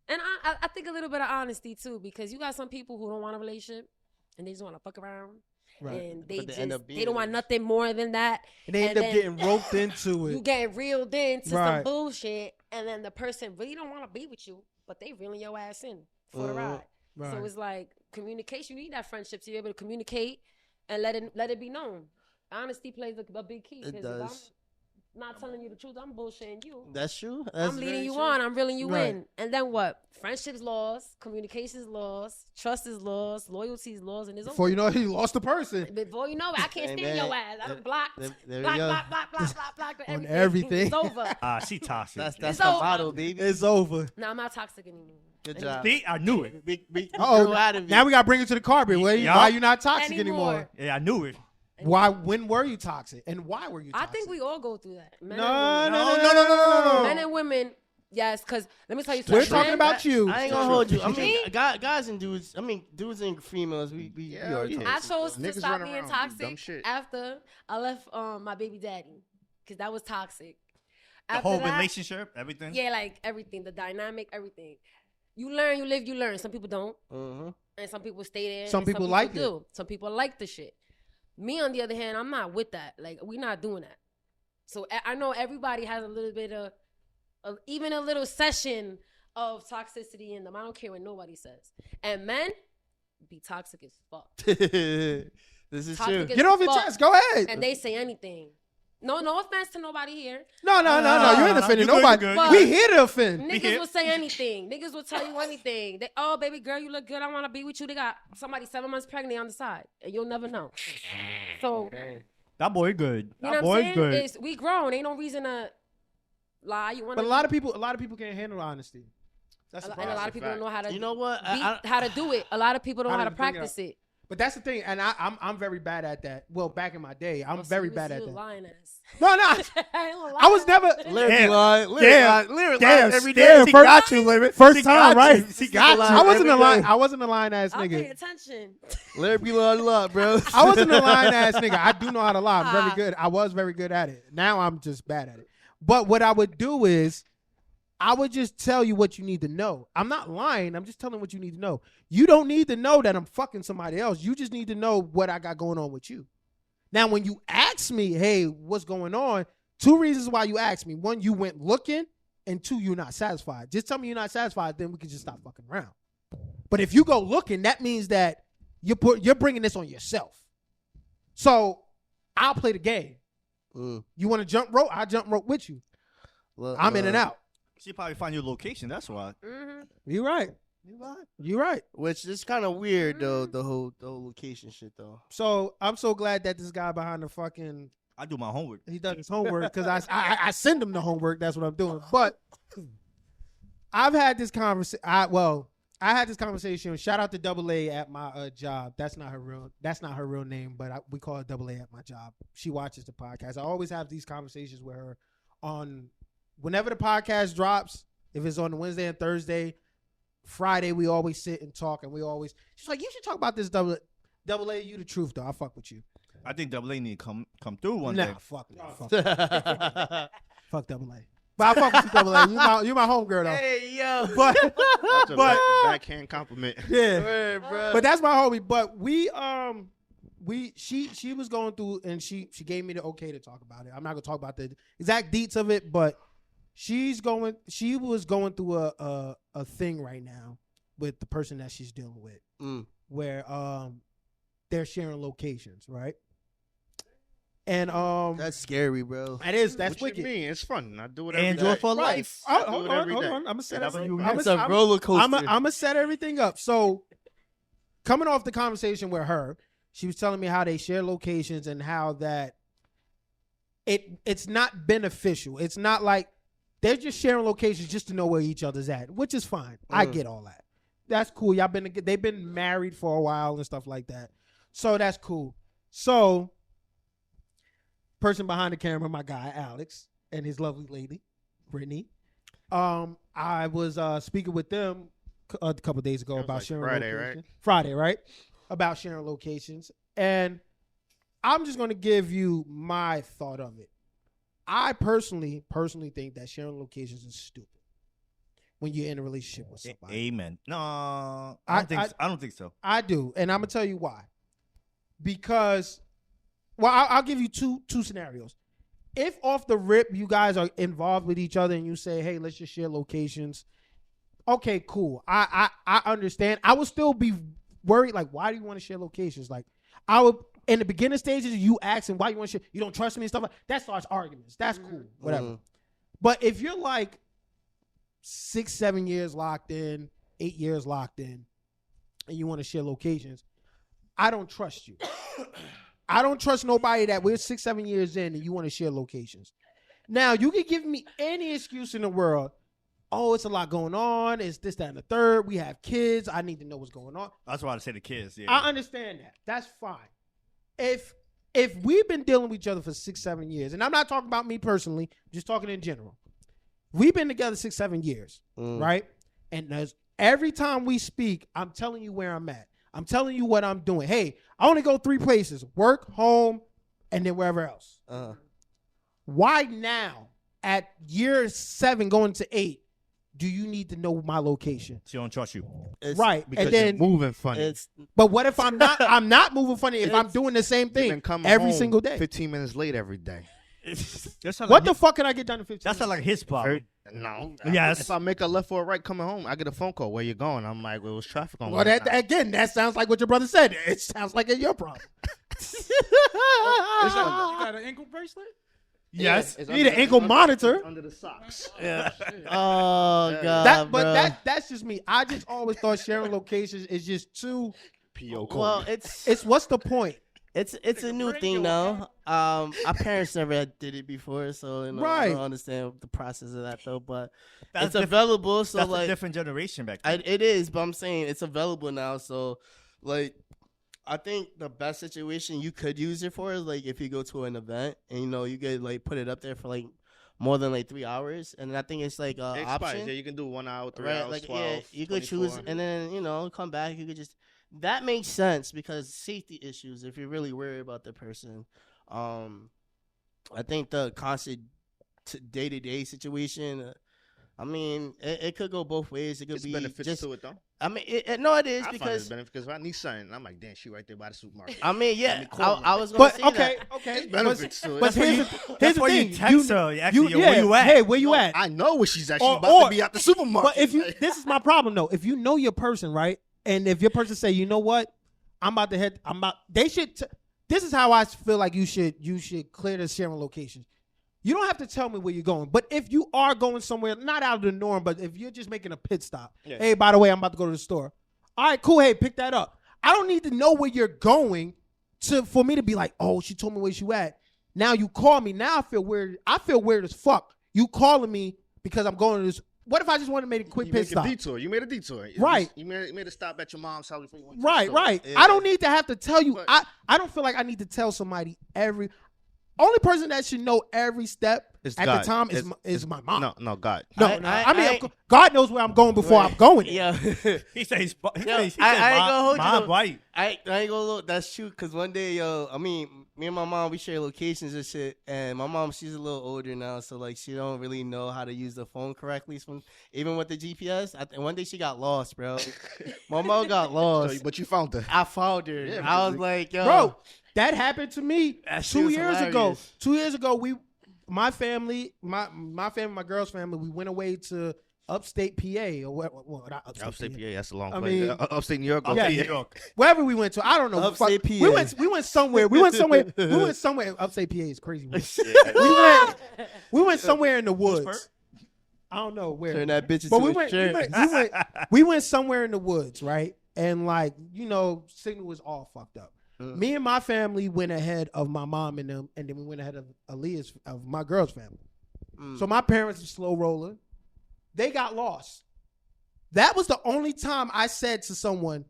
C: and I think a little bit of honesty too, because you got some people who don't want a relationship and they just want to fuck around. Right. And they don't want nothing more than that.
A: And they end up getting roped into it.
C: You getting reeled into some bullshit, and then the person really don't want to be with you, but they reeling your ass in for the ride. Right. So it's like communication. You need that friendship to be able to communicate and let it be known. Honesty plays a big key.
B: It does.
C: If I'm not telling you the truth, I'm bullshitting you.
B: That's true.
C: I'm leading you on. I'm reeling you in. And then what? Friendship's lost. Communication's lost. Trust is lost. Loyalty's lost. And it's
A: before you know it, you lost the person.
C: Before you know it, I can't stand your ass. I'm blocked. Block.
A: On everything.
C: It's over.
D: She toxic.
B: That's the motto, baby.
A: It's over.
C: No, I'm not toxic anymore.
B: Good job.
D: See, I knew it.
A: Now we got to bring it to the carpet. Why are you not toxic anymore?
D: Yeah, I knew it.
A: Why? When were you toxic? And why were you toxic?
C: I think we all go through that.
A: No.
C: Men and women, yes, because let me tell you something.
A: We're talking about you.
B: I ain't gonna hold you. I mean, guys and dudes. I mean, dudes and females. We are toxic.
C: I chose to stop being toxic after I left my baby daddy, because that was toxic.
D: The whole relationship, everything.
C: Yeah, like everything, the dynamic, everything. You learn, you live, you learn. Some people don't, and some people stay there.
A: Some people like it.
C: Some people like the shit. Me, on the other hand, I'm not with that. Like, we're not doing that. So I know everybody has a little bit of even a little session of toxicity in them. I don't care what nobody says. And men be toxic as fuck.
B: This is
C: toxic
B: true.
A: Get off your chest. Go ahead.
C: And they say anything. No offense to nobody here.
A: No. You ain't offending nobody. We here to offend.
C: Niggas will say anything. Niggas will tell you anything. Oh, baby girl, you look good. I want to be with you. They got somebody 7 months pregnant on the side, and you'll never know. So
D: that boy good.
C: You know what I'm saying? We grown. Ain't no reason to lie.
A: But a lot of people can't handle honesty.
C: And a lot of people don't know how to.
B: You know what?
C: How to do it. A lot of people don't know how to practice it.
A: But that's the thing, and I'm very bad at that. Well, back in my day, I'm very bad at that.
C: Lying ass.
A: No, I was never.
D: Every day. She got you, Lyric.
A: First time, right? She got you. I wasn't a lying ass nigga.
C: Pay attention.
B: Lyric be lying a lot, bro.
A: I wasn't a lying ass nigga. I do know how to lie. I'm very good. I was very good at it. Now I'm just bad at it. But what I would do is, I would just tell you what you need to know. I'm not lying. I'm just telling what you need to know. You don't need to know that I'm fucking somebody else. You just need to know what I got going on with you. Now, when you ask me, hey, what's going on? 2 reasons why you asked me. 1, you went looking, and 2, you're not satisfied. Just tell me you're not satisfied, then we can just stop fucking around. But if you go looking, that means that you're bringing this on yourself. So I'll play the game. You want to jump rope? I'll jump rope with you. I'm in and out.
D: She probably find your location. That's why.
A: You're right. You're right.
B: Which is kind of weird though. The whole location shit though.
A: So I'm so glad that this guy behind the fucking.
D: I do my homework.
A: He does his homework because I send him the homework. That's what I'm doing. But I've had this conversation. I had this conversation. Shout out to Double A at my job. That's not her real name, but we call her Double A at my job. She watches the podcast. I always have these conversations with her on. Whenever the podcast drops, if it's on Wednesday and Thursday, Friday, we always sit and talk, and she's like, you should talk about this Double A, you the truth, though. I fuck with you.
D: I think Double A need to come through one day.
A: Fuck Double A. But I fuck with you, Double A. You my homegirl, though.
B: Hey, yo.
K: But backhand compliment.
A: Yeah.
B: Hey, bro.
A: But that's my homie. But she was going through, and she gave me the okay to talk about it. I'm not going to talk about the exact deets of it, but she was going through a thing right now with the person that she's dealing with, where they're sharing locations, right? And
B: that's scary, bro.
A: It is. That's
K: what
A: wicked.
K: You mean? It's fun. I do it every
D: Enjoy
K: day.
D: for life.
A: Hold on. I'm gonna set everything.
B: It's a roller coaster.
A: I'm gonna set everything up. So, coming off the conversation with her, She was telling me how they share locations and how that it's not beneficial. It's not like they're just sharing locations just to know where each other's at, which is fine. I get all that. That's cool. They've been married for a while and stuff like that. So that's cool. So, person behind the camera, my guy Alex and his lovely lady, Brittany. I was speaking with them a couple of days ago about
K: like
A: sharing
K: Friday,
A: locations.
K: right?
A: Friday, right? About sharing locations. And I'm just going to give you my thought of it. I personally think that sharing locations is stupid when you're in a relationship with somebody.
D: Amen. No, I don't think so.
A: I do, and I'm gonna tell you why. Because, well, I'll give you two scenarios. If off the rip you guys are involved with each other and you say, "Hey, let's just share locations," okay, cool. I understand. I would still be worried. Like, why do you want to share locations? Like, I would. In the beginning stages, you asking why you want to share, you don't trust me and stuff like that starts arguments. That's cool, whatever. But if you're like 6-7 years locked in, 8 years locked in, and you want to share locations, I don't trust you. I don't trust nobody that we're 6-7 years in and you want to share locations. Now, you can give me any excuse in the world. Oh, it's a lot going on. It's this, that, and the third. We have kids. I need to know what's going on.
D: That's why I say the kids. Yeah.
A: I understand that. That's fine. If we've been dealing with each other for 6-7 years, and I'm not talking about me personally, just talking in general. We've been together 6-7 years, right? And every time we speak, I'm telling you where I'm at. I'm telling you what I'm doing. Hey, I only go 3 places: work, home, and then wherever else. Why now, at year 7 going to 8, do you need to know my location?
D: She don't trust you.
A: Right.
K: Because
A: and then
K: you're moving funny.
A: But what if I'm not? I'm not moving funny if I'm doing the same thing every single day.
K: 15 minutes late every day.
A: What the fuck can I get done in 15 minutes?
D: That's not like his problem.
K: No.
D: Yes.
K: If I make a left or a right coming home, I get a phone call. Where you going? I'm like, well, it was traffic on.
A: Well, that sounds like what your brother said. It sounds like it's your problem.
E: You got an ankle bracelet?
A: Yes. You need an ankle monitor.
K: Under the socks.
B: Yeah. Oh, God,
A: that's just me. I just always thought sharing locations is just too.
K: P.O.
B: Well,
A: it's what's the point?
B: It's a new thing now. Our parents never did it before, so I don't understand the process of that though. But it's available, so
D: that's
B: like
D: a different generation back then.
B: It is, but I'm saying it's available now. So like, I think the best situation you could use it for is like if you go to an event and you could like put it up there for like more than like 3 hours, and I think it's like option.
K: Yeah, you can do 1 hour, 3
B: right?
K: hours,
B: Like
K: 12.
B: yeah, you could
K: 24.
B: choose, and then come back. You could just. That makes sense because safety issues, if you're really worried about the person. I think the constant day-to-day situation, I mean, it could go both ways. It could
K: It's
B: be
K: benefits
B: just,
K: to it, though.
B: I mean, it is
K: I
B: because...
K: find it's benefits because if I need something, I'm like, damn, she right there by the supermarket.
B: I mean, yeah, I was going to say that.
A: Okay.
K: It's benefits to it.
A: But here's the thing.
D: You text her, actually,
A: where
D: you at?
A: Hey, where you at?
K: I know where she's at. She's about to be at the supermarket.
A: But this is my problem, though. If you know your person, right, and if your person say, you know what, I'm about to head. They should. This is how I feel like you should clear the sharing locations. You don't have to tell me where you're going, but if you are going somewhere not out of the norm, but if you're just making a pit stop, hey, by the way, I'm about to go to the store. All right, cool. Hey, pick that up. I don't need to know where you're going for me to be like, oh, she told me where she at. Now you call me. Now I feel weird. I feel weird as fuck. You calling me because I'm going to this. What if I just wanted to make a quick pit stop?
K: You made a detour.
A: Right.
K: You made a stop at your mom's house before you went to
A: the store. Right. Yeah. I don't need to have to tell you. I don't feel like I need to tell somebody every. Only person that should know every step at the time is my mom.
K: No, God.
A: No, I mean, God knows where I'm going before I'm going.
B: Yeah.
D: He says,
B: I ain't gonna hold you.
D: Right.
B: I ain't gonna look. That's true. Cause one day, me and my mom, we share locations and shit. And my mom, she's a little older now, so like she don't really know how to use the phone correctly. Even with the GPS, one day she got lost, bro. My mom got lost,
K: but you found her.
B: I found her. Yeah, I was like, yo,
A: bro, that happened to me 2 years ago. 2 years ago, my family, my girl's family, we went away to upstate PA or not
K: upstate PA. That's a long place. Upstate New York.
A: Yeah, New York. Wherever we went to, I don't know.
B: Upstate PA.
A: We went somewhere. We went somewhere. Upstate PA is crazy. We went somewhere in the woods. I don't know where.
B: Turn that bitch into
A: we went somewhere in the woods, right? And like, signal was all fucked up. Me and my family went ahead of my mom and them, and then we went ahead of Aaliyah's, of my girl's family. So my parents are slow roller. They got lost. That was the only time I said to someone,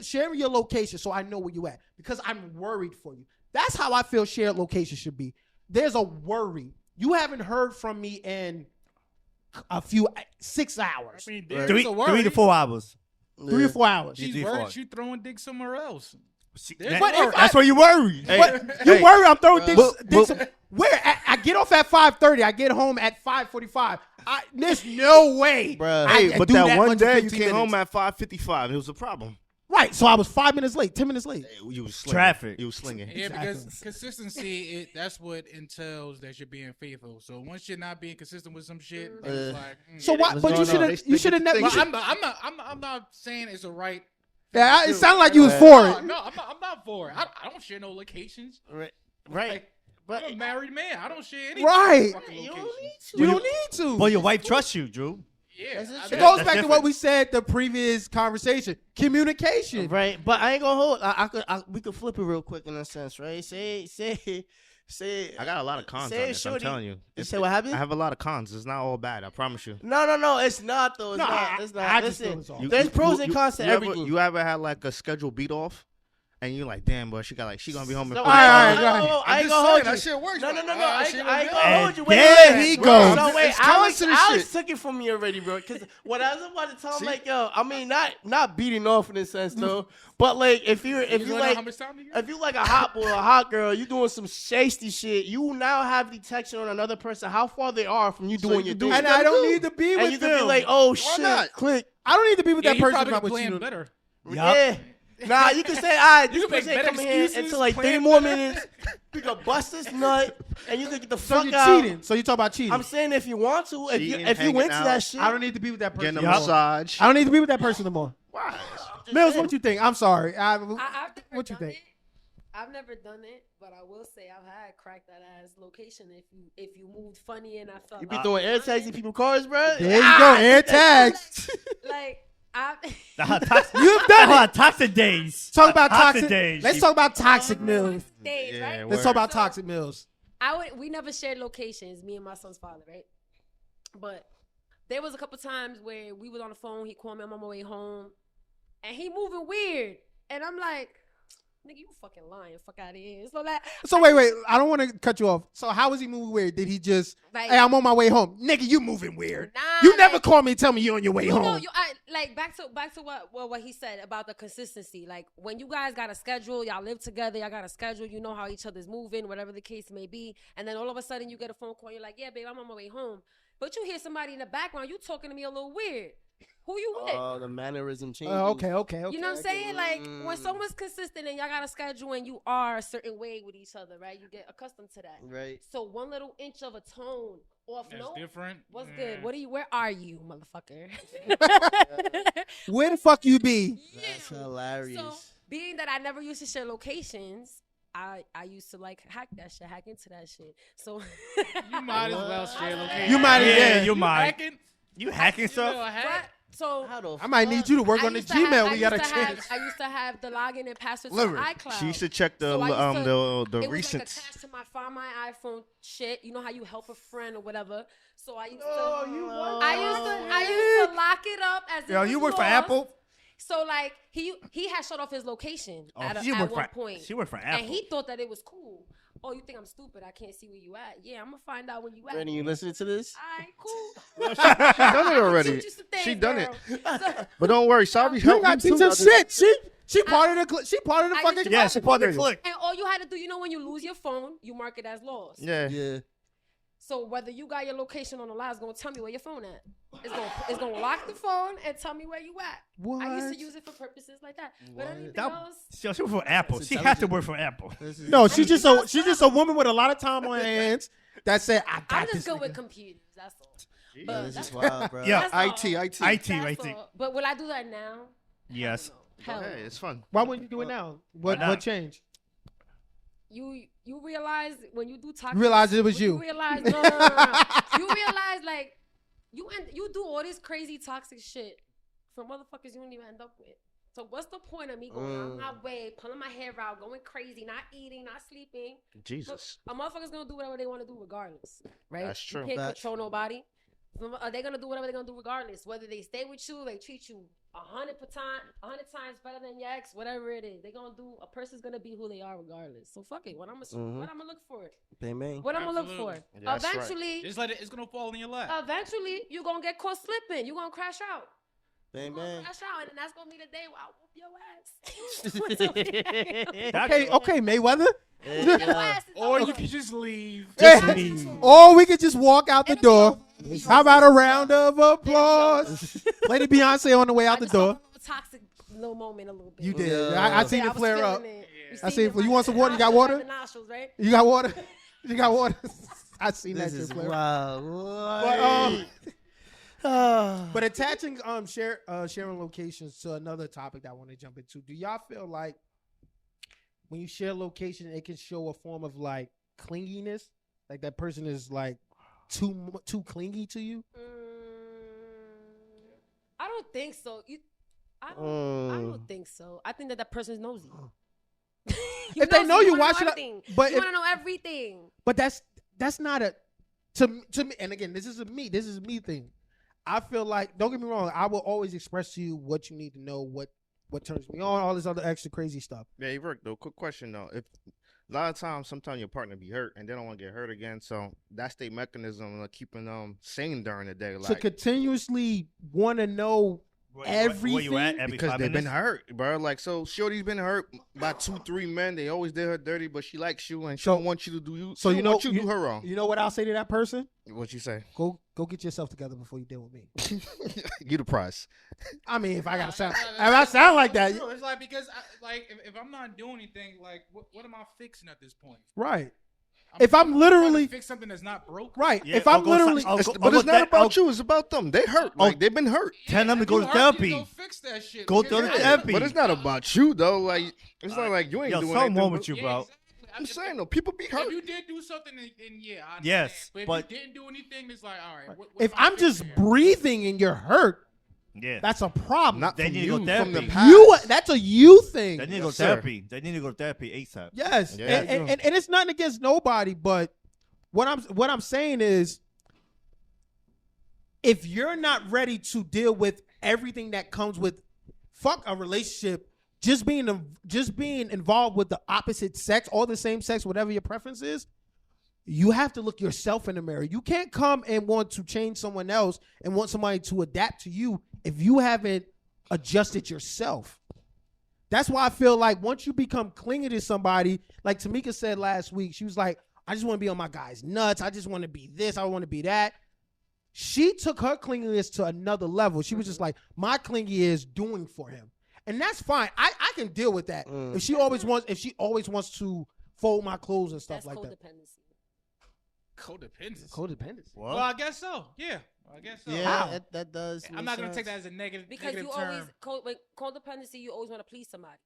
A: share your location so I know where you at, because I'm worried for you. That's how I feel shared location should be. There's a worry. You haven't heard from me in a few 6 hours.
E: I mean,
D: 3 to 4 hours.
A: 3 or 4 hours.
E: She's worried you throwing dick somewhere else.
D: That's why you worry.
A: You worry I'm throwing dicks. Where? I get off at 5:30. I get home at 5:45. There's no way.
K: Hey, but that one day you came home at 5:55. It was a problem.
A: Right. So I was 5 minutes late, 10 minutes late.
K: You was slinging.
D: Traffic.
K: You was slinging.
E: Yeah, because consistency, that's what entails that you're being faithful. So once you're not being consistent with some shit, it's like.
A: So why? But you should have never.
E: I'm not saying it's a right.
A: Yeah, it sounded like you was for it.
E: No, I'm not for it. I don't share no locations.
B: Right.
E: But I'm a married man. I don't share any.
A: Right.
B: You don't need to.
A: You don't need to.
D: Well, your wife trusts you, Drew.
E: Yeah.
A: It goes back to what we said the previous conversation. Communication.
B: Right. But I ain't gonna hold. We could flip it real quick in a sense, right? Say.
K: I got a lot of cons on this. I'm telling you.
B: You say what happened?
K: I have a lot of cons. It's not all bad. I promise you.
B: No. It's not though. It's not. Listen, there's pros and cons to everything.
K: You ever had like a scheduled beat off? And you're like, damn, bro, she gonna be home in 4
B: hours. I ain't gonna hold you.
L: That shit works.
B: No. I ain't gonna hold you.
A: There he goes.
B: So wait, Alex took it from me already, bro. Because what I was about to tell him, like, yo, I mean, not beating off in a sense though, but like if you like a hot boy or a hot girl, you doing some shasty shit, you now have detection on another person how far they are from you doing your thing.
A: And I don't need to be with them.
B: And you can be like, oh shit, click.
A: I don't need to be with that person.
E: Probably playing better.
B: Yeah. Nah, you can say, all right, you can say come here until like 30 more minutes. You can bust this nut, and you can get the fuck out.
A: Cheating. So you talk about cheating.
B: I'm saying if you want to, if you went to that shit.
A: I don't need to be with that person.
K: Getting a massage.
A: I don't need to be with that person no more.
B: Why?
A: Mills, what you think? I'm sorry. What you think?
C: I've never done it, but I will say I've had crack that ass location if you moved funny and I felt.
B: You be throwing air tags in people's cars, bro?
A: There you go, air tags.
C: Like.
A: You've done it.
D: Toxic days.
A: Talk about toxic
D: days.
A: Let's talk about toxic Mills.
C: Right?
A: Let's talk about toxic Mills.
C: We never shared locations, me and my son's father, right? But there was a couple times where we was on the phone. He called me. I'm on my way home, and he moving weird, and I'm like, nigga, you fucking lying. Fuck out of here. So
A: wait. I don't want to cut you off. So how was he moving weird? Did he just, hey, I'm on my way home. Nigga, you moving weird. Nah, you never call me and tell me you on your way home.
C: Back to what he said about the consistency. Like, when you guys got a schedule, y'all live together, y'all got a schedule, you know how each other's moving, whatever the case may be. And then all of a sudden you get a phone call, you're like, yeah, babe, I'm on my way home. But you hear somebody in the background, you talking to me a little weird. Who you with?
B: Oh, the mannerism changes.
A: Okay.
C: You know what I'm saying? Like, when someone's consistent and y'all got a schedule and you are a certain way with each other, right? You get accustomed to that.
B: Right.
C: So one little inch of a tone off
E: That's
C: note.
E: different.
C: What's good? Where are you, motherfucker?
A: Where the fuck you be?
B: That's hilarious.
C: So, being that I never used to share locations, I used to like hack into that shit. So
E: you might as well share locations.
A: You might,
D: you might. You hacking stuff?
C: So
A: I might need you to work on the Gmail. We gotta change.
C: I used to have the login and password to iCloud.
K: She used to check the recent.
C: It was like attached to my iPhone shit. You know how you help a friend or whatever. So I used to lock it up as.
D: Yo, you work for Apple?
C: So like he had shut off his location at one point.
D: She worked for Apple,
C: and he thought that it was cool. Oh, you think I'm stupid? I can't see where you at. Yeah, I'm gonna find out where you at.
B: Brandon, you listening to this?
C: All right, cool.
K: She done it already. She done it. But don't worry, Savy helped me
A: too. Shit. She part of the fucking.
D: Yeah, she part of the clique.
C: And all you had to do, when you lose your phone, you mark it as lost.
K: Yeah.
C: So whether you got your location on the line, it's gonna tell me where your phone at. It's gonna lock the phone and tell me where you at.
A: What?
C: I used to use it for purposes like that. But anything else?
D: She worked for Apple. She had to work for Apple.
A: No, she's just a woman with a lot of time on her hands that said, I got this.
C: I'm just good with computers. That's all.
B: But this is wild, bro.
D: Yeah,
K: IT.
C: But will I do that now?
D: Yes.
C: Hell
K: Hey, it's fun.
A: Why wouldn't you do it now? What changed?
C: You realize when you do toxic.
A: You realize it was you.
C: You realize you realize like you do all this crazy toxic shit for motherfuckers you don't even end up with. So what's the point of me going on my way, pulling my hair out, going crazy, not eating, not sleeping?
K: Jesus.
C: A motherfucker's gonna do whatever they want to do regardless, right?
K: That's true.
C: You can't control nobody. Are they gonna do whatever they're gonna do regardless? Whether they stay with you, they treat you 100 times better than your ex, whatever it is, they gonna do. A person's gonna be who they are regardless. So fuck it. What I'm gonna look for it. What I'm gonna look for.
E: Yeah,
C: eventually,
E: right. Just let it. It's gonna fall in your lap.
C: Eventually, you gonna get caught slipping. You gonna crash out.
B: Bang.
C: Crash out, and that's gonna be the day where I whoop your ass.
A: Okay, Mayweather.
E: Or you can just leave.
A: Or we could just walk out the door. How about a round of applause? Lady Beyonce on the way out the door.
C: Toxic little moment a little bit.
A: You did. I seen it flare up. I seen it. You want some water? You got
C: The
A: water?
C: nostrils, right?
A: You got water? You got water? I seen that shit flare up.
B: Wow.
A: But attaching sharing locations to another topic that I want to jump into. Do y'all feel like when you share location, it can show a form of like clinginess? Like that person is like too clingy to you?
C: I don't think so. I don't think so. I think that person is nosy.
A: If they know you, why should
C: I? But you want to know everything.
A: But that's not a to me. And again, this is a me thing. I feel like, don't get me wrong, I will always express to you what you need to know, what turns me on, all this other extra crazy stuff.
K: Yeah, you work though. Quick question though. If a lot of times, sometimes your partner be hurt and they don't want to get hurt again, so that's their mechanism of keeping them sane during the day. Like,
A: to continuously want to know everything
D: where you at every
K: because
D: 5
K: they've
D: minutes?
K: been hurt, bro. Like, so shorty's been hurt by 2-3 men. They always did her dirty, but she likes you and she don't want you to do you.
A: So you know,
K: want you to do her wrong.
A: You know what I'll say to that person?
K: What you say?
A: Go get yourself together before you deal with me.
K: You the prize.
A: I mean, if I sound like that,
E: It's like because if I'm not doing anything, like what am I fixing at this point?
A: Right. If I'm literally
E: fix something that's not broke,
A: right?
E: Yeah,
A: if I'm literally,
K: but it's not about you. It's about them. They hurt. Like they've been hurt.
D: Tell them to go to therapy.
E: Go fix that shit.
D: Go to therapy.
K: But it's not about you though. Like it's not like you ain't doing anything.
D: Something wrong with you, bro.
K: I'm saying though, people be hurt.
E: If you did do something, then yeah, I understand.
D: Yes,
E: but if you didn't do anything, it's like, all right. What
A: if I'm just breathing and you're hurt,
D: yeah,
A: that's a problem.
K: Not
D: they
K: from
D: need to
K: you,
D: go therapy.
K: from the past.
A: That's a you thing.
D: They need to go therapy. They need to go therapy ASAP.
A: Yes,
K: Yeah.
A: and it's nothing against nobody, but what I'm saying is, if you're not ready to deal with everything that comes with fuck a relationship, just being involved with the opposite sex or the same sex, whatever your preference is, you have to look yourself in the mirror. You can't come and want to change someone else and want somebody to adapt to you if you haven't adjusted yourself. That's why I feel like once you become clingy to somebody, like Tamika said last week, she was like, I just want to be on my guy's nuts. I just want to be this. I want to be that. She took her clinginess to another level. She was just like, my clingy is doing for him. And that's fine. I can deal with that. If she always wants to fold my clothes and stuff like that.
E: Codependency.
D: What?
E: Well, I guess so. Yeah. I guess so.
B: Yeah, that does.
E: I'm not gonna take that as a negative.
C: Because
E: negative
C: you
E: term.
C: always with codependency, you always want to please somebody.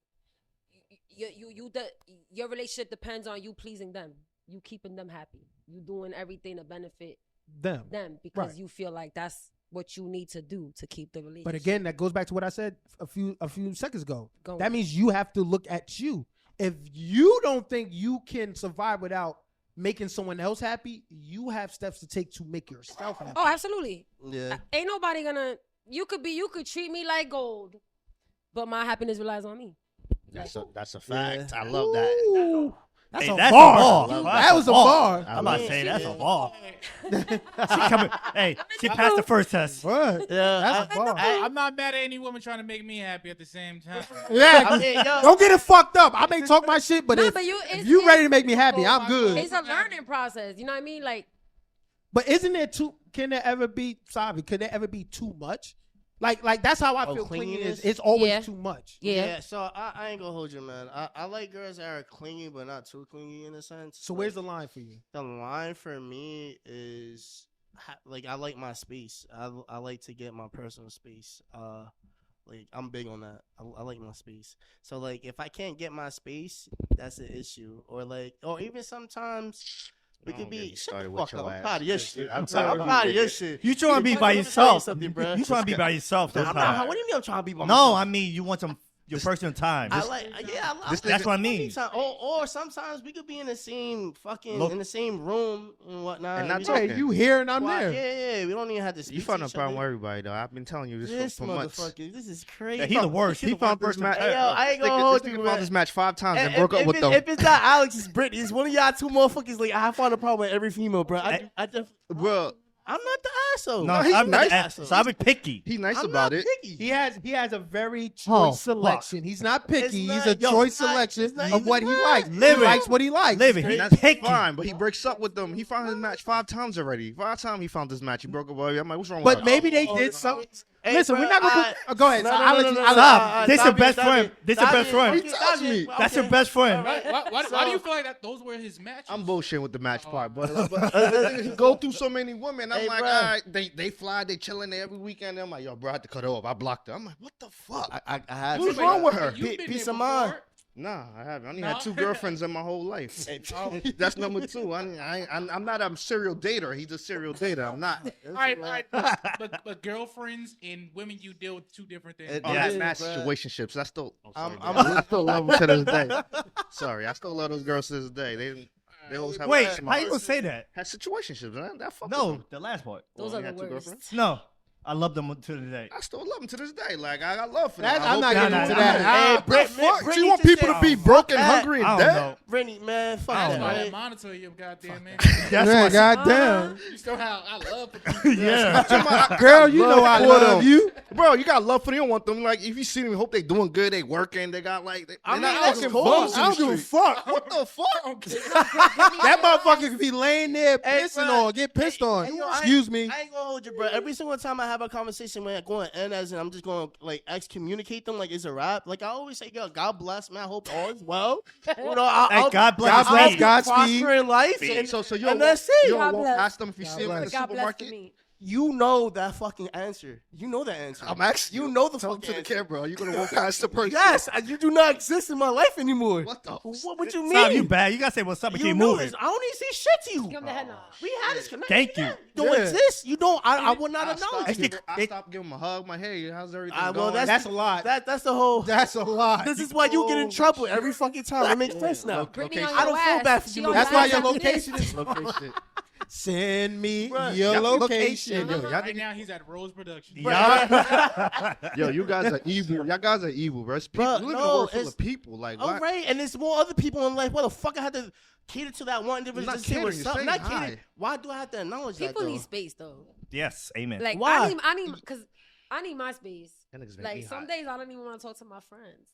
C: Your relationship depends on you pleasing them, you keeping them happy, you doing everything to benefit them because
A: right.
C: You feel like that's what you need to do to keep the relationship.
A: But again, that goes back to what I said a few seconds ago.
C: Go
A: that
C: on.
A: means you have to look at you. If you don't think you can survive without making someone else happy, you have steps to take to make yourself happy.
C: Oh, absolutely.
B: Yeah.
C: Ain't nobody gonna. You could treat me like gold, but my happiness relies on me.
K: That's a fact. I love that.
A: Ooh, that's
D: Hey,
A: a
D: that's a
A: bar.
D: bar.
A: That was a bar.
D: I'm about to say that's a ball. She passed the first test.
A: What?
B: Yeah,
A: That's a bar.
E: I'm not mad at any woman trying to make me happy at the same time.
A: Yeah, don't get it fucked up. I may talk my shit, but
C: No,
A: if
C: but
A: if you ready to make me happy, I'm good.
C: It's a learning process. You know what I mean? Like,
A: But isn't there too? Can there ever be? Savvy? Could there ever be too much? Like that's how I feel. Clinginess. It's always too much.
C: Yeah.
B: So I ain't gonna hold you, man. I like girls that are clingy, but not too clingy in a sense.
A: So where's the line for you?
B: The line for me is like I like my space. I like to get my personal space. Like I'm big on that. I like my space. So like if I can't get my space, that's an issue. Or even sometimes. We could be shut the fuck up. I'm proud of your shit. I'm proud of your shit.
D: You trying to be by yourself.
B: Something, bro.
D: You trying to be by yourself.
B: What do you mean I'm trying to be by myself?
D: No, I mean you want some your personal time.
B: I like, yeah,
D: That's what I mean.
B: Or sometimes we could be in the same in the same room and whatnot.
K: And not
B: we
K: talking.
B: don't-
A: You here and I'm there.
B: Yeah, we don't even have to speak
K: You
B: to
K: found a
B: each
K: problem
B: other.
K: with everybody though. I've been telling you this
B: This
K: for months.
B: motherfucker, this is crazy.
D: Yeah, he the worst.
K: He found this match.
B: Hey, yo, I ain't gonna hold you,
K: Found
B: man.
K: this match 5 times and
B: If-
K: broke up
B: if
K: with
B: it-
K: them.
B: If it's not Alex, it's Brittany. It's one of y'all two motherfuckers. Like I find a problem with every female, bro.
K: Bro,
B: I'm not the asshole.
D: No,
K: he's
D: I'm
K: nice.
D: the asshole. So I'll be picky.
K: He nice
B: I'm
K: about
B: not
K: it.
B: picky.
A: He has a very choice
D: Oh,
A: selection. He's not picky.
B: It's
A: He's
B: not-
A: a
B: yo,
A: choice
B: it's not-
A: selection
B: it's not
A: of what he
B: even
A: likes.
D: Live
A: He
D: it.
A: likes what he likes.
D: Live it.
K: And
D: He's
K: that's
D: picky.
K: fine, but he breaks up with them. He found his match 5 times already. 5 times he found this match. He broke up with her. I'm like, what's wrong with
A: But
K: her?
A: maybe they did something.
B: Hey,
A: Listen,
B: bro,
A: we're not gonna. Go ahead.
B: No,
A: So
B: no,
A: I'll
B: no,
A: let you.
B: no,
A: I'll
B: no,
A: let
D: This your
B: Stop
D: best
B: it,
D: friend.
B: stop it.
D: This your
B: Stop
D: best
B: it.
D: friend.
B: Okay, stop
K: me.
B: it.
D: That's your
B: Okay.
D: best friend.
E: Why do you feel like that? Those were his matches.
K: I'm bullshitting with the match part, but
B: Uh,
K: the thing is, he go through so many women. I'm
B: Hey,
K: like,
B: bro.
K: all right, they fly, they chilling there every weekend. I'm like, yo, bro, I had to cut her off. I blocked her. I'm like, what the fuck?
B: I had
K: What's
B: to.
K: wrong with her?
E: You've been
B: Peace
E: there
B: of mind.
E: before.
K: Nah, I haven't. I only
E: No?
K: had 2 girlfriends in my whole life. That's number 2. I'm not a serial dater. He's a serial dater. I'm not.
E: All right. But girlfriends and women, you deal with 2 different things.
B: It-
K: Oh,
B: it
K: that's
B: is,
K: match
B: bro.
K: situationships. I still,
B: I'm-
K: still love them to this day. Sorry, I still love those girls to this day. They always have.
D: Wait,
K: a
D: how you gonna say that?
K: Had situationships, man. That fuck with
D: No,
K: them.
D: the last part.
C: Those
K: Oh,
C: are
K: you
C: the
K: had 2
C: worst.
K: girlfriends?
D: No, I love them to today.
K: I still love them to this day. Like I got love for them.
A: That,
K: I
A: I'm
K: hope
A: not
K: they-
A: getting
D: nah,
A: into
D: nah,
A: that.
D: nah.
B: Hey,
K: What the fuck?
B: Brittany
K: She want
B: just
K: people
B: said-
K: to be broken,
B: that.
K: hungry,
D: I
K: and
D: don't
K: dead.
D: know.
B: Brittany, man, fuck
D: I
E: That's
D: don't
B: that,
E: why
B: man.
E: that monitor you, goddamn man.
D: That's
A: Yeah,
D: what.
A: goddamn.
E: You still have I love.
D: Yeah.
A: Girl, you know I
K: for
A: love
K: them.
A: you.
K: Bro, you got love for them. You don't want them. Like, if you see them, you hope they doing good, they working, they got like, they're
B: I mean,
K: not
B: that's
K: fucking
B: cool.
K: bums
A: I
K: in
A: don't
K: the
A: give a
K: street.
A: fuck.
K: What the fuck?
A: That motherfucker could be laying there
B: Hey,
A: pissing
B: bro.
A: on, get pissed on.
B: Hey, yo,
A: Excuse me.
B: I ain't gonna hold you, bro. Every single time I have a conversation when I go and end as in I'm just gonna like excommunicate them like it's a rap. Like I always say, yo, God bless, man. I hope all is well. You know,
D: Hey, God bless
A: God
D: his
A: bless
D: name.
A: Godspeed.
B: prosper in life. And,
K: So you
B: and
K: don't,
B: that's it.
K: you
C: God
K: don't walk
C: bless.
K: past them if you
A: God
K: see them in the
A: bless.
C: God bless for
K: supermarket.
C: me.
B: You know that fucking answer. You know the answer.
K: I'm asking
B: You know the
K: tell
B: fucking
K: them to the
B: answer.
K: camera. Are you gonna walk past the person?
B: Yes, you do not exist in my life anymore.
K: What the?
B: What you mean?
D: Tom, you bad. You gotta say what's up and
B: You
D: keep
B: know
D: moving.
B: this. I don't even say shit to you.
C: Give him the head nod.
B: We had this connection.
D: Thank you.
B: You don't
A: Yeah.
B: exist. You don't. I would not acknowledge you.
K: I stopped giving him a hug. My hey, how's everything
B: Well,
K: going?
A: That's a lot.
B: That's the whole.
A: That's a lot.
B: This is why you get in trouble every fucking time. It makes sense now.
C: Brittany on
B: I don't
C: your
B: feel
C: ass.
B: bad for
C: She
B: you.
C: on
A: That's
C: your
A: why
C: ass
A: your
C: after
A: location
C: this.
A: is.
K: location.
A: Send me
B: Bruh.
A: your
K: Y'all-
A: location.
K: Yo, y'all
E: Right
K: think-
E: now he's at Rose Production.
D: Yeah.
K: Yo, you guys are evil. Y'all guys are evil, bro. It's people.
B: Bruh,
K: We live in a
B: no,
K: world full
B: it's-
K: of people. Like,
B: All
K: why?
B: right, and there's more other people in life. Why the fuck I had to cater to that one individual?
K: Not
B: Just say
K: catering,
B: what's
K: you're
B: up.
K: saying
B: Not
K: hi.
B: catering. Why do I have to acknowledge that?
C: People
B: though?
C: need space though.
D: Yes, amen.
C: Like
B: Why?
C: I need because I need my space.
K: That niggas make
C: Like
K: me
C: some
K: hot.
C: days I don't even want to talk to my friends.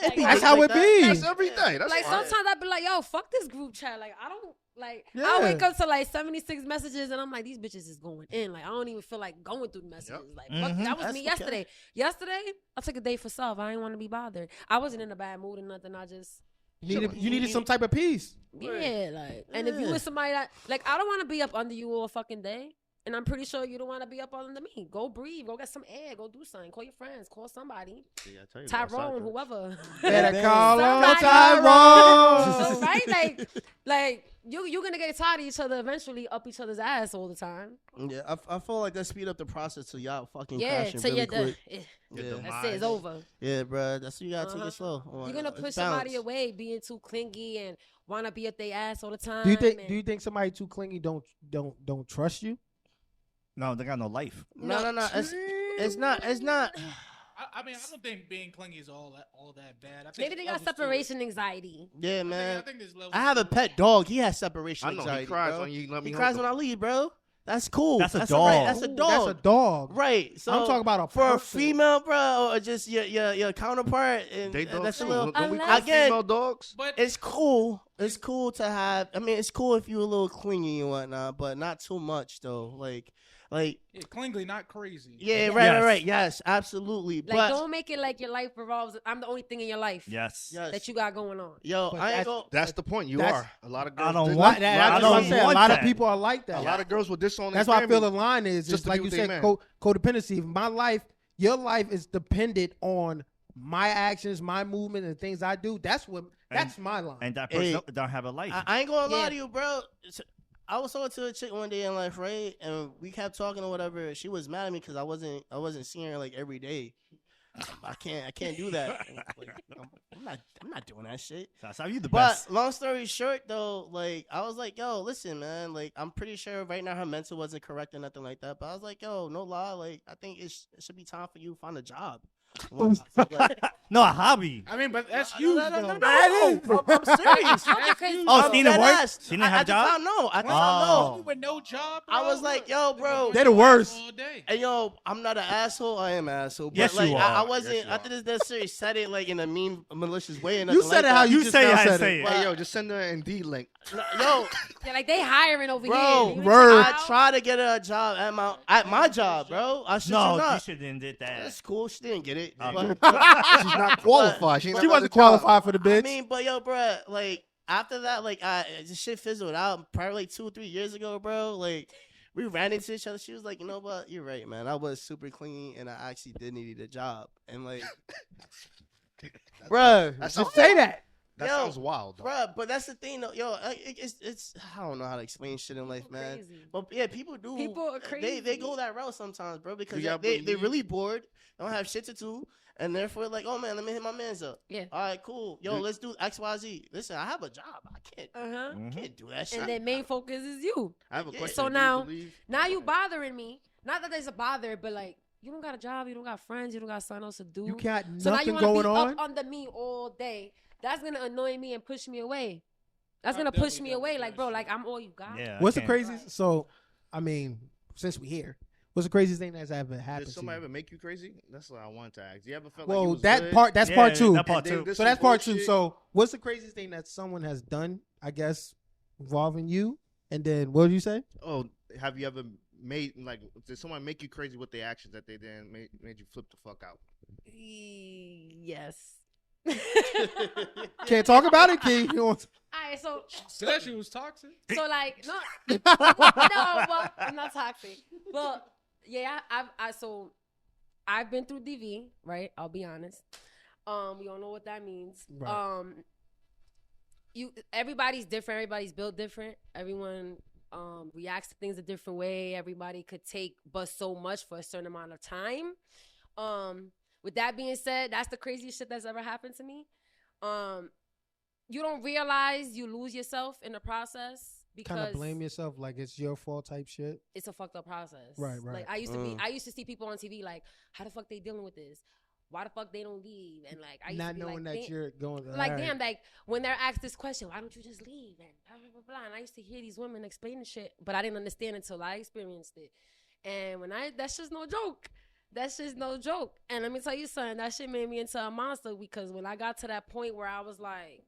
B: It be
A: That's
B: just
A: how
B: like
A: it
B: that.
A: be.
K: That's every day. That's
C: Like
K: fine.
C: sometimes I be like, yo, fuck this group chat. Like I don't like. I
A: Yeah.
C: wake up to like 76 messages and I'm like, these bitches is going in. Like I don't even feel like going through the messages. Like fuck, that was
B: That's
C: me
B: okay.
C: yesterday. Yesterday I took a day for self. I didn't want to be bothered. I wasn't in a bad mood or nothing. I just.
A: You needed some type of peace.
C: Yeah, like, and if you
B: Yeah.
C: with somebody that, like, I don't want to be up under you all fucking day, and I'm pretty sure you don't want to be up under me. Go breathe, go get some air, go do something, call your friends, call somebody,
K: Yeah, I tell you,
C: Tyrone, whoever.
A: Better call on
C: Somebody.
A: Tyrone.
C: So, right, like you're gonna get tired of each other eventually, up each other's ass all the time.
B: Yeah, I feel like that speed up the process till y'all fucking
C: Yeah,
B: crashing
C: till
B: really
C: you're done.
B: quick.
C: That's
B: Yeah.
C: it, it's over.
B: Yeah, bro. That's what you gotta take it slow.
C: You're gonna push somebody away, being too clingy and wanna be up their ass all the time.
A: Do you think?
C: and-
A: Do you think somebody too clingy don't trust you?
D: No, they got no life.
B: No. It's not.
E: I mean, I don't think being clingy is all that bad. I think
C: Maybe they got
E: levels to it.
C: separation anxiety.
B: Yeah, man.
E: I think there's levels
B: I have
E: to
B: a pet dog. He has separation
K: I know
B: anxiety.
K: he cries
B: bro.
K: when you let me.
B: He
K: hold
B: cries
K: him.
B: when I leave, bro. That's cool.
D: That's a
B: Right.
D: dog.
B: That's a
A: Ooh,
B: dog.
A: That's a dog.
B: Right. So
A: I'm talking about a
B: for a
A: person.
B: female, bro, or just your counterpart, and
K: They dogs
B: that's a
K: too.
B: little.
K: Don't we
C: Unless-
K: call
B: Again,
K: female dogs?
E: But
B: It's cool. It's cool to have. I mean, it's cool if you're a little clingy and whatnot, but not too much though. Like,
E: yeah, clingy, not crazy.
B: yeah,
C: Yes.
B: right. Yes, absolutely.
C: Like,
B: but
C: don't make it like your life revolves. I'm the only thing in your life
D: Yes.
B: yes,
C: that you got going on.
B: yo,
A: But
B: I ain't
A: that's-
B: go.
K: That's the point. You
A: That's-
K: are. A lot of girls.
D: I don't
K: did-
D: want
A: That,
D: I
A: that's what I'm
D: don't
A: saying. A
D: want
A: lot of
D: that.
A: people are like that.
K: A lot of girls will disown.
A: That's
K: their
A: why I feel
K: family.
A: the line is
K: just
A: just
K: to
A: like
K: be
A: you
K: with they
A: said,
K: man.
A: codependency. If my life, your life is dependent on my actions, my movement, and things I do. That's my line.
D: And that
B: Hey,
D: person don't have a life.
B: I ain't gonna lie
C: Yeah.
B: to you, bro. I was talking to a chick one day in life, right? And we kept talking or whatever. She was mad at me because I wasn't seeing her like every day. I can't do that. Like, I'm not doing that shit.
D: So you the
B: but
D: best.
B: Long story short, though, like I was like, yo, listen, man, like I'm pretty sure right now her mental wasn't correct or nothing like that. But I was like, yo, no lie, like I think it should be time for you to find a job.
D: No, a hobby.
E: I mean, but that's huge.
B: No,
E: though.
B: I'm serious.
D: Oh, she didn't work? She didn't have a job?
B: At the time, no.
E: With no job, bro?
B: I was like, yo, bro.
A: They're the worst.
E: All day.
B: And yo, I'm not an asshole. I am an asshole. But
D: Yes,
B: like,
D: you are.
B: I wasn't.
K: Yes, you
B: I didn't necessarily said it like in a mean, malicious way. And
A: You said it how you just
D: say
A: now
D: it,
A: said
D: say
A: it.
D: it.
K: Hey, yo, just send her an Indeed link.
B: Yo,
C: They're like, they hiring over
B: bro,
C: here.
A: Word.
B: I tried to get her a job at my job, bro. I should
D: No, you
B: not.
D: shouldn't did that.
B: That's cool. She didn't get it.
D: Okay.
K: She's not qualified.
A: She wasn't qualified for the bitch.
B: I mean, but yo, bro, like after that, like this shit fizzled out. Probably like 2 or 3 years ago, bro. Like we ran into each other. She was like, you know what? You're right, man. I was super clean, and I actually did need a job. And like, bro,
A: Just say that.
K: That
B: yo,
K: sounds wild, though.
B: bro. But that's the thing, though. Yo, it's I don't know how to explain shit in life, man.
C: Crazy.
B: But yeah, people do.
C: People are crazy.
B: They go that route sometimes, bro, because
K: Yeah,
B: they're
K: but
B: really bored. They don't have shit to do. And therefore, like, oh man, let me hit my man's up.
C: Yeah.
B: All right, cool. Yo, let's do XYZ. Listen, I have a job. I can't do that shit.
C: And their main focus is you.
K: I have a question.
C: So
K: Do you
C: now
K: believe-
C: you bothering me. Not that there's a bother, but like you don't got a job, you don't got friends, you don't got something else to do.
A: You got
C: so now you
A: nothing
C: wanna
A: going
C: be
A: on.
C: up under me all day. That's gonna annoy me and push me away. That's
E: I
C: gonna push
E: definitely
C: me
E: don't
C: away.
E: do
C: Like,
E: that
C: bro,
E: shit.
C: like I'm all you got.
D: Yeah.
A: What's the
D: I can't.
A: craziest? So, I mean, since we here, what's the craziest thing that's ever happened
K: Did
A: to
K: somebody
A: you?
K: ever make you crazy? That's what I wanted to ask. You ever felt like you
A: Well,
K: was
A: that
K: good,
A: part. That's
D: Yeah,
A: part two.
D: that part
K: and then
D: two.
K: this
A: So
K: was
A: that's part two.
K: bullshit?
A: So, what's the craziest thing that someone has done? I guess involving you. And then, what did you say?
K: Oh, have you ever made like? Did someone make you crazy with their actions that they then made you flip the fuck out?
C: Yes.
A: Can't talk about it, Key. You want-
C: All right, so
E: That shit was toxic.
C: so like no, but I'm not toxic. But yeah, I've been through DV, right? I'll be honest. We don't know what that means.
A: Right.
C: Everybody's different. Everybody's built different. Everyone reacts to things a different way. Everybody could take but so much for a certain amount of time. With that being said, that's the craziest shit that's ever happened to me. You don't realize you lose yourself in the process because
A: kind of blame yourself like it's your fault type shit.
C: it's a fucked up process.
A: Right.
C: Like I used to see people on TV like, how the fuck they dealing with this? Why the fuck they don't leave? And like I used
A: Not
C: to be
A: knowing
C: like,
A: that you're going.
C: like,
A: all right.
C: damn, like when they're asked this question, why don't you just leave? And blah, blah, blah, blah. And I used to hear these women explaining shit, but I didn't understand until I experienced it. And that's just no joke. That's just no joke. And let me tell you something, that shit made me into a monster because when I got to that point where I was like,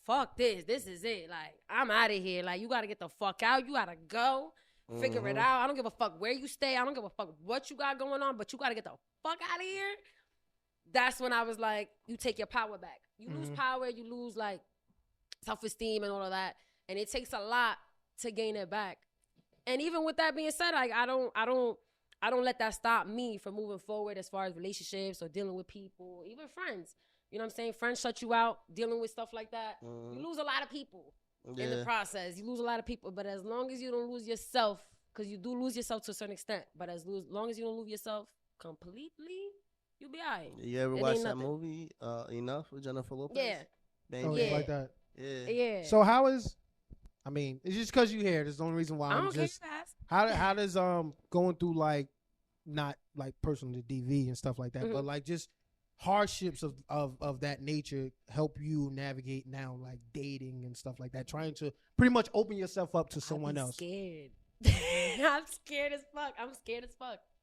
C: fuck this is it. Like, I'm out of here. Like, you got to get the fuck out. You got to go. Figure it out. I don't give a fuck where you stay. I don't give a fuck what you got going on, but you got to get the fuck out of here. That's when I was like, you take your power back. You lose power, you lose like self-esteem and all of that. And it takes a lot to gain it back. And even with that being said, like I don't let that stop me from moving forward as far as relationships or dealing with people, even friends. You know what I'm saying? Friends shut you out, dealing with stuff like that. You lose a lot of people in the process. You lose a lot of people. But as long as you don't lose yourself, because you do lose yourself to a certain extent, but as long as you don't lose yourself completely, you'll be all right.
B: You ever watch that movie, Enough, with Jennifer Lopez?
C: Yeah.
A: Oh,
C: yeah.
A: like that.
B: Yeah.
A: So how is? I mean, it's just because you here. That's the only reason why
C: I
A: I'm
C: don't
A: just.
C: care fast.
A: How does going through like, not like personal DV and stuff like that, but like just hardships of that nature help you navigate now, like dating and stuff like that, trying to pretty much open yourself up to someone else.
C: Scared. I'm scared as fuck.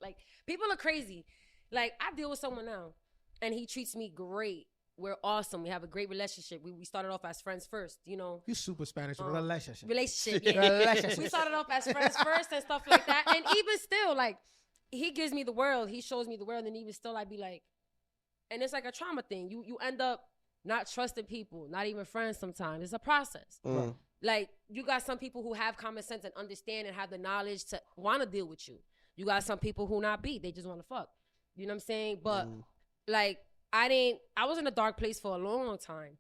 C: Like, people are crazy. Like, I deal with someone now, and he treats me great. We're awesome. We have a great relationship. We started off as friends first, you know.
A: You super Spanish. Relationship.
C: Yeah. We started off as friends first and stuff like that. And even still, like, he gives me the world. He shows me the world. And even still, I'd be like, and it's like a trauma thing. You end up not trusting people, not even friends sometimes. It's a process. Like, you got some people who have common sense and understand and have the knowledge to want to deal with you. You got some people who not be. They just want to fuck. You know what I'm saying? But, like, I was in a dark place for a long, long time.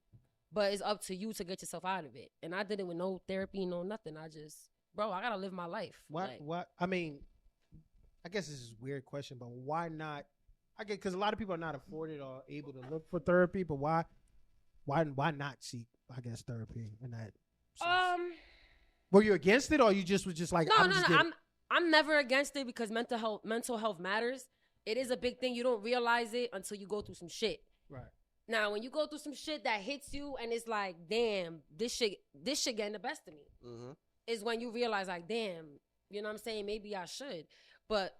C: But it's up to you to get yourself out of it. And I did it with no therapy, no nothing. I got to live my life.
A: What? I mean, I guess this is a weird question, but why not? I get because a lot of people are not afforded or able to look for therapy, but why not seek? I guess therapy in that sense. Were you against it, or you just was just like
C: I'm never against it because mental health matters. It is a big thing. You don't realize it until you go through some shit.
A: Right.
C: Now, when you go through some shit that hits you and it's like, damn, this shit getting the best of me, is when you realize, like, damn, you know what I'm saying? Maybe I should. But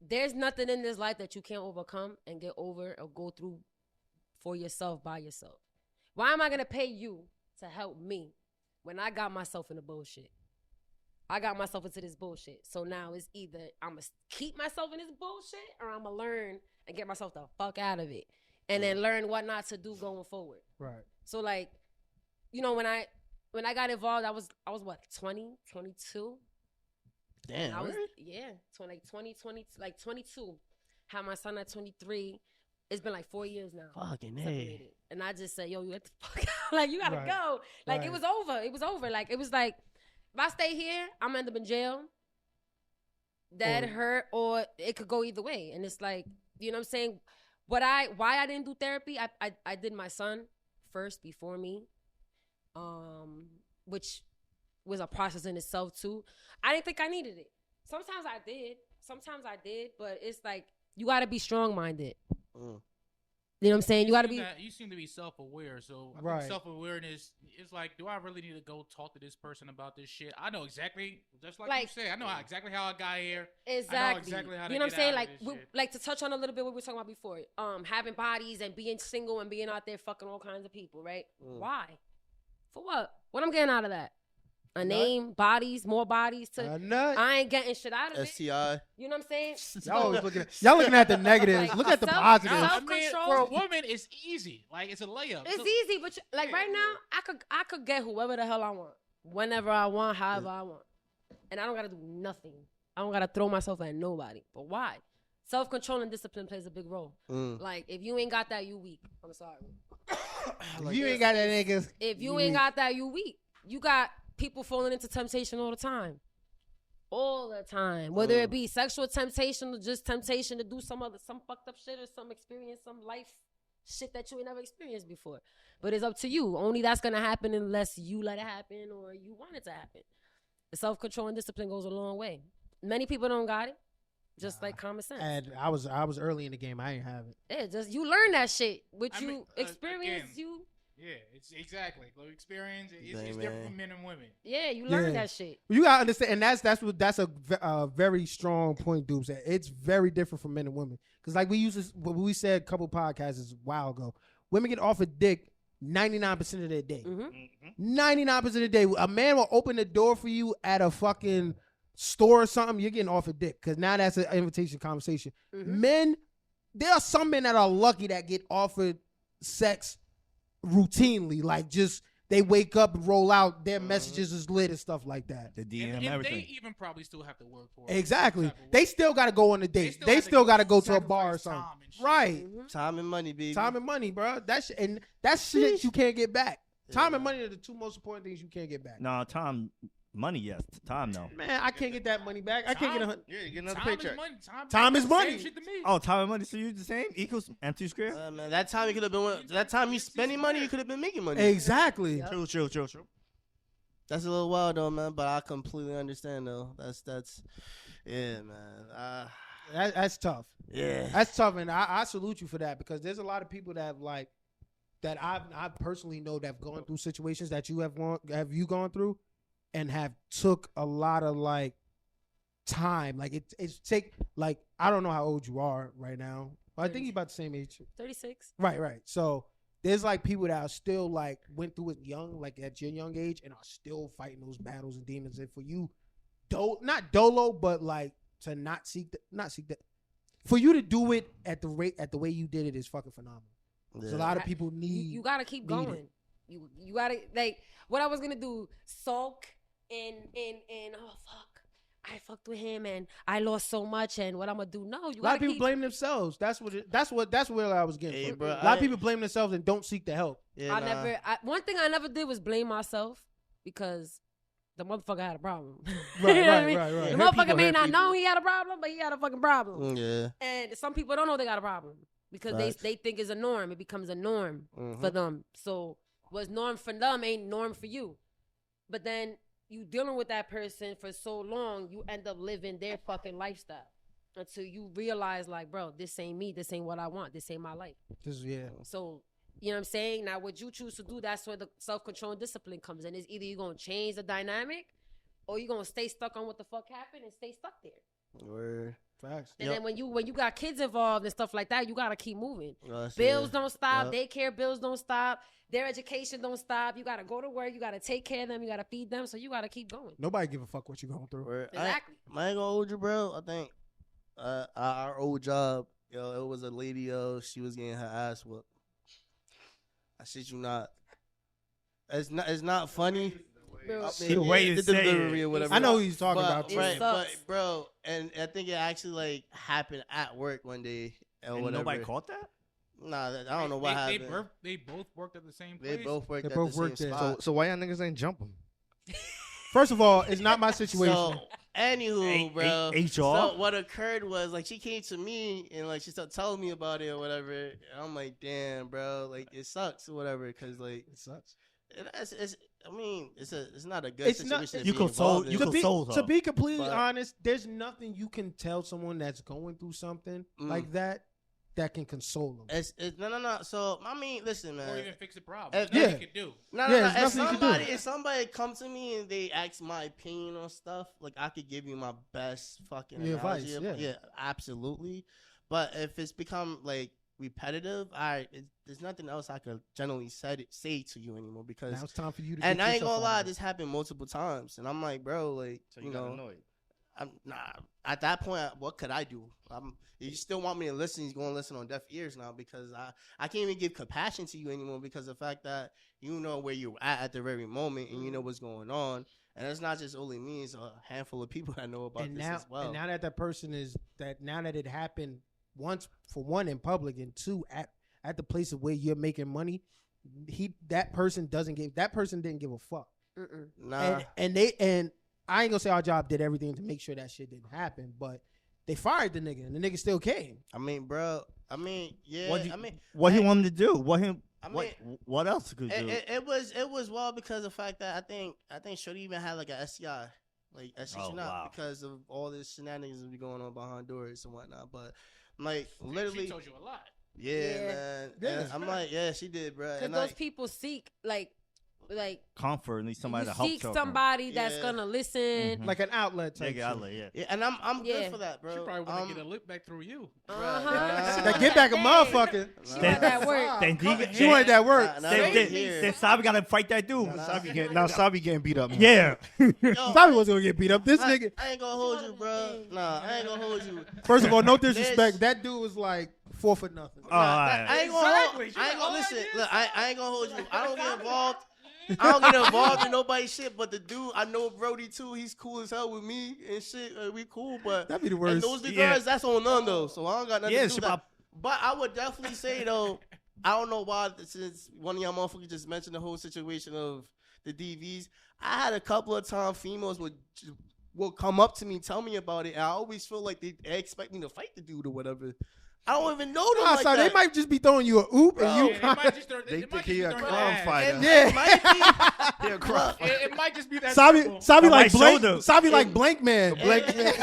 C: there's nothing in this life that you can't overcome and get over or go through for yourself by yourself. Why am I going to pay you to help me when I got myself in the bullshit? I got myself into this bullshit. So now it's either I'm going to keep myself in this bullshit or I'm going to learn and get myself the fuck out of it. And then learn what not to do going forward. Right. So like, you know, when I got involved, I was what, 20, 22?
B: Damn.
C: I was, yeah, 20, 22. Had my son at 23. It's been like 4 years now.
B: Fucking hey.
C: And I just said, yo, you get the fuck out. Like, you gotta go. Like, it was over. It was over. Like, it was like, if I stay here, I'm gonna end up in jail. That hurt, or it could go either way. And it's like, you know what I'm saying? Why I didn't do therapy, I did my son first before me, which was a process in itself too. I didn't think I needed it. Sometimes I did, but it's like, you got to be strong-minded. You know what I'm saying?
E: You seem to be self-aware, so I think self-awareness is like, do I really need to go talk to this person about this shit? I know exactly, just like you said, I know exactly how I got here.
C: Exactly.
E: I know exactly how to
C: you know what I'm saying?
E: Like,
C: like to touch on a little bit what we were talking about before, having bodies and being single and being out there fucking all kinds of people, right? Why? For what? What I'm getting out of that? A name, bodies, more bodies to. I ain't getting shit out of it.
B: STI.
C: You know what I'm saying?
A: Y'all looking at the negatives. Look at the positives.
E: I mean, for a woman, it's easy. Like, it's a layup.
C: It's easy, but right now, I could get whoever the hell I want, whenever I want, however I want, and I don't gotta do nothing. I don't gotta throw myself at nobody. But why? Self-control and discipline plays a big role. Like, if you ain't got that, you weak. I'm sorry.
A: If you ain't got that, niggas.
C: If you ain't got that, you weak. You got people falling into temptation all the time. Whether it be sexual temptation or just temptation to do some fucked up shit or some experience, some life shit that you ain't never experienced before. But it's up to you. Only that's gonna happen unless you let it happen or you want it to happen. The self-control and discipline goes a long way. Many people don't got it. Just like common sense.
A: And I was early in the game. I ain't have it.
C: Yeah, just you learn that shit. Experience.
E: Yeah, it's exactly. Like, experience is different from men and women.
C: Yeah, you learn that shit.
A: You gotta understand, and that's a very strong point, Dubes. It's very different from men and women. Because like we said a couple podcasts a while ago, women get offered dick 99% of their day. 99% of the day, a man will open the door for you at a fucking store or something. You're getting offered dick because now that's an invitation conversation. Men, there are some men that are lucky that get offered sex routinely, like just they wake up and roll out, their messages is lit and stuff like that.
D: The DM,
E: and
D: everything.
E: They even probably still have to work for it.
A: Exactly. They still got to go on a date. They still got to go to a bar or something. Right.
B: Time and money, baby.
A: Time and money, bro. That's shit you can't get back. Time and money are the two most important things you can't get back.
D: No, time. Money, yes. Time, no.
A: Man, I can't get that money back. I can't get
K: you get another paycheck.
A: Time is money.
D: Oh, time and money. So you the same? Equals empty square?
B: Man, that time you could have been. That time you spending money, you could have been making money.
A: Exactly.
C: Yep.
D: True.
B: That's a little wild though, man. But I completely understand though. That's yeah, man.
A: That's tough.
B: Yeah,
A: that's tough, and I salute you for that because there's a lot of people that I personally know that have gone through situations that you have gone through. And have took a lot of like time, like it's take like I don't know how old you are right now. But I think you're about the same age.
C: 36.
A: Right. So there's like people that are still like went through it young, like at your young age, and are still fighting those battles and demons. And for you, not dolo, but like to not seek that. For you to do it at the way you did it is fucking phenomenal. Yeah. So a lot of people need.
C: You gotta keep going. You gotta like what I was gonna do. Sulk. And oh fuck, I fucked with him and I lost so much and what I'm gonna do? No, you.
A: A lot of people blame themselves. That's where I was getting. Hey, bro, a lot of people blame themselves and don't seek the help.
C: Yeah, one thing I never did was blame myself because the motherfucker had a problem.
A: Right,
C: You know what I
A: right,
C: mean?
A: right, right.
C: The
A: Hurt
C: motherfucker
A: people,
C: may
A: hurt
C: not
A: people.
C: know he had a problem, but he had a fucking problem.
B: Yeah.
C: And some people don't know they got a problem because they think it's a norm. It becomes a norm for them. So what's norm for them ain't norm for you. But then you dealing with that person for so long, you end up living their fucking lifestyle until you realize, like, bro, this ain't me. This ain't what I want. This ain't my life. So, you know what I'm saying? Now, what you choose to do, that's where the self-control and discipline comes in. It's either you're going to change the dynamic or you're going to stay stuck on what the fuck happened and stay stuck there.
B: Word.
A: Facts.
C: And then when you got kids involved and stuff like that, you got to keep moving.
B: Yes,
C: Bills
B: yeah.
C: don't stop.
B: Yep.
C: Daycare bills don't stop. Their education don't stop. You got to go to work. You got to take care of them. You got to feed them. So you got to keep going.
A: Nobody give a fuck what you going through.
B: Word.
C: Exactly.
B: I ain't gonna hold you, bro. I think our old job, it was a lady, she was getting her ass whooped. I shit you not. It's not funny.
C: Bro,
D: The way you say
B: delivery
D: it.
B: or whatever.
A: I know who he's talking
B: But-
A: about.
B: Right, but
C: sucks.
B: bro, and I think it actually like happened at work one day or
D: And
B: whatever.
D: nobody caught that?
B: Nah, I don't know what happened.
E: They both worked at the same place.
B: They both worked
A: They
B: at
A: both
B: the
A: worked
B: same
A: there.
B: spot.
K: So why y'all niggas ain't jump him?
A: First of all, it's not my situation.
B: So, anywho, bro.
D: HR?
B: So what occurred was like she came to me and like she started telling me about it or whatever. And I'm like, damn, bro, like it sucks or whatever, because like
A: it sucks.
B: It's not a good
A: It's not-
B: situation.
D: You
B: to be
D: console-
B: involved in.
D: you
A: To
D: console
A: be,
D: her.
A: to be completely
B: But-
A: honest, there's nothing you can tell someone that's going through something like that can console them.
B: It's no. So I mean, listen, man.
E: Or even fix the problem.
B: If-
E: There's
A: yeah.
E: nothing you can do.
B: No.
A: there's
B: If
A: nothing you can do.
B: somebody come to me and they ask my opinion on stuff, like I could give you my best fucking
A: Your
B: analogy.
A: advice, yeah.
B: Absolutely. But if it's become like repetitive, there's nothing else I could generally say to you anymore because.
A: Now it's time for you to.
B: And
A: get
B: I ain't
A: yourself
B: gonna lie,
A: out of it.
B: this happened multiple times, and I'm like, bro, like
K: So you got annoyed.
B: At that point, what could I do? You still want me to listen? He's going to listen on deaf ears now because I can't even give compassion to you anymore because of the fact that you know where you're at the very moment and you know what's going on. And it's not just only me; it's a handful of people that know about
A: And
B: this
A: now,
B: as well.
A: and now that person now that it happened once, for one, in public, and two, at the place of where you're making money, that person didn't give a fuck.
B: Nah.
A: And I ain't gonna say our job did everything to make sure that shit didn't happen, but they fired the nigga, and the nigga still came.
B: I mean, bro. I mean, yeah.
D: What he wanted to do? What else could do?
B: It was well because of the fact that I think Shorty even had like a SCI, like SCI because of all this shenanigans that be going on behind doors and whatnot. But like literally,
E: She told you a lot.
B: Yeah, man.
A: Yeah.
B: And I'm like, yeah, she did, bro.
C: Because
B: And
C: those
B: like,
C: people seek like
D: comfort, need somebody
C: you
D: to help.
C: seek
D: them.
C: somebody that's
B: Yeah.
C: gonna listen.
D: Mhm.
A: Like an outlet type.
D: Nigga, outlet, yeah.
B: yeah, and I'm
C: Yeah.
B: good for that, bro.
E: She probably want to get a look back through you.
A: That get back a motherfucker.
C: She want that work.
D: Then
A: She wanted that work.
D: Then Savy gotta fight that dude.
K: Savy getting beat up.
D: Yeah.
A: Savy was gonna get beat up. This nigga.
B: I ain't gonna hold you, bro. Nah, I ain't gonna hold you.
A: First of all, no disrespect. That dude was like 4 foot nothing.
B: I ain't gonna listen. Look, I ain't gonna hold you. I don't get involved. I don't get involved in nobody's shit, but the dude, I know Brody too. He's cool as hell with me and shit. We cool, but
A: That'd be the
B: and
A: worst.
B: those regards, that's on none though. So I don't got nothing to do with
D: about-
B: that. But I would definitely say though, I don't know why since one of y'all motherfuckers just mentioned the whole situation of the DVs. I had a couple of times females will come up to me, tell me about it, and I always feel like they expect me to fight the dude or whatever. I don't even know them like
A: so
B: that.
A: they might just be throwing you a oop,
B: Bro,
A: and you.
K: They think he a crime fighter.
A: Yeah.
B: It might be.
K: He a crime fighter.
E: It might just be that
A: Savy
E: simple.
A: like
D: my
A: blank.
D: shoulder.
A: Savy like blank man. Blank man.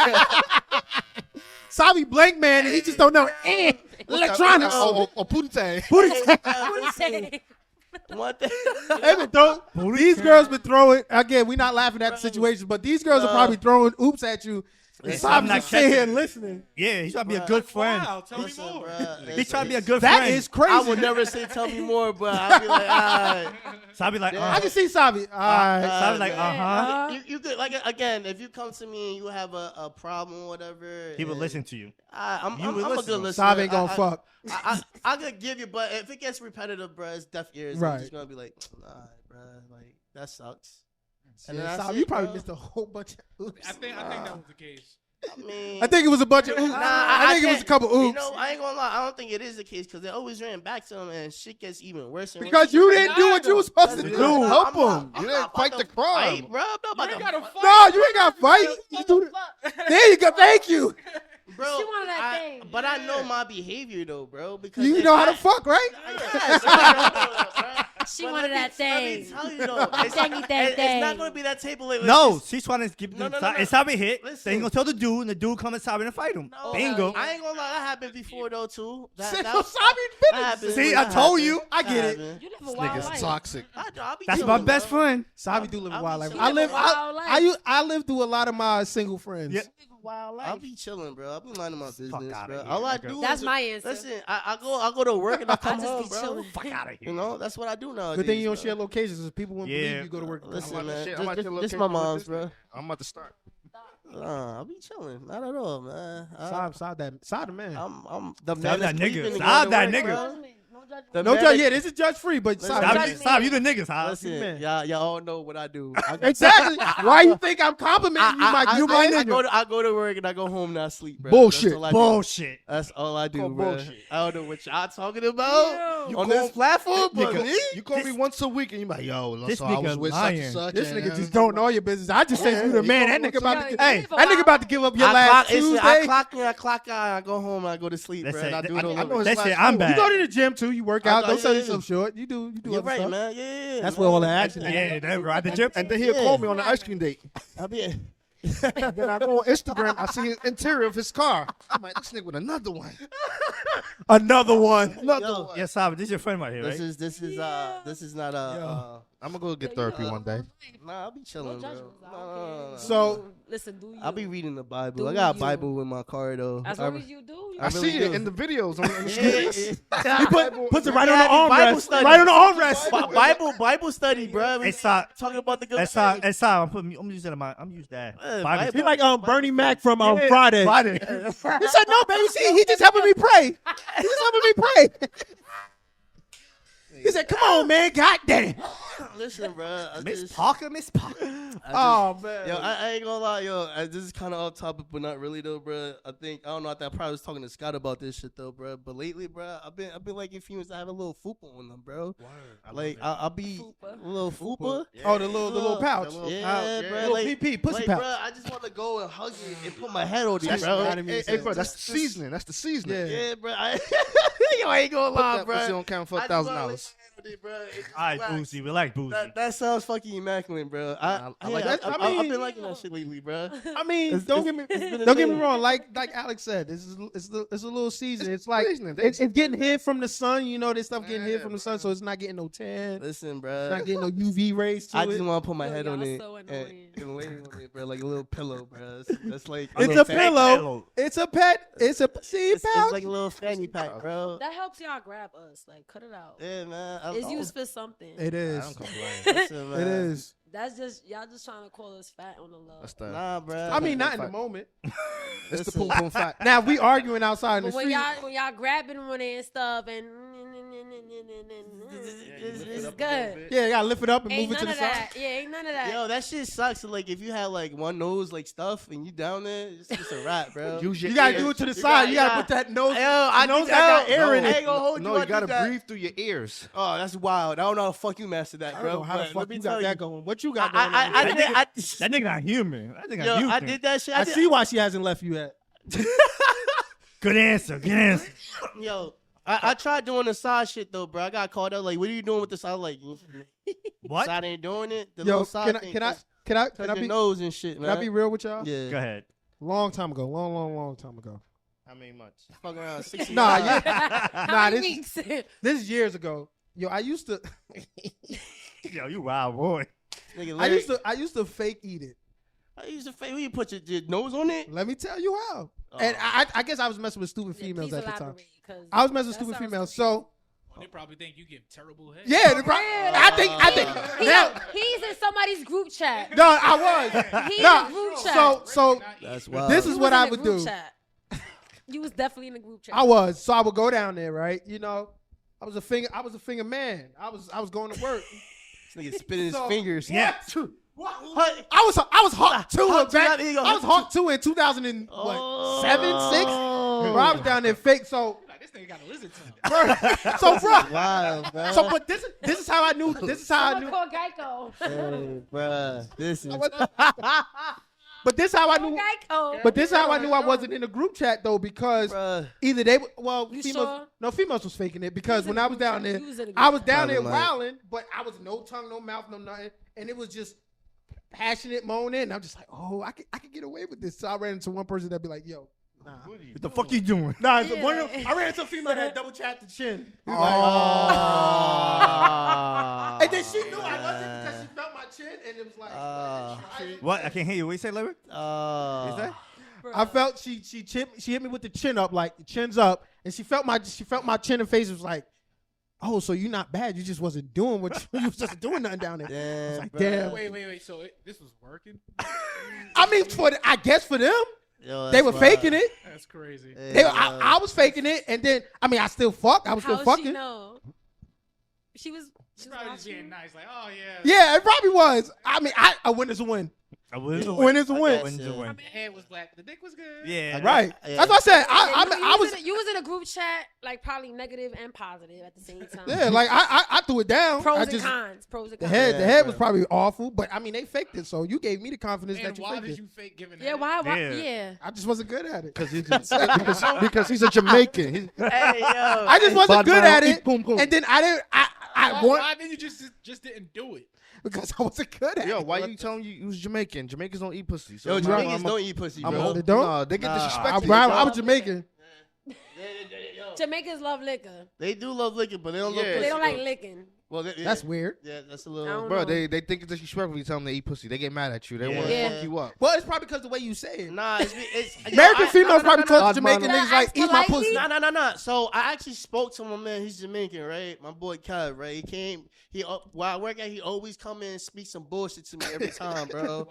A: Savy blank man, and he just don't know. Electronics.
K: Oh, Pootie.
B: One thing.
A: These girls been throwing. Again, we not laughing at the situation, but these girls are probably throwing oops at you. And
D: I'm
A: Savy's
D: not
A: just sitting here
D: catching-
A: listening.
D: Yeah, he's trying to be a good friend.
E: Wow, tell me more.
D: He's trying to be a good
A: That
D: friend.
A: is crazy.
B: I would never say tell me more, but I'd be like, all right.
D: Savy like,
A: I can see Savy. All right.
D: Savy like,
B: man. You could, like, again, if you come to me and you have a problem or whatever.
D: He would listen to you.
B: I'm a
D: listen.
B: good listener.
A: Savy ain't gonna fuck.
B: I could give you, but if it gets repetitive, bro, it's deaf ears.
A: Right.
B: I'm just gonna be like, all right, bro, like that sucks. And
A: Yeah,
B: then
A: Savy,
B: that's
A: you
B: it,
A: probably
B: bro.
A: missed a whole bunch of oops.
E: I think that was the case.
A: I think it was a bunch of oops. I think it was a couple oops.
B: You know, I ain't gonna lie. I don't think it is the case because they always ran back to him and shit gets even worse. And
A: because you didn't do what you were supposed to do.
K: Help him. You didn't fight the crime.
B: Fight, bro.
A: No, you ain't got to fight. There you go. Thank you.
B: Bro,
C: She wanted that thing.
B: But I know my behavior though, bro. Because
A: You know how to fuck, right?
B: Yes, I know, bro.
C: She wanted that thing.
B: Let me tell you though, it's not gonna be that table. Like,
D: No, she's trying to give
B: No,
D: the
B: no, no,
D: It's Savy hit.
B: Listen.
D: Then you gonna tell the dude, and the dude come inside and fight him.
B: No,
D: Bingo.
B: I ain't gonna lie, that happened before though too. That
A: Savvy
D: See, I told you.
A: I get it.
C: You live a wild
K: Nigga's
C: life.
K: toxic.
D: That's my best friend.
A: Savvy do live a wild life.
B: She
A: I live.
C: wild life.
A: I live through a lot of my single friends.
D: Yeah.
B: I'll be chilling, bro. I'll be minding my business,
D: outta
B: bro.
D: here,
B: All I
D: nigga.
B: do
C: That's
B: is
C: my answer.
B: listen. I go to work and I come
C: just
B: home,
C: be
B: bro.
C: chilling.
D: Fuck out of here.
B: You know, that's what I do now.
A: Good thing you don't share locations, because people won't
D: Yeah.
A: believe you go to work.
B: Listen, man.
K: I'm about to
B: This my mom's, bro.
K: I'm about to start.
B: I'll be chilling. Not at all, man.
A: Side the man.
B: I'm the
D: Stop
B: man
D: that
B: that's
D: nigga.
B: sleeping and
D: Stop
B: going to
D: that
B: work,
D: nigga.
B: bro.
A: No
B: man
A: judge.
B: that-
A: Yeah, this is judge free, but
B: Listen,
D: Stop, you the niggas, huh?
B: Listen, y'all all know what I do.
A: Exactly. Why you think I'm complimenting you, Mike? You my nigga.
B: I go to work and I go home and I sleep, bro.
A: Bullshit.
B: That's all I do.
D: Bullshit.
B: That's all I do,
K: Called
B: bro.
K: bullshit.
B: I don't know what y'all talking about
K: You
B: on
K: call-
B: this platform, but
K: Nigga,
B: me?
K: you call me once a week and you like, yo,
D: This
K: so I was
D: nigga
K: with such
D: lying.
K: and such.
A: This
K: and-
A: nigga just don't know your business. I just said you the man. That nigga about to.
C: Hey,
A: That nigga about to give up your
B: I
A: last
B: Tuesday.
A: Tuesday.
B: I clock in, I clock out, I go home, and I go to sleep,
D: That's
B: bro. And I
D: it.
B: do it all
K: I know
B: over.
K: his
D: That's
K: last
D: it. I'm
K: four.
D: bad.
A: You go to the gym too. You work
B: I
A: out.
B: know,
A: Don't sell
B: yeah.
A: yourself short. You do
B: You're
A: other
B: right,
A: stuff.
B: man. Yeah.
A: That's
B: man.
A: where all the action is.
D: Yeah, that's right. The gym.
K: And then he'll
B: Yeah.
K: call me on the ice cream date.
B: I'll be.
K: Then I go on Instagram, I see his interior of his car. I'm like, this nigga with another one.
A: Another one.
K: Another one.
D: Yes, Savy. This is your friend right here, right?
B: This is not a.
K: I'm gonna go get therapy one day.
B: Nah, I'll be chilling, bro.
C: judgments, I don't
B: No.
C: care.
A: So
C: Listen, do you?
B: I'll be reading the Bible.
C: Do
B: I got a
C: you?
B: Bible in my car though.
C: As long as you do. You
K: I
B: really
K: see
B: do.
K: it in the videos on the
B: Yeah,
K: streets.
B: yeah.
A: he puts it right
B: Yeah,
A: on the
B: Bible
A: armrest.
B: study.
A: Right on the armrest.
B: Bible study, bro.
D: Hey, Savy.
B: Talking about the good.
D: Hey, Savy. Hey, Savy. I'm using that. I'm using that.
B: Bible.
A: He like Bernie Mac from
D: Yeah,
A: Friday.
D: Friday.
A: He said, "No, baby. See, he just helping me pray. He just helping me pray." He said, "Come on, man. God damn."
B: Listen, bro.
D: Miss Parker.
A: Oh man.
B: Yo, I ain't gonna lie, yo. This is kind of off topic, but not really though, bro. I don't know. I probably was talking to Scott about this shit though, bro. But lately, bro, I've been liking females that have a little fupa on them, bro. Like I'll be a little fupa.
A: Oh, the little pouch.
B: Yeah, bro.
A: Little
B: Like,
A: PP, pussy
B: like,
A: pouch.
B: bro, I just want to go and hug you and put my head on you,
K: That's,
B: bro.
K: hey, bro, that's the seasoning. That's the seasoning.
B: Yeah, bro. Yo, I ain't gonna
K: Put
B: lie,
K: that
B: bro.
K: pussy on camera for
B: I just wanna
K: $1,000.
B: lay my hand on it, bro. It's just
D: All right,
B: wax.
D: Boozy. Relax, Boozy.
B: That sounds fucking immaculate, bro. I
K: like
B: yeah,
A: that.
B: I've
A: I mean-
B: been liking that shit lately, bro.
A: I mean, don't get me
B: been a
A: don't get me
B: thing.
A: wrong. Like Alex said, it's a little season. It's like
K: seasoning.
A: it's getting hit from the sun. You know, this stuff getting hit from the sun, so it's not getting no tan.
B: Listen,
A: It's
B: bro.
A: not getting no UV rays to
B: I
A: it.
B: just want to put my
C: Yo,
B: head on
C: y'all
B: it
C: so
B: and
C: annoying.
B: lay on it, bro, like a little pillow, bro. That's like
A: It's a pillow. It's a pet. It's a pussy
B: It's
A: pouch.
B: like a little fanny pack, bro.
C: That helps y'all grab us. Like, cut it out.
B: Yeah, man.
C: It's used for something.
A: It is.
K: I don't complain.
B: Listen, man.
A: It is.
C: That's just y'all just trying to call us fat on the low.
K: That's the.
B: Nah, bro.
A: I mean, not in the moment.
K: It's the
B: Listen.
K: pum pum fat.
A: Now we arguing outside in the
C: But
A: street.
C: when y'all grabbing on it and stuff and it's good.
A: Yeah, you gotta lift it up and
C: Ain't
A: move it to
C: none
A: the
C: of
A: side.
C: that. Yeah, ain't none of that.
B: Yo, that shit sucks. Like, if you have like one nose like stuff and you down there, it's just a wrap, bro.
K: Use your
A: You gotta
K: ears.
A: do it to the side. You gotta
B: gotta-
A: put that nose.
B: Yo, I
A: nose
B: did
A: that got
B: that.
A: air in
B: I
A: it.
B: ain't gonna hold you.
K: No,
B: I
K: you
B: did
K: gotta
B: that.
K: breathe through your ears.
B: Oh, that's wild. I don't know how the fuck you mastered that,
A: I
B: bro.
A: don't know how the
B: but
A: fuck
B: let me
A: you
B: tell
A: got that going. What you got
B: I
A: going on?
B: did that.
D: That nigga not human. That nigga
B: Yo,
D: human.
B: I did that shit.
A: I
B: did-
A: see why she hasn't left you yet.
D: Good answer. Good answer.
B: Yo, I tried doing the side shit though, bro. I got called out. Like, what are you doing with the side? Like,
D: What?
B: side ain't doing it. The
A: Yo,
B: little side
A: can I
B: thing,
A: can I
B: touch-
A: can I
B: touch
A: can I
B: your
A: be
B: nose and shit,
A: can
B: man.
A: I be real with y'all?
B: Yeah.
D: Go ahead.
A: Long time ago. Long time ago.
K: How many months?
B: Fuck around 60.
A: Nah, yeah.
C: How
A: Nah,
C: many
A: this
C: weeks?
A: this is years ago. Yo, I used to
D: Yo, you wild boy.
B: Nigga,
A: I used to fake eat it.
B: I used to fake. When you put your nose on it.
A: Let me tell you how.
B: Oh.
A: And I guess I was messing with stupid
C: Yeah,
A: females
C: please
A: at the time.
C: elaborate, 'cause
A: I was messing with
C: that
A: stupid
C: sounds
A: females.
C: crazy.
A: So
E: They probably think you give terrible head.
A: yeah, I think
C: He-
A: now.
C: he's in somebody's group chat.
A: No, I was.
C: He's
A: No,
C: in the group chat.
A: so
B: That's wild.
A: this
C: You
A: is
C: was
A: what
C: in
A: I
C: the
A: would
C: group
A: do.
C: chat. You was definitely in the group chat.
A: I was. So I would go down there, right? You know, I was a finger man. I was going to work.
B: This nigga spitting his
A: So-
B: fingers.
D: Yeah.
A: I was hot too. I was hot too in 2007, 6. Bro, I was down there fake. So
E: this nigga got to listen to him.
A: So, bro.
B: Wow, bro.
A: So, but this is how I knew. This is how I knew.
C: Call Geico.
B: Hey, bro, this is.
A: But this how I knew.
C: Geico.
A: But this how I knew I wasn't in the group chat though, because either they females was faking it, because when I was down there, I was down there wilding, but I was no tongue, no mouth, no nothing, and it was just passionate moaning. And I'm just like, oh, I could get away with this. So I ran into one person that'd be like, yo. Nah.
D: What the fuck you doing?
A: Nah, I ran into a female that double chapped the chin. And then she knew I wasn't, because she felt my chin, and it was like,
D: what? I can't hear you. What you say, Larry?
A: I felt she hit me with the chin up, like the chin's up, and she felt my chin and face. Was like, oh, so you not bad. You just wasn't doing what you was just doing nothing down there.
B: Damn,
A: I was like,
B: bro.
A: damn.
E: Wait. So this was working?
A: I mean, I guess for them.
B: Yo,
A: they were faking it.
E: That's crazy.
A: I was faking it, and then I still fucked. I was still fucking.
C: She know? She was
E: probably just being nice, like, oh yeah.
A: Yeah, it probably was. I mean, a win is a win.
D: A win is a
A: win. Is a win.
E: I mean, the head was black, the dick was good.
D: Yeah,
A: right. That's what I said.
C: You was in a group chat, like probably negative and positive at the same time.
A: Yeah, like I threw it down.
C: Pros and cons.
A: The head was probably awful, but I mean they faked it, so you gave me the confidence that you faked it.
E: Why did you fake giving that?
C: Yeah, why? Yeah.
A: I just wasn't good at it.
K: Because he's a Jamaican.
A: I just wasn't good at it, and then I didn't.
E: Why didn't you just didn't do it?
A: Because I wasn't good at it.
K: Yo, why you telling you was Jamaican? Jamaicans don't eat pussy. So
B: Yo, Jamaicans don't eat pussy, bro.
A: They don't?
K: No, they get disrespected.
A: I was Jamaican.
C: Jamaicans love liquor.
B: They do love liquor, but they don't love pussy.
C: They don't like licking.
B: Well,
A: that's weird.
B: Yeah, that's a little.
K: Bro, they think it's disrespectful when you tell them they eat pussy. They get mad at you. They want to fuck you up.
A: Well, it's probably because the way you say it.
B: Nah, it's
A: American females probably told Jamaican niggas like, eat my pussy.
B: Nah. So I actually spoke to my man. He's Jamaican, right? My boy Kev, right? He came. While I work at, he always come in and speak some bullshit to me every time, bro.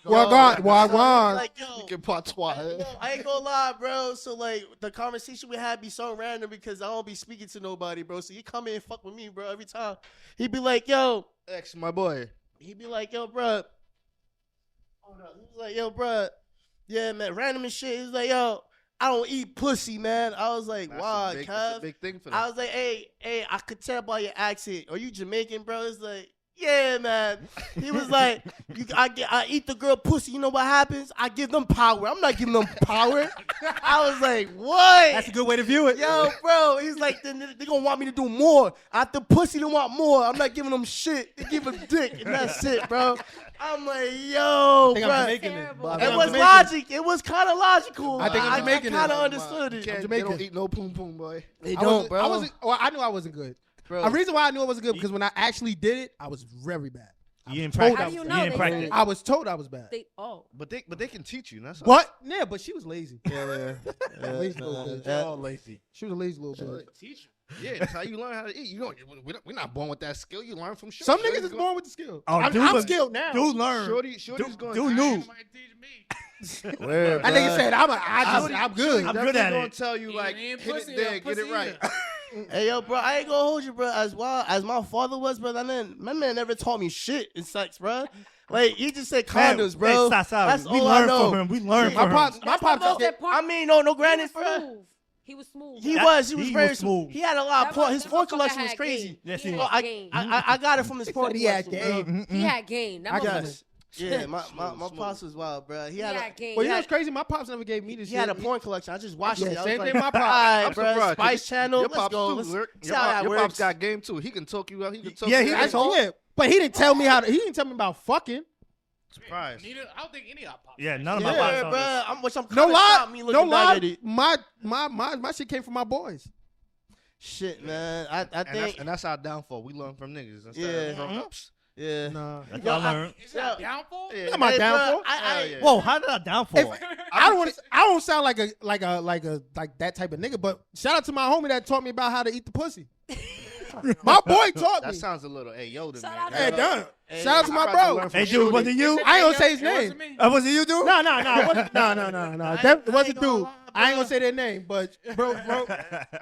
A: Wagwan.
B: Like, yo,
K: you can patois.
B: I ain't gonna lie, bro. So like, the conversation we had be so random because I don't be speaking to nobody, bro. So he come in and fuck with me, bro, every time. He be like, yo,
K: X, my boy.
B: He be like, yo, bro. Hold up. He was like, yo, bro. Yeah, man, random and shit. He's like, yo, I don't eat pussy, man. I was like, wow, Kev.
K: That's a big thing for them.
B: I was like, hey, I could tell by your accent. Are you Jamaican, bro? It's like, yeah, man. He was like, I eat the girl pussy. You know what happens? I give them power. I'm not giving them power. I was like, what?
A: That's a good way to view it.
B: Yo, bro. He's like, they're going to want me to do more. After pussy, they want more. I'm not giving them shit. They give them dick, and that's it, bro. I'm like, yo, bro. It was logic. It was kind of logical.
A: I think I'm Jamaican.
B: I kind of understood it.
K: They don't eat no poom poom, boy.
B: They don't, bro.
A: I knew I wasn't good. Bro. A reason why I knew I wasn't good because when I actually did it, I was very bad.
D: You didn't practice.
A: I was told I was bad.
K: But they can teach you. That's
A: what? Yeah, but she was lazy.
B: Yeah.
A: Lazy little bitch.
K: They're all lazy.
A: She was a lazy little bitch.
E: Teach you.
K: Yeah, that's how you learn how to eat. We're not born with that skill. You learn from shit.
A: Some niggas is born with the skill.
D: Oh,
A: I'm skilled now.
D: Dude, learn.
K: Shorty's going.
D: Dude, new.
A: That nigga said, I'm good.
D: I'm good at it.
K: Gonna tell you like, hit it there, get it right.
B: Hey, yo, bro, I ain't gonna hold you, bro. As well as my father was, bro, my man never taught me shit in sex, bro. Like, he just said condoms, bro.
D: Hey, stop.
B: That's
D: we
B: all
D: learned
B: I know.
D: from him. We learned from him.
A: My pops.
B: I mean, no granted, bro.
C: He was smooth.
B: He was very smooth. He had a lot of porn. His porn collection was crazy.
D: Yes,
C: he
D: was.
B: I got it from his porn collection.
C: He had game.
B: I got it. Yeah, my pops was wild, bro. He had
C: game.
A: Well, you know what's crazy? My pops never gave me this.
B: He had a porn collection. I just watched it.
A: Same
B: like,
A: thing. My pops.
B: All right,
K: I'm
B: bro. Spice Channel.
K: Your
B: Let's
K: pops
B: go.
K: too.
B: See how that
K: Your
B: works.
K: pops got game too. He can talk you out. He can talk.
A: Yeah,
K: you out.
A: yeah. But he didn't tell me how to. He didn't tell me about fucking.
K: Surprise.
E: I don't think any of our pops.
D: Yeah, none of my pops.
B: Bro.
A: No lie. My shit came from my boys.
B: Shit, man. I think,
K: and that's our downfall. We learn from niggas instead of from ups.
B: Yeah.
A: Nah.
D: That's what I learned.
E: Is that downfall?
K: Yeah.
A: Not my downfall.
D: Whoa, how did I downfall?
A: I don't sound like that type of nigga, but shout out to my homie that taught me about how to eat the pussy. My boy taught me.
K: That sounds a little Yoda, man.
A: Hey, done. Shout out to my bro.
D: Hey, dude, was it you?
A: I ain't gonna say his name.
D: Was it you, dude?
A: No. That wasn't dude. I ain't gonna say their name, but bro,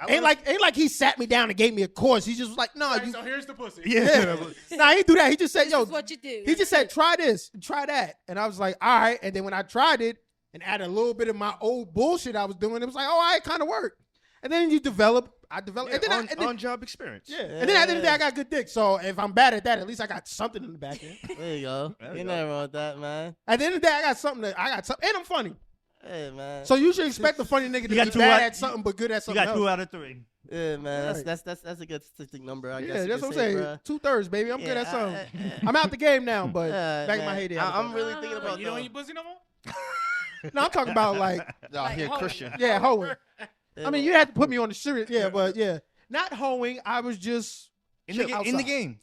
A: ain't like he sat me down and gave me a course. He just was like, no,
E: So here's the pussy.
A: Yeah. Nah, he didn't do that. He just said,
C: This
A: yo,
C: is what you do.
A: he just said, try this, try that. And I was like, all right. And then when I tried it and added a little bit of my old bullshit I was doing, it was like, oh, all right, kind of worked. And then I developed.
K: Yeah,
A: and then
K: on-job experience.
A: Yeah. And then at the end of the day, I got good dick. So if I'm bad at that, at least I got something in the back end.
B: There you go. Ain't nothing wrong with that, man.
A: At the end of the day, I got something. And I'm funny.
B: Hey, man.
A: So you should expect the funny nigga to be bad at something but good at something else.
D: You got 2 out of 3.
B: Yeah, man.
A: Right.
B: That's a good statistic number. I guess.
A: Yeah, that's what I'm saying.
B: Bruh.
A: 2/3, baby. I'm good at something. I'm out the game now, but back in my heyday.
B: I'm really thinking about
E: You don't eat pussy no more?
A: No, I'm talking about like
K: here, Christian.
A: Yeah, hoeing. I mean, you had to put me on the serious. Yeah, but yeah, not hoeing. I was just
D: in the game.
A: I was in the game.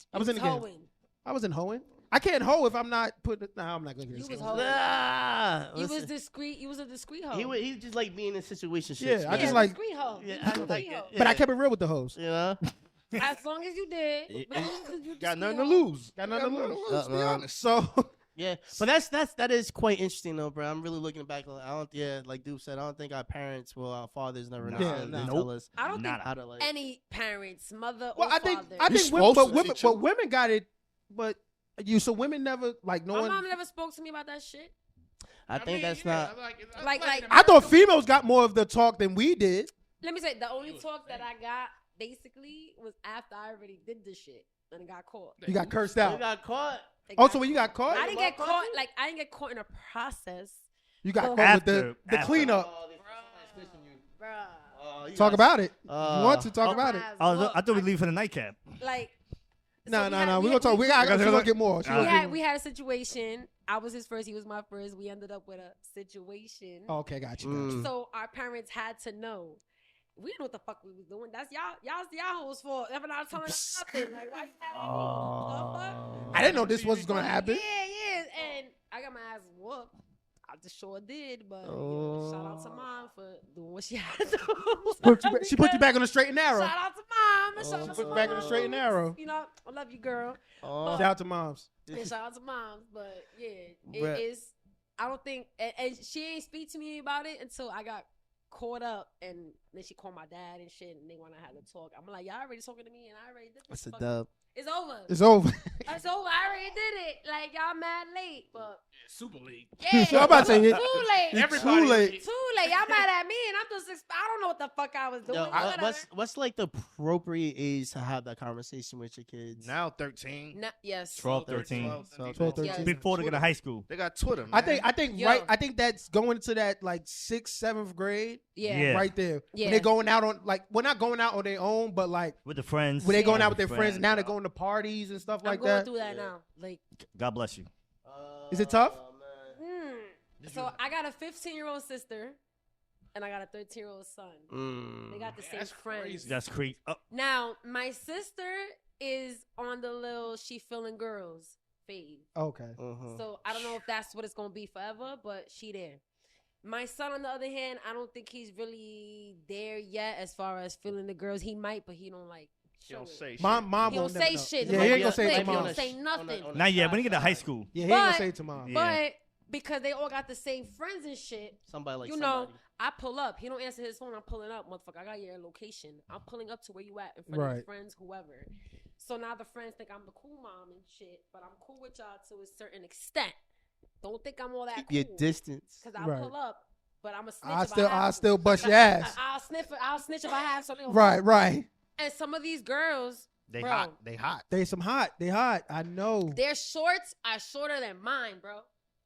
A: I wasn't hoeing. I can't hoe if I'm not putting. Nah, I'm not gonna get this.
C: You was
A: game.
C: hoeing. You was discreet. You was a discreet hoe.
B: He just like being in situations.
A: Yeah, I just like.
C: Discreet hoe.
B: Yeah, I like it.
A: But I kept it real with the hoes.
B: You know.
C: As long as you did.
K: Got nothing to lose.
A: Got nothing to lose. To be honest. So.
B: Yeah, but that is quite interesting though, bro. I'm really looking back. Like Duke said, I don't think our parents, our fathers never tell us.
C: I don't think
B: how to like
C: any parents, mother
A: Well,
C: or
A: I think
C: father.
A: women got it, but so women never like no
C: My
A: one.
C: mom never spoke to me about that shit.
B: I think that's not
C: like
A: I thought females got more of the talk than we did.
C: Let me say the only talk that I got basically was after I already did this shit and got caught.
A: You got cursed out.
B: You got caught.
A: Also, when you got caught,
C: I didn't get caught. Like I didn't get caught in a process.
A: You got caught with the cleanup. Talk about it. You want to talk about it?
D: I thought we'd leave for the nightcap.
C: Like.
A: No. We're gonna talk. We gotta get more.
C: We had a situation. I was his first. He was my first. We ended up with a situation.
A: Okay, got you.
C: So our parents had to know. We didn't know what the fuck we was doing. That's y'all hoes fault. Never not telling us nothing. Like why you having
A: I didn't know this was gonna happen.
C: Yeah. And I got my ass whooped. I just sure did, but shout out to mom for doing what she had to do.
A: She put you back on the straight and narrow.
C: Shout out to mom. Shout out to
A: put you back on the straight and narrow.
C: You know, I love you, girl.
A: Shout out to moms.
C: Yeah, shout out to moms. But yeah, it is. I don't think, and she ain't speak to me about it until I got caught up, and then she called my dad and shit, and they want to have a talk. I'm like, y'all already talking to me, and I already did this.
B: That's a dub.
C: It's over.
A: It's over.
C: It's over. I already did it. Like y'all mad late, but
E: Super League.
C: yeah,
A: So I'm about to say
C: too late.
E: Everybody
A: too late.
C: Too late. Y'all mad at me, and I'm just. I don't know what the fuck I was doing.
B: What's like the appropriate age to have that conversation with your kids?
K: Now 13.
C: Yes.
D: 12, 13.
A: 12, 13.
C: Yes.
D: Before they go to high school.
K: They got Twitter, man.
A: I think that's going into that like 6th, 7th grade.
C: Yeah.
A: Right there.
C: Yeah.
A: When they're going out on we're not going out on their own, but like
D: with the friends.
A: When they're going out with their friends, now they're going to parties and stuff like that.
C: I'm going through that now. Like,
D: God bless you.
A: Is it tough?
C: So I got a 15-year-old sister, and I got a 13-year-old son. They got the same friends.
E: Crazy.
D: That's crazy.
C: Now my sister is on the little she feeling girls phase.
A: Okay.
C: So I don't know if that's what it's gonna be forever, but she there. My son, on the other hand, I don't think he's really there yet as far as feeling the girls. He might, but he don't like.
K: He don't say shit.
A: Mom
C: he don't say shit.
A: Yeah, he ain't gonna say it to
C: He
A: mom.
C: don't say nothing.
D: Not yet. When you get to high school.
A: Yeah, he ain't gonna say it to mom.
C: But because they all got the same friends and shit,
B: somebody like
C: know, I pull up. He don't answer his phone. I'm pulling up, motherfucker. I got your location. I'm pulling up to where you at in front of your friends, whoever. So now the friends think I'm the cool mom and shit, but I'm cool with y'all to a certain extent. Don't think I'm all that
B: Keep
C: cool.
B: your distance.
C: Because I pull up, but I'm a snitch.
A: I'll still bust your ass.
C: I'll snitch if I have something.
A: Right.
C: And some of these girls,
K: They
C: bro,
K: hot. They hot.
A: They hot. I know.
C: Their shorts are shorter than mine, bro.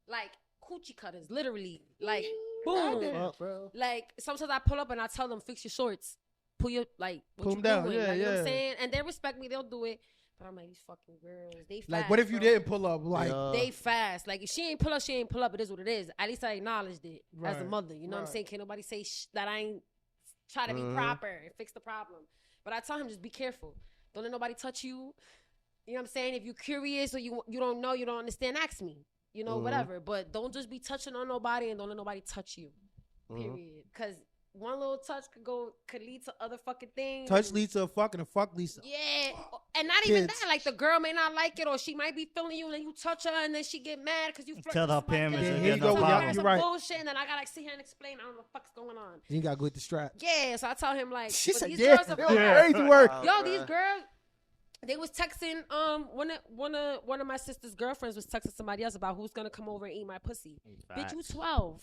C: Like coochie cutters, literally. Like boom.
A: Bro.
C: Like sometimes I pull up and I tell them fix your shorts, pull your what
A: pull
C: you
A: them down.
C: doing?
A: Yeah,
C: like, you know what I'm
A: yeah.
C: saying? And they respect me. They'll do it. But I'm like, these fucking girls, they fast.
A: Like, what if you didn't pull up? Like,
C: they fast. Like, if she ain't pull up, she ain't pull up. It is what it is. At least I acknowledged it as a mother. You know what I'm saying? Can't nobody say that I ain't try to be proper and fix the problem. But I tell him, just be careful. Don't let nobody touch you. You know what I'm saying? If you're curious or you don't know, you don't understand, ask me. You know, whatever. But don't just be touching on nobody and don't let nobody touch you. Period. Because one little touch could lead to other fucking things.
A: Touch leads to a fuck and a fuck leads to
C: yeah, and not even that. Like the girl may not like it, or she might be feeling you, and then you touch her, and then she get mad because you
D: tell her parents.
A: Here you go. You're right.
C: Bullshit, and then I gotta sit here and explain. I don't know what the fuck's going on.
A: You gotta go with the strap.
C: Yeah, so I tell him like,
A: she said,
C: these
A: yeah,
C: girls are
A: crazy work.
C: Yo, these girls. They was texting one of my sister's girlfriends was texting somebody else about who's gonna come over and eat my pussy. Bitch, you 12.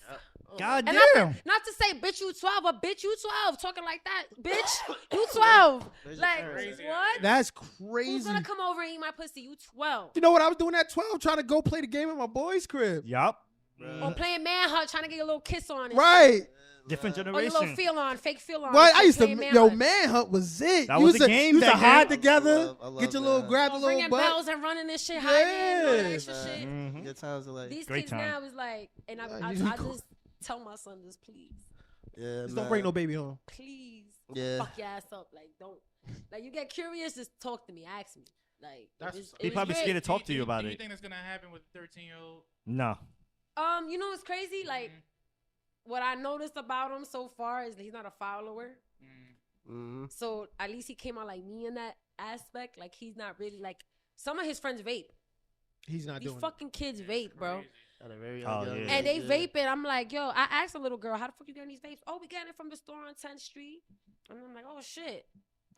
D: God
C: and
D: damn.
C: Not to say bitch you 12, but bitch you 12. Talking like that, bitch you 12. Like what?
A: That's crazy.
C: Who's gonna come over and eat my pussy? You 12.
A: You know what I was doing at 12? Trying to go play the game at my boy's crib.
D: Yup.
C: Or playing manhunt, trying to get a little kiss on it.
A: Right.
D: Different generation.
C: Or your little feel on, fake feel on.
A: What I used to, manhunt was it.
D: That was the game.
A: You used to hide
D: then.
A: together,
B: I love
A: get your
B: that.
A: little, grab the little
C: ringing
A: butt.
C: bells and running this shit, hiding, and all that extra shit.
D: Mm-hmm.
B: Good times are like
C: These
D: Great
C: kids
D: time.
C: now is like, and I just tell my son this, please.
B: yeah,
A: Just don't bring no baby home.
C: Please.
B: Yeah.
C: Fuck your ass up. Like, don't. Like, you get curious, just talk to me. Ask me. Like,
D: He probably scared to talk to you about
E: Do
D: it.
E: you think that's gonna happen with a 13-year-old?
D: No.
C: You know what's crazy? Like, what I noticed about him so far is that he's not a follower. So at least he came out like me in that aspect. Like, he's not really like some of his friends vape.
A: He's not
C: These
A: doing
C: fucking kids vape, bro.
B: At a very
D: Oh,
B: young
D: yeah.
B: age,
C: And they
B: yeah.
C: vape it. I'm like, yo, I asked a little girl, how the fuck you getting these vapes? Oh, we getting it from the store on 10th Street. And I'm like, oh, shit.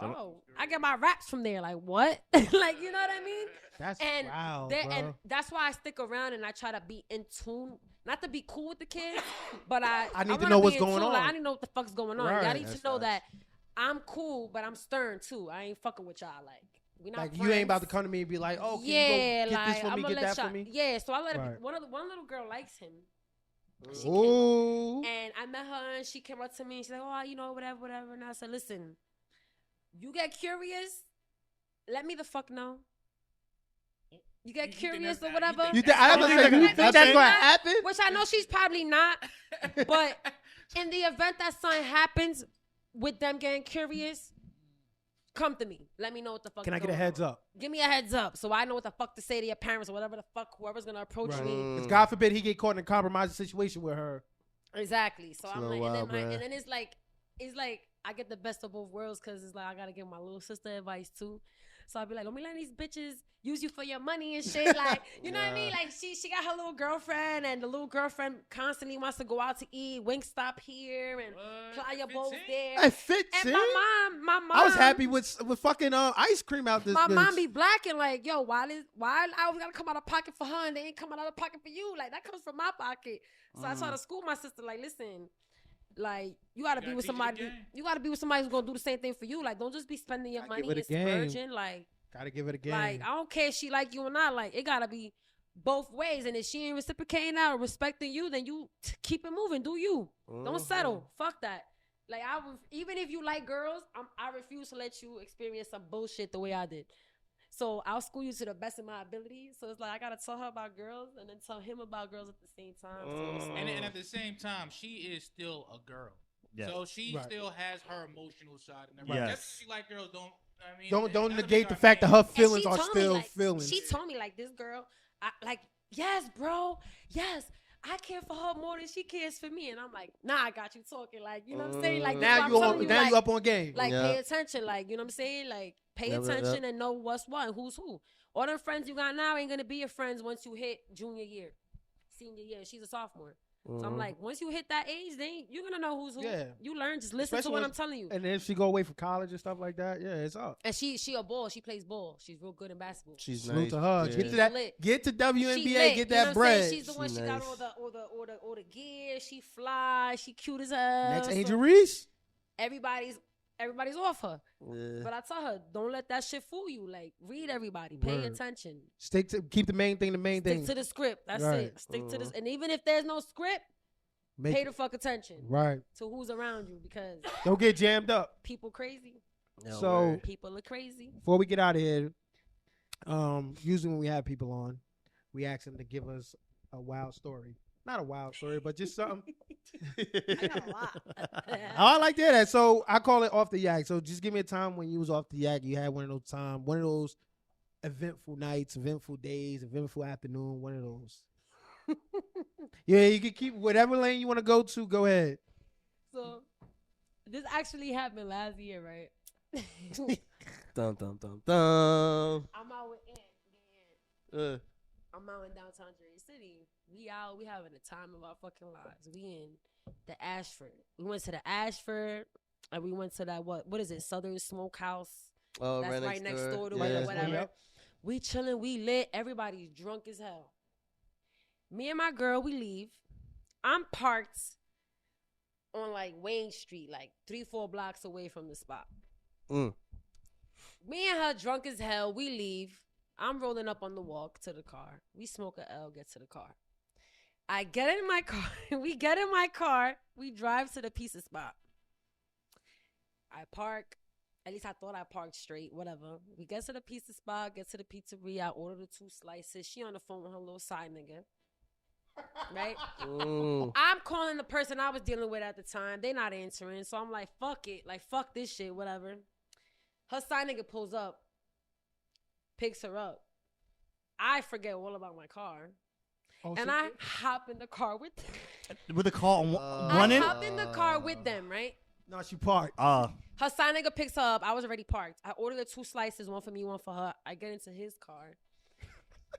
C: Oh, I get my wraps from there. Like, what? Like, you know what I mean?
A: That's
C: and
A: wild,
C: and
A: bro.
C: that's why I stick around and I try to be in tune. Not to be cool with the kids, but I
A: need to
C: wanna
A: know
C: be
A: what's
C: in
A: going
C: tune.
A: on.
C: Like, I need to know what the fuck's going on.
A: Right.
C: Y'all need
B: That's
C: to know
B: facts.
C: that I'm cool, but I'm stern too. I ain't fucking with y'all. Like, we not
A: Like,
C: friends.
A: you ain't about to come to me and be like, oh, can
C: yeah,
A: you go get
C: like,
A: this for me,
C: I'ma
A: get
C: let
A: that for
C: y'all-
A: me?
C: Yeah, so I let her.
A: Right.
C: One little girl likes him.
A: Ooh.
C: And I met her and she came up to me and she's like, oh, you know, whatever. And I said, listen, you get curious, let me the fuck know. You get curious or whatever.
A: You think that's going to happen?
C: Which I know she's probably not. But in the event that something happens with them getting curious, come to me. Let me know what the fuck
A: Can I
C: is
A: get a
C: going
A: heads
C: on.
A: up?
C: Give me a heads up so I know what the fuck to say to your parents or whatever the fuck, whoever's going to approach me.
A: Because God forbid he get caught in a compromising situation with her.
C: Exactly. So I'm like,
B: wild,
C: and then it's like I get the best of both worlds because it's like I gotta give my little sister advice too. So I'll be like, don't be letting these bitches use you for your money and shit. Like, you know what I mean? Like she got her little girlfriend and the little girlfriend constantly wants to go out to eat, Wingstop here and Playa Bowls there.
A: It fits
C: and
A: in.
C: my mom.
A: I was happy with fucking ice cream out this
C: My
A: bitch.
C: mom be black and like, yo, why I always gotta come out of pocket for her and they ain't coming out of pocket for you? Like that comes from my pocket. So I try to school my sister, like, listen, like you gotta be with somebody. You gotta be with somebody who's gonna do the same thing for you. Like, don't just be spending your money and splurging. Like,
A: gotta give it a game.
C: Like, I don't care if she like you or not. Like, it gotta be both ways. And if she ain't reciprocating that or respecting you, then you keep it moving. Do you? Don't settle. Fuck that. Like, even if you like girls, I refuse to let you experience some bullshit the way I did. So I'll school you to the best of my ability. So it's like I gotta tell her about girls and then tell him about girls at the same time. So
E: and at the same time, she is still a girl.
D: Yeah.
E: So she still has her emotional side and everything.
D: Yes.
E: Just 'cause she like girls,
A: don't negate the fact that her feelings are still
C: like,
A: feelings.
C: She told me like this girl, yes, bro, yes. I care for her more than she cares for me, and I'm like, nah, I got you talking, like, you know what I'm saying, like
A: now you up on game,
C: like pay attention, like, you know what I'm saying, like pay attention and know what's what and who's who. All them friends you got now ain't gonna be your friends once you hit junior year, senior year. She's a sophomore. So I'm like, once you hit that age, then you're gonna know who's who. Yeah. You learn, just listen
A: Especially
C: to what I'm telling you.
A: And then if she go away from college and stuff like that, yeah, it's up.
C: And she a ball. She plays ball. She's real good in basketball.
B: She's
A: Salute
B: nice.
A: to her.
B: Yeah.
A: Get to that. Get to WNBA. Get that bread.
C: She's the one. She got all the gear. She fly. She cute as hell.
A: Next Angel Reese.
C: Everybody's off her.
B: Yeah.
C: But I tell her, don't let that shit fool you. Like, read everybody. Pay attention.
A: Keep the main thing the main thing.
C: Stick to the script. That's it. Stick to this. And even if there's no script, pay the fuck attention.
A: Right.
C: To who's around you, because
A: don't get jammed up.
C: People crazy.
A: So
C: people are crazy.
A: Before we get out of here, usually when we have people on, we ask them to give us a wild story. Not a wild story, but just something.
C: I got a lot.
A: I like that. So I call it off the yak. So just give me a time when you was off the yak. You had one of those eventful nights, eventful days, eventful afternoon. One of those. Yeah, you can keep whatever lane you want to go to. Go ahead.
C: So This actually happened last year, right?
B: Dum dum dum dum.
C: I'm out with Aunt. I'm out in downtown Jersey City. We having the time of our fucking lives. We in the Ashford. We went to the Ashford, and we went to that what is it? Southern Smokehouse.
B: Oh,
C: that's right next door to it or whatever. Yep. We chilling, we lit. Everybody's drunk as hell. Me and my girl, we leave. I'm parked on like Wayne Street, like 3-4 blocks away from the spot. Me and her drunk as hell. We leave. I'm rolling up on the walk to the car. We smoke a L, get to the car. I get in my car. We get in my car. We drive to the pizza spot. I park. At least I thought I parked straight. Whatever. We get to the pizza spot. Get to the pizzeria. I order the 2 slices. She on the phone with her little side nigga. Right? I'm calling the person I was dealing with at the time. They not answering. So I'm like, fuck it. Like, fuck this shit. Whatever. Her side nigga pulls up. Picks her up. I forget all about my car. And I hop in the car with them.
D: With the car on one end?
C: I hop in the car with them, right?
A: No, she parked.
C: Her side nigga picks her up. I was already parked. I ordered the 2 slices, one for me, one for her. I get into his car.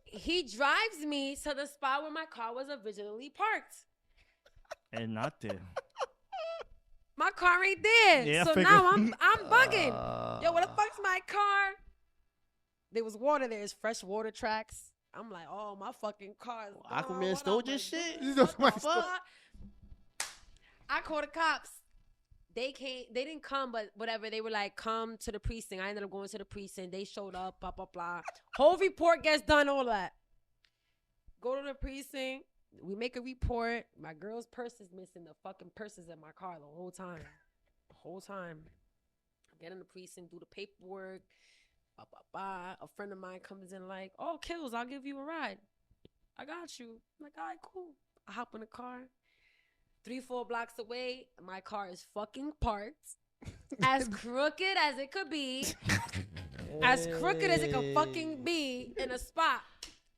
C: He drives me to the spot where my car was originally parked.
D: And not there.
C: My car ain't there.
D: Yeah,
C: so now I'm bugging. Yo, where the fuck's my car? There was water there. It's fresh water tracks. I'm like, oh, my fucking car is gone.
B: Aquaman stole your shit?
C: What the fuck? I called the cops. They came. They didn't come, but whatever. They were like, come to the precinct. I ended up going to the precinct. They showed up, blah, blah, blah. Whole report gets done, all that. Go to the precinct. We make a report. My girl's purse is missing. The fucking purse is in my car the whole time. The whole time. Get in the precinct, do the paperwork. Blah, blah, blah. A friend of mine comes in like, oh, Kills, I'll give you a ride. I got you. I'm like, all right, cool. I hop in the car. 3-4 blocks away, my car is fucking parked. As crooked as it could be. As crooked as it could fucking be in a spot.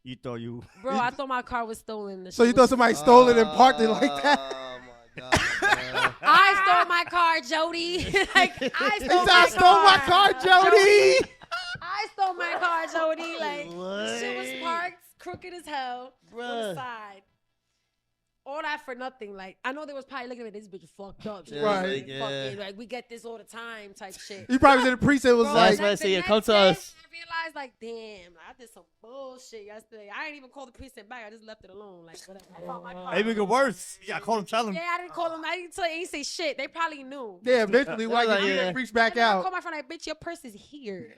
D: You thought you...
C: Bro, I thought my car was stolen.
A: So you thought somebody stole it and parked it like that?
B: Oh, my God.
C: I stole my car, Jody. Like, I
A: stole my car, Jody.
C: I stole my car, Jody. Like,
B: What?
C: shit was parked crooked as hell on the
B: Bruh.
C: side. All that for nothing. Like, I know they was probably looking at this bitch fucked up. She
B: Yeah,
C: was
B: like,
C: like, fucking, like, we get this all the time type shit.
A: You probably was in the precinct was
C: Bro,
A: like,
B: That's why I say,
C: the
B: come
C: next
B: to
C: day,
B: us.
C: I realized, like, damn, I did some bullshit yesterday. I didn't even call the precinct back. I just left it alone. Like, whatever. I found my car.
D: It get worse. Yeah, I called him, tell him.
C: Yeah, I didn't call them. I didn't tell. I didn't say shit. They probably knew.
A: yeah, eventually, why
B: Like,
A: you
B: yeah.
A: reach back
C: And then I
A: out?
C: called my friend, like, bitch, your purse is here.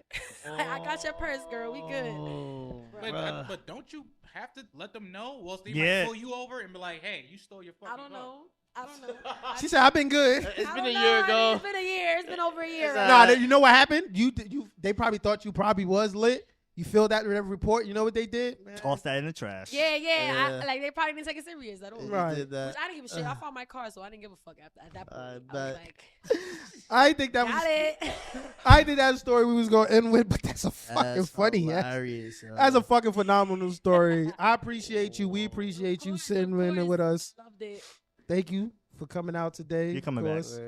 C: I got your purse, girl. We good.
B: Oh,
E: But don't you have to let them know? Well, they
D: Yeah.
E: might pull you over and be like, hey, you stole your fucking
C: I don't
E: car.
C: know. I don't know.
A: She said, I've been good.
B: It's
C: I
B: been a
C: don't
B: year
C: know.
B: ago.
C: It's been a year. It's been over a year.
A: Nah, you know what happened? They probably thought you probably was lit. You filled out whatever report. You know what they did?
D: Toss that in the trash.
C: Yeah.
B: Yeah.
C: Like, they probably didn't take it serious at all.
A: Right.
B: Did that.
C: Which I didn't give a shit. I found my car, so I didn't give a fuck at that point.
B: I
C: I was
B: bet.
C: like,
A: I think that
C: got
A: was.
C: it.
A: I think that's a story we was gonna end with, but that's a fucking
B: That's
A: funny.
B: hilarious,
A: That's a fucking phenomenal story. I appreciate you. We appreciate you sitting in there with us.
C: Loved it.
A: Thank you for coming out today.
D: You're coming
A: of
D: back.
A: course.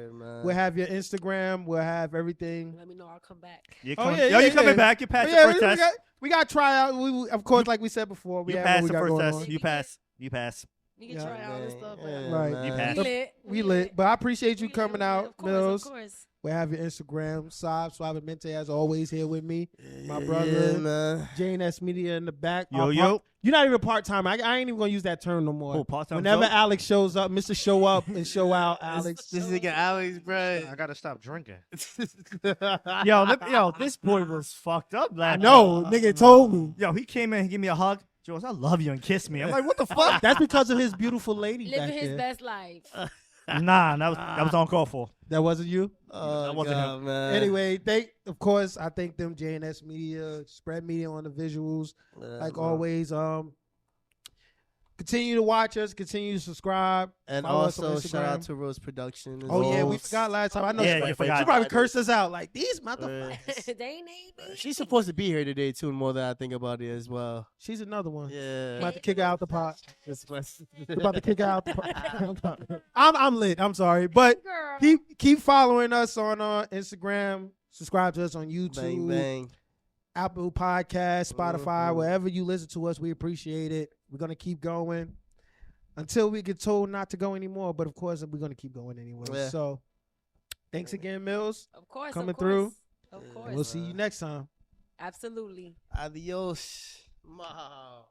A: We'll have your Instagram. We'll have everything.
C: Let me know. I'll come back.
D: You're
A: Oh,
D: coming,
A: yeah,
D: yo,
A: yeah,
D: you coming
A: yeah.
D: back. You passed
A: But
D: your
A: yeah,
D: first
A: we
D: test.
A: we got to try out. We, of course, like we said before, we
D: You
A: have
D: passed
A: what
D: the
A: we got
D: first
A: going
D: test.
A: on.
D: You pass. You pass.
C: You can
A: Yeah.
C: try out and stuff.
B: Yeah,
A: Right.
B: man.
D: You passed.
C: We lit.
A: We lit. But I appreciate you
C: We
A: coming
C: lit.
A: out,
C: Of course,
A: Mills.
C: Of course.
A: We'll have your Instagram. Suavemente, as always, here with me. My
B: Yeah,
A: brother,
B: man.
A: JNS Media in the back.
D: Yo,
A: Our
D: yo.
A: You're not even part-time. I ain't even going to use that term no more.
D: Oh, part-time
A: Whenever
D: joke?
A: Alex shows up, Mr. Show Up and Show Out, Alex.
B: This nigga Alex, bro.
K: I gotta stop drinking.
D: Yo, this boy was fucked up last
A: I know. Nigga told me.
D: Yo, he came in and gave me a hug. Jules, I love you, and kissed me. I'm like, what the fuck?
A: That's because of his beautiful lady
C: Living
A: back
C: his
A: there.
C: best life.
D: Nah, that was uncalled for.
A: That wasn't you?
B: Oh,
D: That wasn't
B: God,
D: him.
B: man.
A: Anyway, of course, I thank them, JNS Media, Spread Media on the visuals.
B: Yeah,
A: Like
B: man.
A: always, Continue to watch us. Continue to subscribe.
B: And
A: follow us on
B: also, shout out
A: Instagram.
B: to Rose Production.
A: Oh, yeah, we forgot last time. I know
D: Yeah,
A: she,
D: you forgot.
A: she probably cursed us out like, these motherfuckers.
C: They ain't me.
B: She's supposed to be here today, too, more than I think about it as well.
A: She's another one.
B: Yeah.
A: About to kick her out the pot. About to kick her out the pot. I'm lit. I'm sorry. But keep following us on Instagram. Subscribe to us on YouTube.
B: Bang, bang.
A: Apple Podcasts, Spotify, wherever you listen to us. We appreciate it. We're going to keep going until we get told not to go anymore. But, of course, we're going to keep going anyway. Yeah. So, thanks again, Mills.
C: Of course.
A: Coming through.
C: Of course.
A: And we'll see you next time.
C: Absolutely.
B: Adios. Wow.